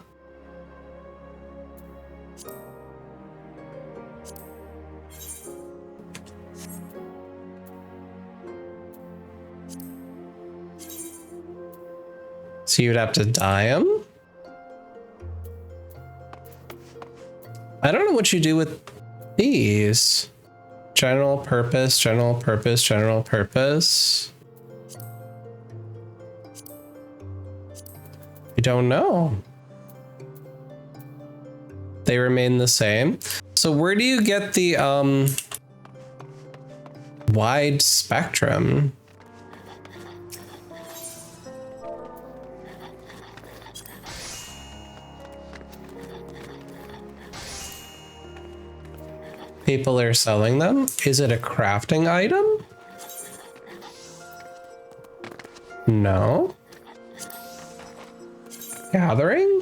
So you'd have to dye them? I don't know what you do with these. General purpose, general purpose, general purpose. I don't know. They remain the same. So where do you get the wide spectrum? People are selling them? Is it a crafting item? No. Gathering?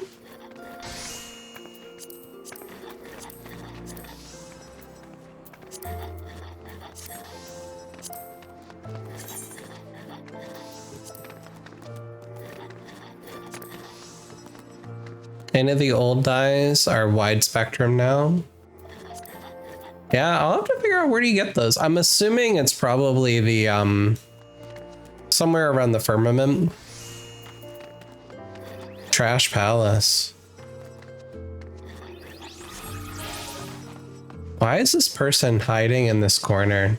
Any of the old dyes are wide spectrum now? Yeah, I'll have to figure out where do you get those. I'm assuming it's probably the somewhere around the firmament. Trash Palace. Why is this person hiding in this corner?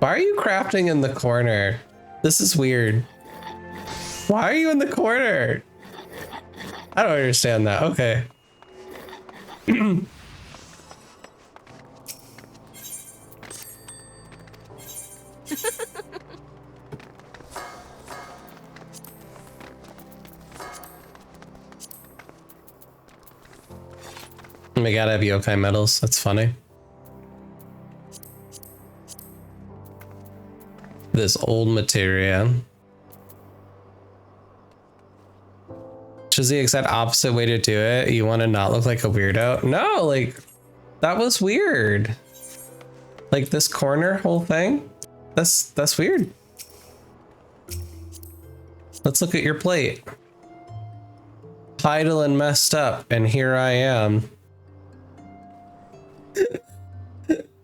Why are you crafting in the corner? This is weird. Why are you in the corner? I don't understand that. Okay. We gotta have yokai medals. That's funny. This old materia. Which is the exact opposite way to do it. You want to not look like a weirdo? No, like, that was weird. Like this corner whole thing? That's weird. Let's look at your plate. Idle and messed up, and here I am.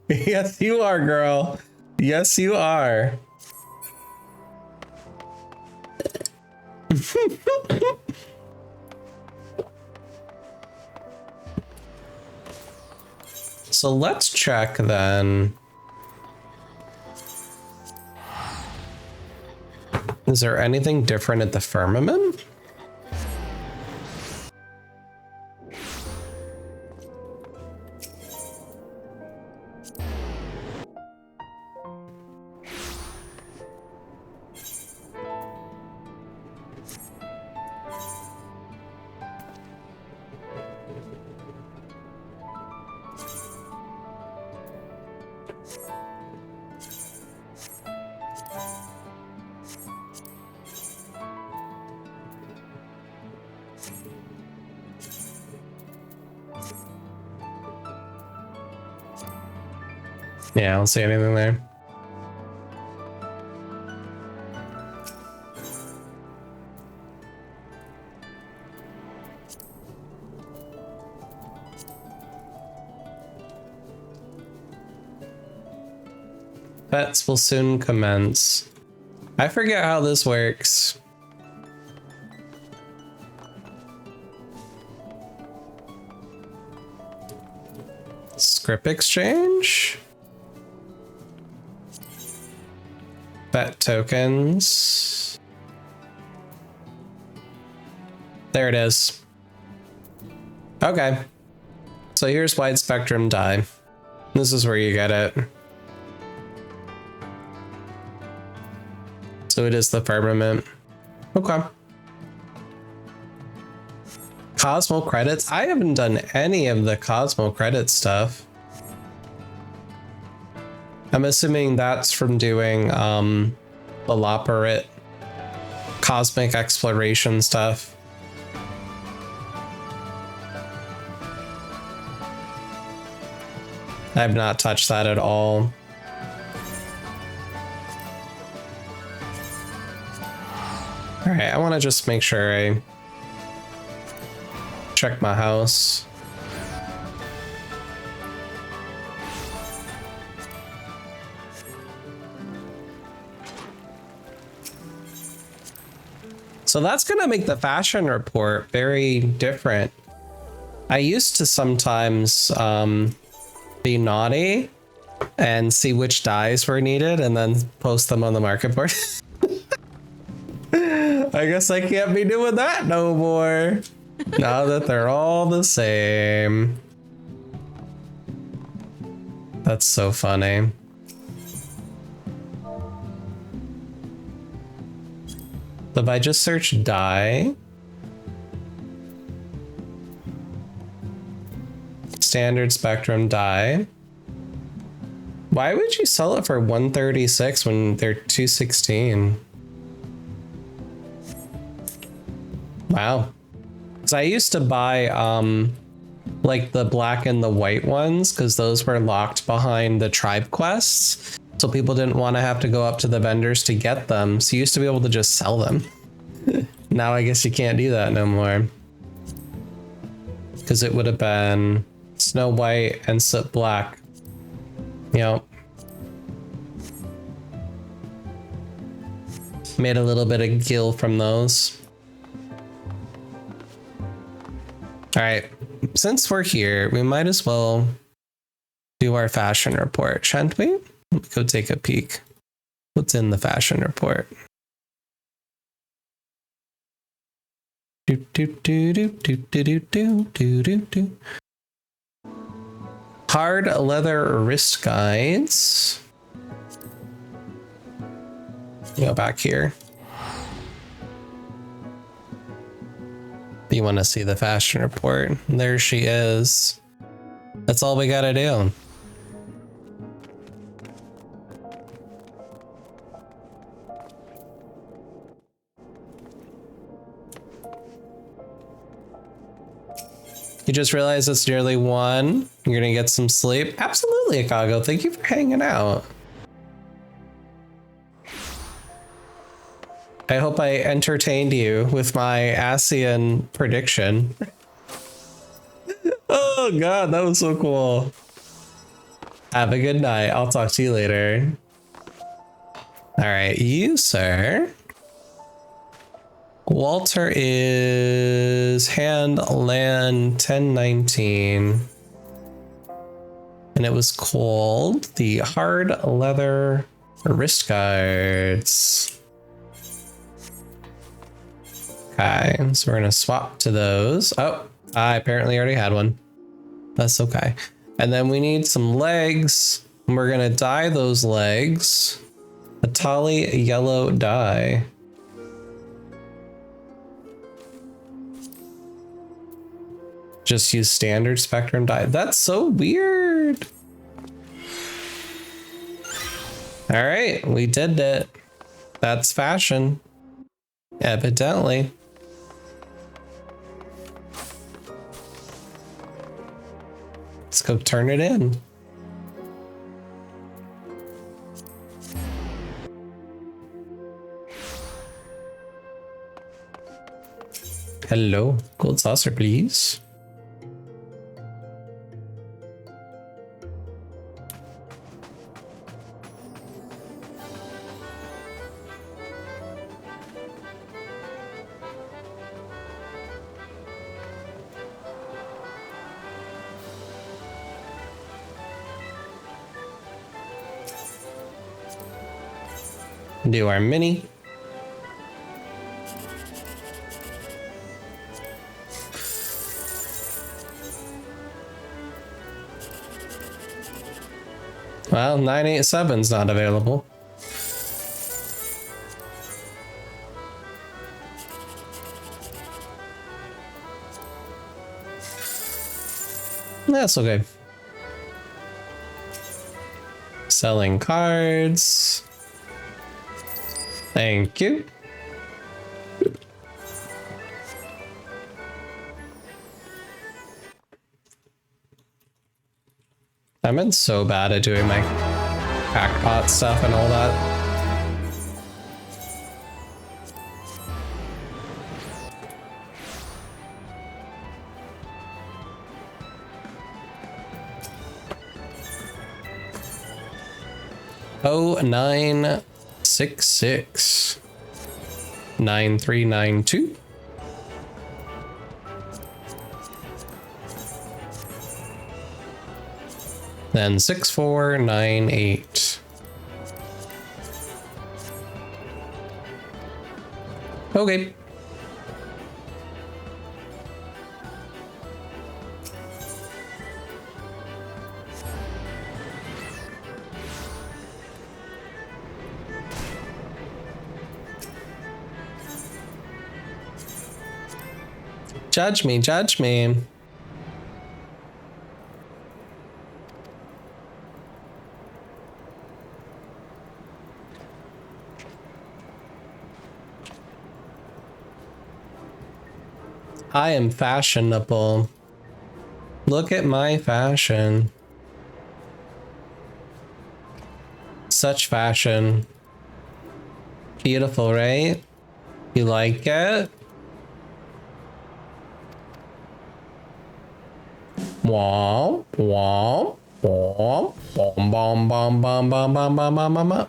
Yes, you are, girl. Yes, you are. So let's check then. Is there anything different at the firmament? Yeah, I don't see anything there. Pets will soon commence. I forget how this works. script exchange. Bet tokens. There it is. Okay. So here's wide spectrum dye. This is where you get it. So it is the firmament. Okay. Cosmo credits? I haven't done any of the Cosmo credit stuff. I'm assuming that's from doing the Loporrit cosmic exploration stuff. I've not touched that at all. All right, I want to just make sure I check my house. So that's going to make the fashion report very different. I used to sometimes be naughty and see which dyes were needed and then post them on the market board. I guess I can't be doing that no more. Now that they're all the same. That's so funny. If I just search dye, standard spectrum dye, why would you sell it for 136 when they're 216? Wow. Because I used to buy like the black and the white ones because those were locked behind the tribe quests. So people didn't want to have to go up to the vendors to get them. So you used to be able to just sell them. Now I guess you can't do that no more. Because it would have been Snow White and Soot Black. Yep. Made a little bit of gil from those. All right, since we're here, we might as well do our fashion report, shan't we? Let me go take a peek. What's in the fashion report? Hard leather wrist guides. Go back here. You want to see the fashion report? There she is. That's all we gotta do. You just realized it's nearly 1. You're gonna get some sleep? Absolutely, Akago. Thank you for hanging out. I hope I entertained you with my ASEAN prediction. Oh god, that was so cool. Have a good night. I'll talk to you later. All right, you, sir. Walter is Handland 1019. And it was called the Hard Leather Wrist Guards. Okay, so we're gonna swap to those. Oh, I apparently already had one. That's okay. And then we need some legs. And we're gonna dye those legs a Tali yellow dye. Just use standard spectrum dye. That's so weird. All right, we did it. That's fashion. Evidently. Let's go turn it in. Hello, gold saucer, please. Do our mini. Well, 987's not available. That's okay. Selling cards. Thank you. I've been so bad at doing my packpot stuff and all that. Oh, 966 9392. Then 6498. Okay. Judge me, judge me. I am fashionable. Look at my fashion. Such fashion. Beautiful, right? You like it? Womp, womp, womp, bom, bom, bom, bom, bom, bom, bom, bom, bom, bom.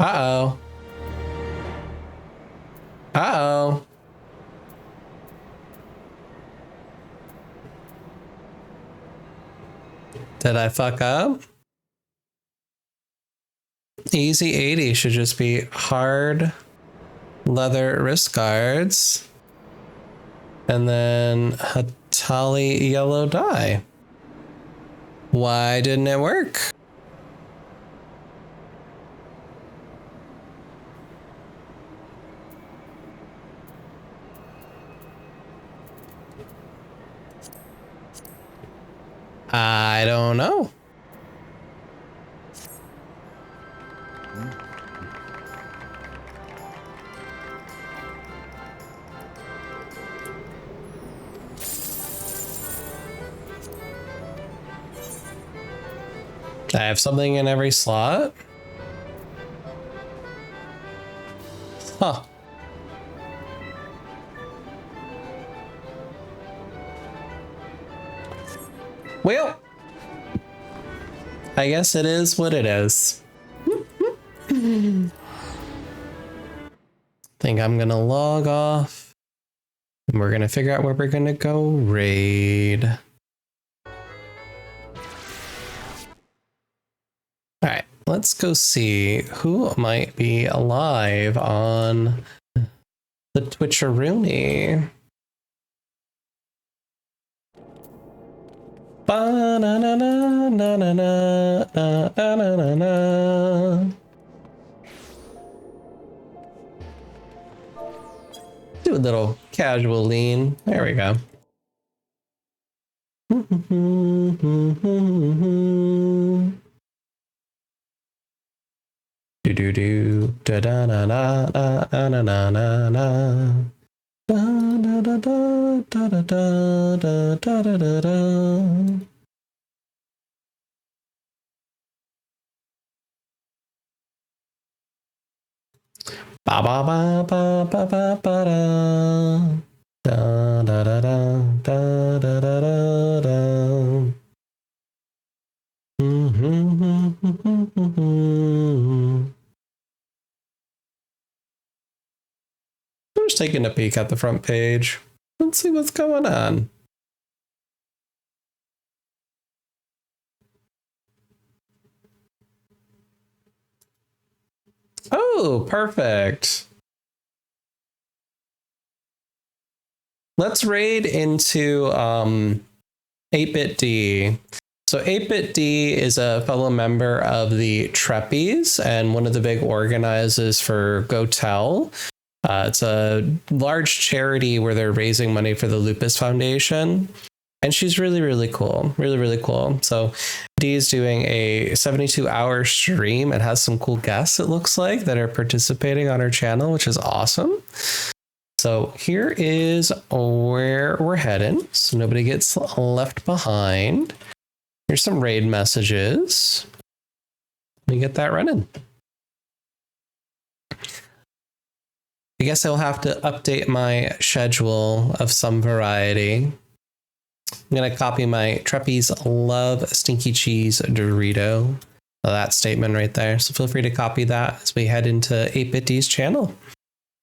Uh-oh. Uh-oh. Did I fuck up? Easy 80 should just be hard leather wrist guards. And then Hatali yellow dye. Why didn't it work? I don't know. I have something in every slot? Huh. Well, I guess it is what it is. Think I'm gonna log off and we're gonna figure out where we're gonna go raid. Alright, let's go see who might be alive on the Twitcheroony. Ba-na-na-na-na-na-na-na-na-na. Do a little casual lean. There we go. Do do do da da da da da da da da da da da da da da da da da da. Ba ba ba ba ba ba ba da da da da da da da da da. I'm just taking a peek at the front page. Let's see what's going on. Oh, perfect. Let's raid into 8-Bit D. So 8-Bit D is a fellow member of the Treppies and one of the big organizers for Go Tell. It's a large charity where they're raising money for the Lupus Foundation. And she's really, really cool. Really, really cool. So Dee is doing a 72-hour stream. It has some cool guests, it looks like, that are participating on her channel, which is awesome. So here is where we're heading, so nobody gets left behind. Here's some raid messages. Let me get that running. I guess I'll have to update my schedule of some variety. I'm going to copy my Treppies Love Stinky Cheese Dorito. That statement right there. So feel free to copy that as we head into 8-Bit D's channel.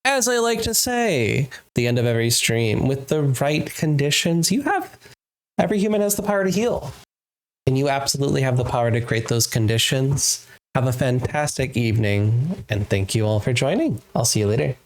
As I like to say, at the end of every stream, with the right conditions, every human has the power to heal. And you absolutely have the power to create those conditions. Have a fantastic evening, and thank you all for joining. I'll see you later.